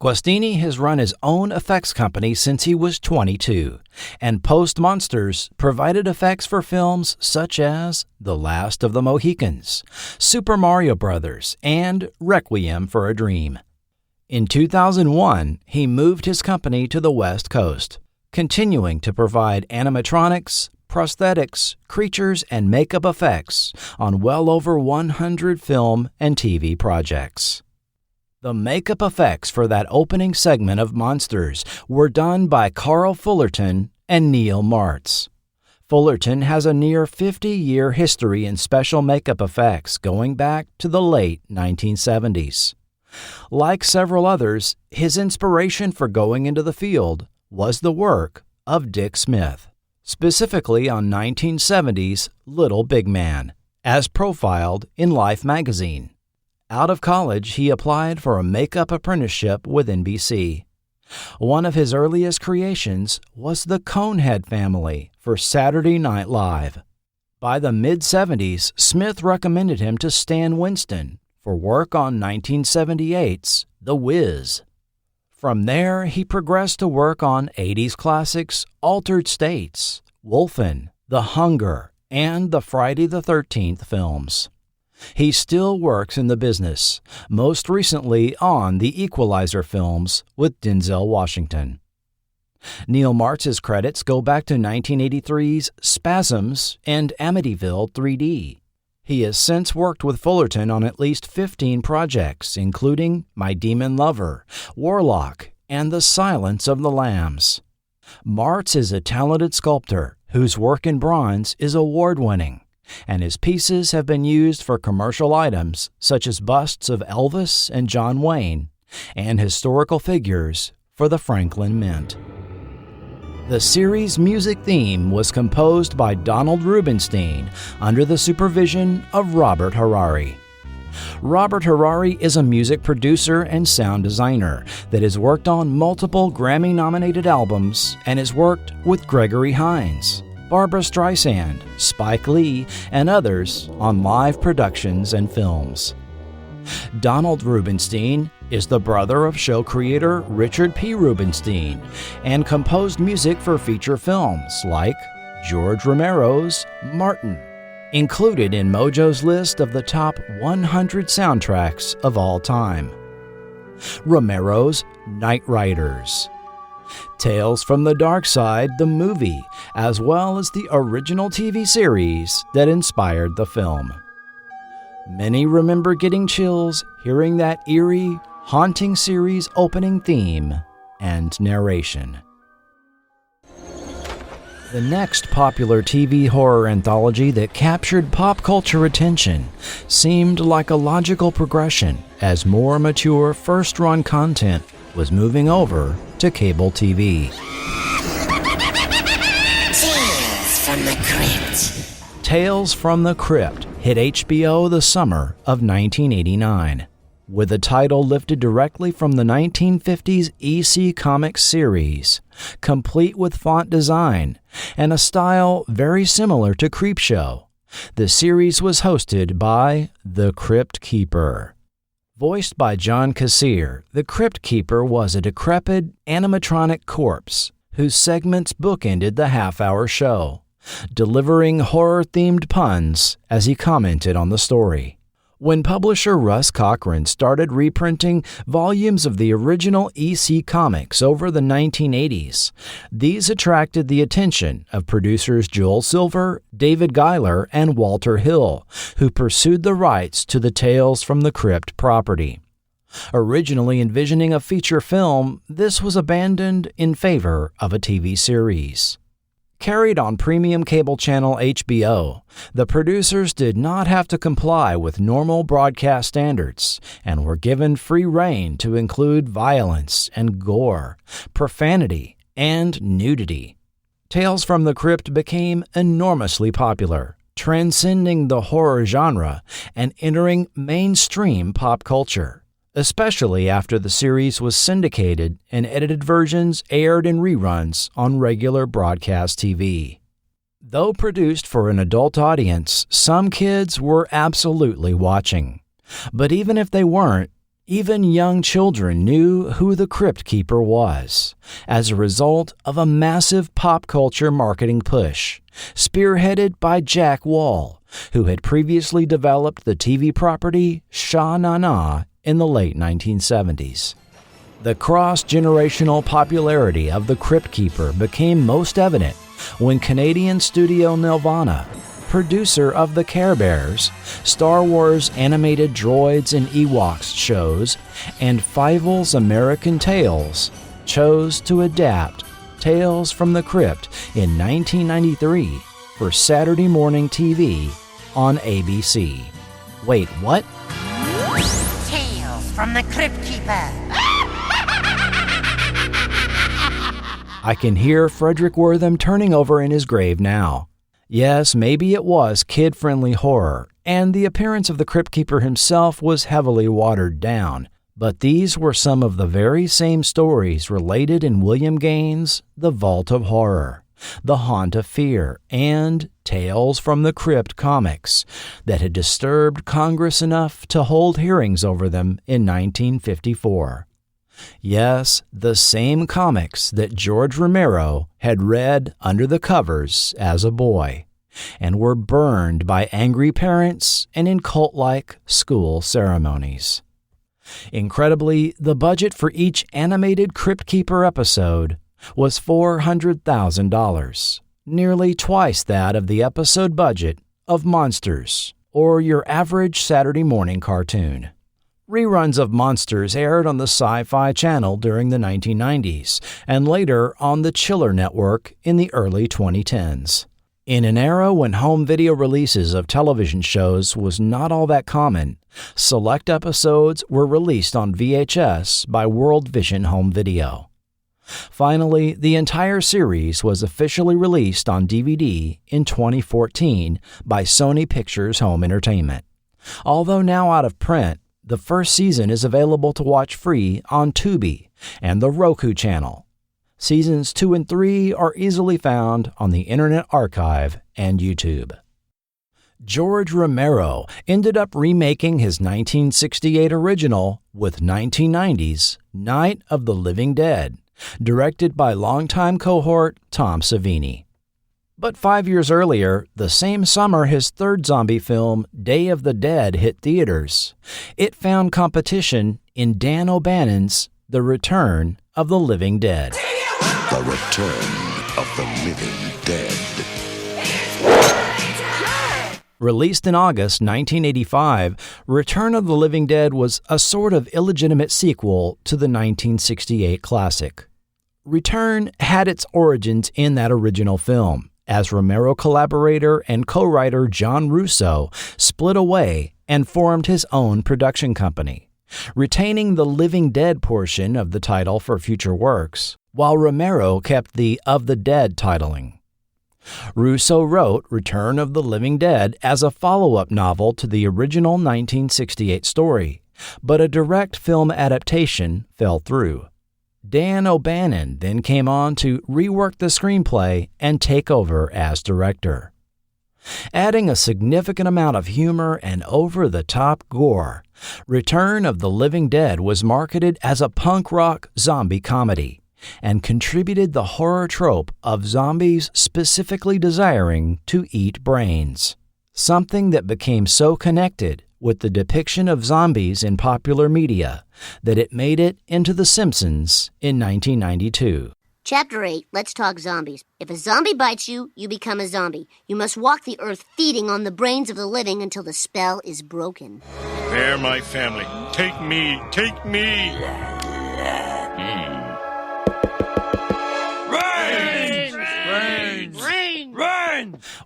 Guastini has run his own effects company since he was 22, and post-Monsters provided effects for films such as The Last of the Mohicans, Super Mario Bros., and Requiem for a Dream. In 2001, he moved his company to the West Coast, continuing to provide animatronics, prosthetics, creatures, and makeup effects on well over 100 film and TV projects. The makeup effects for that opening segment of Monsters were done by Carl Fullerton and Neil Martz. Fullerton has a near 50-year history in special makeup effects going back to the late 1970s. Like several others, his inspiration for going into the field was the work of Dick Smith, specifically on 1970's Little Big Man, as profiled in Life magazine. Out of college, he applied for a makeup apprenticeship with NBC. One of his earliest creations was the Conehead family for Saturday Night Live. By the mid-70s, Smith recommended him to Stan Winston for work on 1978's The Wiz. From there, he progressed to work on 80s classics Altered States, Wolfen, The Hunger, and the Friday the 13th films. He still works in the business, most recently on the Equalizer films with Denzel Washington. Neil Martz's credits go back to 1983's Spasms and Amityville 3D. He has since worked with Fullerton on at least 15 projects, including My Demon Lover, Warlock, and The Silence of the Lambs. Martz is a talented sculptor whose work in bronze is award-winning, and his pieces have been used for commercial items such as busts of Elvis and John Wayne and historical figures for the Franklin Mint. The series' music theme was composed by Donald Rubinstein under the supervision of Robert Harari. Robert Harari is a music producer and sound designer that has worked on multiple Grammy-nominated albums and has worked with Gregory Hines, Barbra Streisand, Spike Lee, and others on live productions and films. Donald Rubinstein is the brother of show creator Richard P. Rubinstein and composed music for feature films like George Romero's Martin, included in Mojo's list of the top 100 soundtracks of all time. Romero's Night Riders, Tales from the Dark Side, the movie, as well as the original TV series that inspired the film. Many remember getting chills hearing that eerie, haunting series opening theme and narration. The next popular TV horror anthology that captured pop culture attention seemed like a logical progression as more mature first-run content was moving over to cable TV. Tales from the Crypt. Tales from the Crypt hit HBO the summer of 1989, with a title lifted directly from the 1950s EC Comics series, complete with font design and a style very similar to Creepshow. The series was hosted by the Crypt Keeper. Voiced by John Kassir, the Crypt Keeper was a decrepit animatronic corpse whose segments bookended the half-hour show, delivering horror-themed puns as he commented on the story. When publisher Russ Cochran started reprinting volumes of the original EC Comics over the 1980s, these attracted the attention of producers Joel Silver, David Giler, and Walter Hill, who pursued the rights to the Tales from the Crypt property. Originally envisioning a feature film, this was abandoned in favor of a TV series. Carried on premium cable channel HBO, the producers did not have to comply with normal broadcast standards and were given free rein to include violence and gore, profanity, and nudity. Tales from the Crypt became enormously popular, transcending the horror genre and entering mainstream pop culture. especially after the series was syndicated and edited versions aired in reruns on regular broadcast TV. Though produced for an adult audience, some kids were absolutely watching. But even if they weren't, even young children knew who the Crypt Keeper was, as a result of a massive pop culture marketing push, spearheaded by Jack Wall, who had previously developed the TV property Sha-Na-Na in the late 1970s. The cross-generational popularity of the Crypt Keeper became most evident when Canadian studio Nelvana, producer of the Care Bears, Star Wars animated droids and Ewoks shows, and Fievel's American Tales, chose to adapt Tales from the Crypt in 1993 for Saturday morning TV on ABC. Wait, what? Tales from the Crypt Keeper. I can hear Frederick Wortham turning over in his grave now. Yes, maybe it was kid-friendly horror, and the appearance of the Crypt Keeper himself was heavily watered down, but these were some of the very same stories related in William Gaines' The Vault of Horror, The Haunt of Fear, and Tales from the Crypt comics that had disturbed Congress enough to hold hearings over them in 1954. Yes, the same comics that George Romero had read under the covers as a boy, and were burned by angry parents and in cult-like school ceremonies. Incredibly, the budget for each animated Crypt Keeper episode was $400,000, nearly twice that of the episode budget of Monsters, or your average Saturday morning cartoon. Reruns of Monsters aired on the Sci-Fi Channel during the 1990s, and later on the Chiller Network in the early 2010s. In an era when home video releases of television shows was not all that common, select episodes were released on VHS by World Vision Home Video. Finally, the entire series was officially released on DVD in 2014 by Sony Pictures Home Entertainment. Although now out of print, the first season is available to watch free on Tubi and the Roku channel. Seasons 2 and 3 are easily found on the Internet Archive and YouTube. George Romero ended up remaking his 1968 original with 1990's Night of the Living Dead, directed by longtime cohort Tom Savini. But 5 years earlier, the same summer his third zombie film, Day of the Dead, hit theaters, it found competition in Dan O'Bannon's The Return of the Living Dead. The Return of the Living Dead. Released in August 1985, Return of the Living Dead was a sort of illegitimate sequel to the 1968 classic. Return had its origins in that original film, as Romero collaborator and co-writer John Russo split away and formed his own production company, retaining the Living Dead portion of the title for future works, while Romero kept the Of the Dead titling. Russo wrote Return of the Living Dead as a follow-up novel to the original 1968 story, but a direct film adaptation fell through. Dan O'Bannon then came on to rework the screenplay and take over as director. Adding a significant amount of humor and over-the-top gore, Return of the Living Dead was marketed as a punk rock zombie comedy and contributed the horror trope of zombies specifically desiring to eat brains, something that became so connected with the depiction of zombies in popular media that it made it into The Simpsons in 1992. Chapter 8, Let's Talk Zombies. If a zombie bites you, you become a zombie. You must walk the earth feeding on the brains of the living until the spell is broken. They're my family. Take me, take me.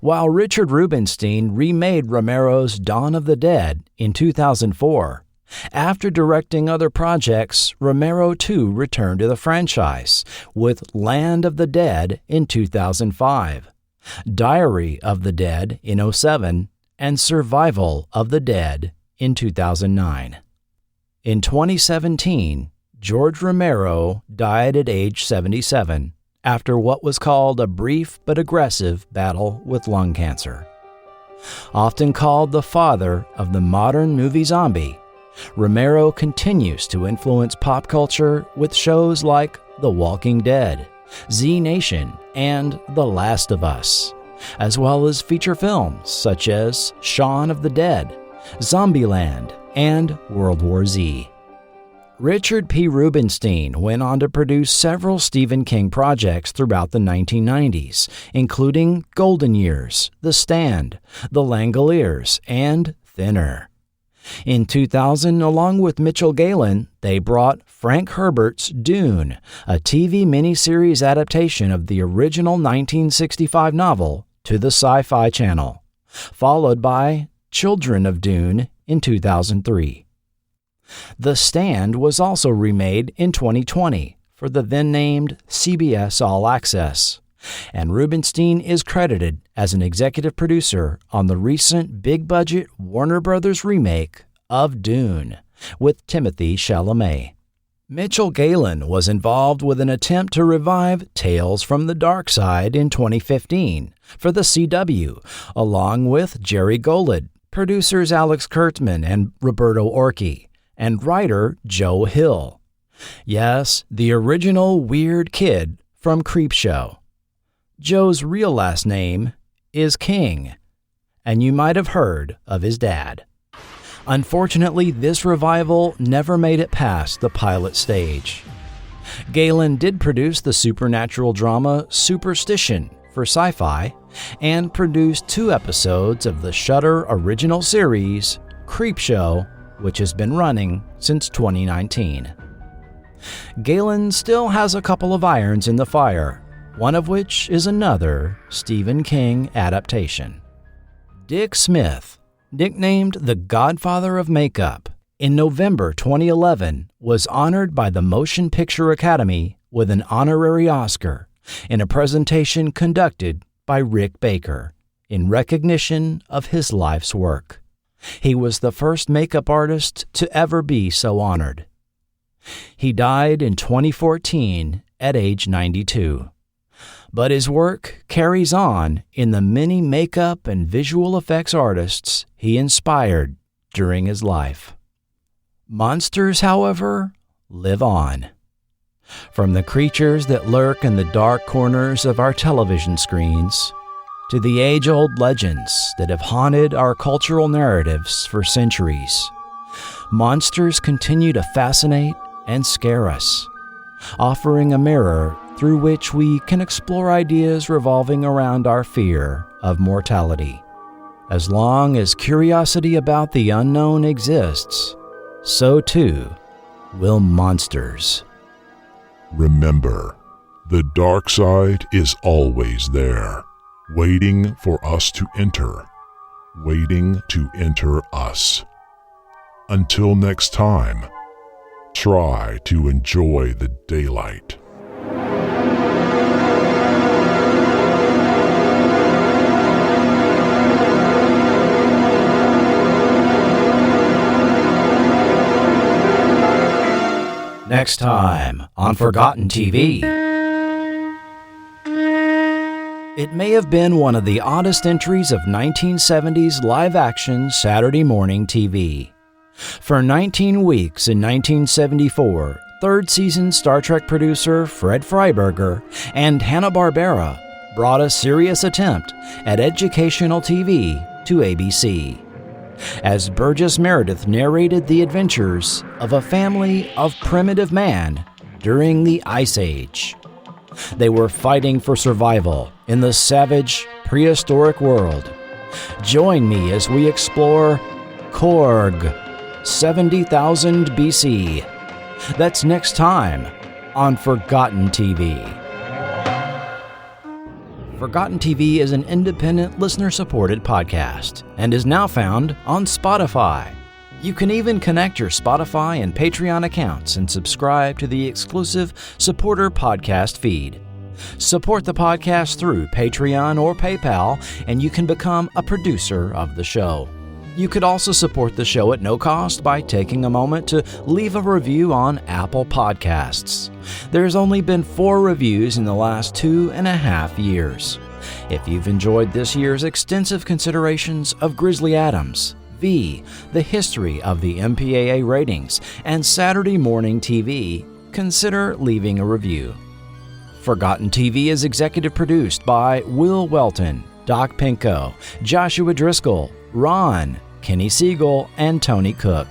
While Richard Rubinstein remade Romero's Dawn of the Dead in 2004, after directing other projects, Romero too returned to the franchise with Land of the Dead in 2005, Diary of the Dead in 2007, and Survival of the Dead in 2009. In 2017, George Romero died at age 77 after what was called a brief but aggressive battle with lung cancer. Often called the father of the modern movie zombie, Romero continues to influence pop culture with shows like The Walking Dead, Z Nation, and The Last of Us, as well as feature films such as Shaun of the Dead, Zombieland, and World War Z. Richard P. Rubenstein went on to produce several Stephen King projects throughout the 1990s, including Golden Years, The Stand, The Langoliers, and Thinner. In 2000, along with Mitchell Galen, they brought Frank Herbert's Dune, a TV miniseries adaptation of the original 1965 novel, to the Sci-Fi Channel, followed by Children of Dune in 2003. The Stand was also remade in 2020 for the then-named CBS All Access, and Rubenstein is credited as an executive producer on the recent big-budget Warner Brothers remake of Dune with Timothée Chalamet. Mitchell Galen was involved with an attempt to revive Tales from the Dark Side in 2015 for the CW, along with Jerry Golod, producers Alex Kurtzman and Roberto Orci, and writer Joe Hill. Yes, the original weird kid from Creepshow. Joe's real last name is King, and you might have heard of his dad. Unfortunately, this revival never made it past the pilot stage. Galen did produce the supernatural drama Superstition for Sci-Fi and produced 2 episodes of the Shudder original series Creepshow, which has been running since 2019. Galen still has a couple of irons in the fire, one of which is another Stephen King adaptation. Dick Smith, nicknamed the Godfather of Makeup, in November 2011 was honored by the Motion Picture Academy with an honorary Oscar in a presentation conducted by Rick Baker in recognition of his life's work. He was the first makeup artist to ever be so honored. He died in 2014 at age 92. But his work carries on in the many makeup and visual effects artists he inspired during his life. Monsters, however, live on. From the creatures that lurk in the dark corners of our television screens, to the age-old legends that have haunted our cultural narratives for centuries, monsters continue to fascinate and scare us, offering a mirror through which we can explore ideas revolving around our fear of mortality. As long as curiosity about the unknown exists, so too will monsters. Remember, the dark side is always there, waiting for us to enter, waiting to enter us. Until next time, try to enjoy the daylight. Next time on Forgotten TV. It may have been one of the oddest entries of 1970s live-action Saturday morning TV. For 19 weeks in 1974, third-season Star Trek producer Fred Freiberger and Hanna-Barbera brought a serious attempt at educational TV to ABC, as Burgess Meredith narrated the adventures of a family of primitive man during the Ice Age. They were fighting for survival in the savage, prehistoric world. Join me as we explore Korg, 70,000 BC. That's next time on Forgotten TV. Forgotten TV is an independent, listener-supported podcast and is now found on Spotify. You can even connect your Spotify and Patreon accounts and subscribe to the exclusive supporter podcast feed. Support the podcast through Patreon or PayPal, and you can become a producer of the show. You could also support the show at no cost by taking a moment to leave a review on Apple Podcasts. There's only been 4 reviews in the last 2.5 years. If you've enjoyed this year's extensive considerations of Grizzly Adams, V, the history of the MPAA ratings, and Saturday morning TV, consider leaving a review. Forgotten TV is executive produced by Will Welton, Doc Pinko, Joshua Driscoll, Ron, Kenny Siegel, and Tony Cook,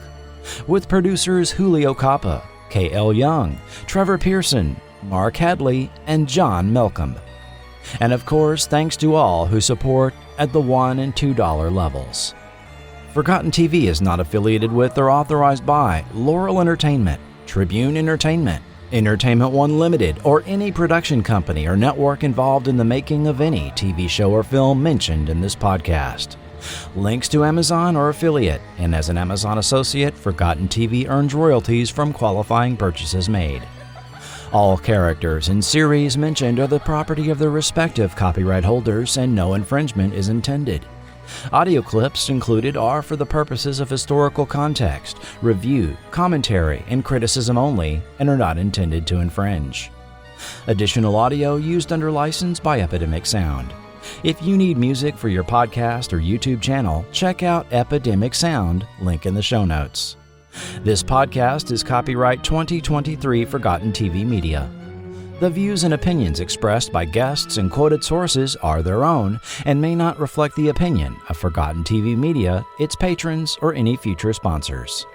with producers Julio Capa, K.L. Young, Trevor Pearson, Mark Hadley, and John Melcomb. And of course, thanks to all who support at the $1 and $2 levels. Forgotten TV is not affiliated with or authorized by Laurel Entertainment, Tribune Entertainment, Entertainment One Limited, or any production company or network involved in the making of any TV show or film mentioned in this podcast. Links to Amazon or affiliate, and as an Amazon associate, Forgotten TV earns royalties from qualifying purchases made. All characters and series mentioned are the property of their respective copyright holders, and no infringement is intended. Audio clips included are for the purposes of historical context, review, commentary, and criticism only, and are not intended to infringe. Additional audio used under license by Epidemic Sound. If you need music for your podcast or YouTube channel, check out Epidemic Sound, link in the show notes. This podcast is copyright 2023 Forgotten TV Media. The views and opinions expressed by guests and quoted sources are their own and may not reflect the opinion of Forgotten TV Media, its patrons, or any future sponsors.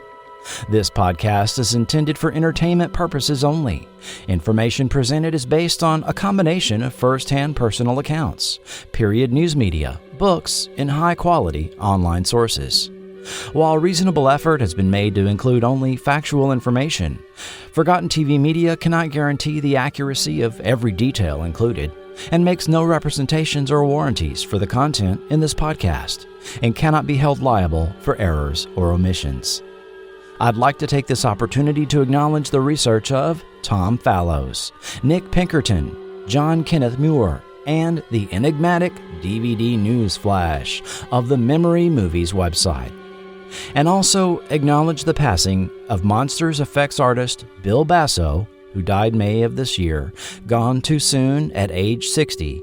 This podcast is intended for entertainment purposes only. Information presented is based on a combination of first-hand personal accounts, period news media, books, and high-quality online sources. While reasonable effort has been made to include only factual information, Forgotten TV Media cannot guarantee the accuracy of every detail included and makes no representations or warranties for the content in this podcast and cannot be held liable for errors or omissions. I'd like to take this opportunity to acknowledge the research of Tom Fallows, Nick Pinkerton, John Kenneth Muir, and the enigmatic DVD News Flash of the Memory Movies website. And also acknowledge the passing of Monsters effects artist Bill Basso, who died May of this year, gone too soon at age 60,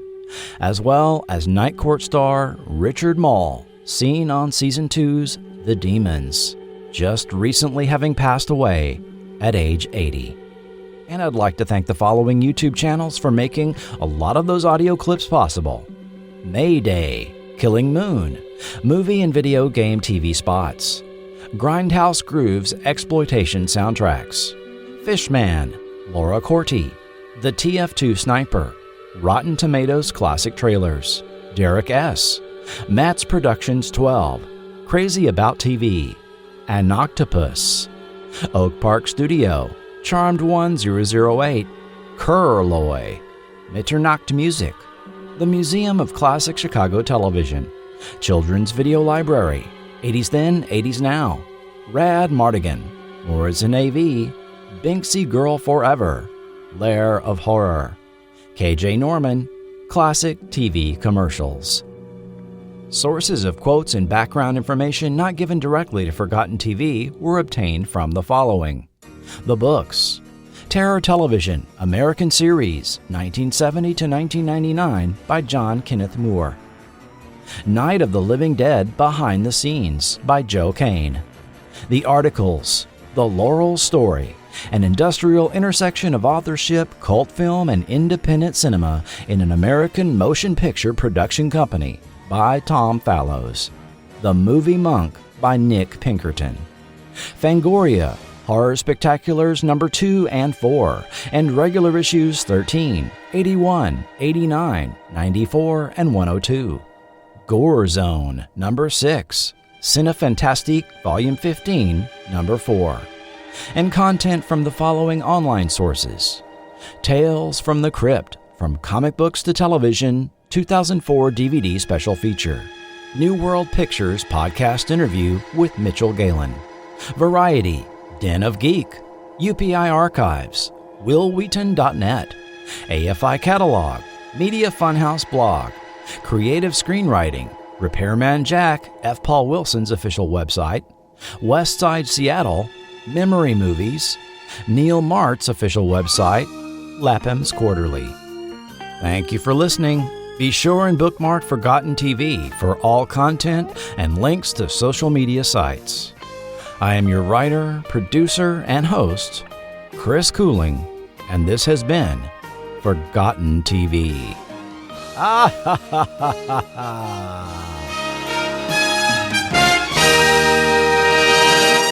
as well as Night Court star Richard Mall, seen on Season 2's The Demons, just recently having passed away at age 80. And I'd like to thank the following YouTube channels for making a lot of those audio clips possible: Mayday, Killing Moon, movie and video game TV spots, Grindhouse Grooves exploitation soundtracks, Fishman, Laura Corti, The TF2 Sniper, Rotten Tomatoes classic trailers, Derek S., Matt's Productions 12, Crazy About TV, An Octopus, Oak Park Studio, Charmed 1008, Kurloy, Mitternacht Music, the Museum of Classic Chicago Television, Children's Video Library, 80s Then, 80s Now, Rad Mardigan, Morrison AV, Binksy Girl Forever, Lair of Horror, KJ Norman, Classic TV Commercials. Sources of quotes and background information not given directly to Forgotten TV were obtained from the following: the books, Terror Television, American Series, 1970 to 1999 by John Kenneth Moore. Night of the Living Dead Behind the Scenes by Joe Kane. The Articles, The Laurel Story, an industrial intersection of authorship, cult film, and independent cinema in an American motion picture production company by Tom Fallows. The Movie Monk by Nick Pinkerton. Fangoria, Horror Spectaculars number 2 and 4, and regular issues 13, 81, 89, 94, and 102. Gore Zone number 6, Cinefantastique Volume 15, number 4. And content from the following online sources: Tales from the Crypt, From Comic Books to Television, 2004 DVD special feature. New World Pictures podcast interview with Mitchell Galen. Variety, Den of Geek, UPI Archives, willwheaton.net, AFI Catalog, Media Funhouse Blog, Creative Screenwriting, Repairman Jack, F. Paul Wilson's official website, West Side Seattle, Memory Movies, Neil Mart's official website, Lapham's Quarterly. Thank you for listening. Be sure and bookmark Forgotten TV for all content and links to social media sites. I am your writer, producer, and host, Chris Cooling, and this has been Forgotten TV. Ah ha ha ha ha ha.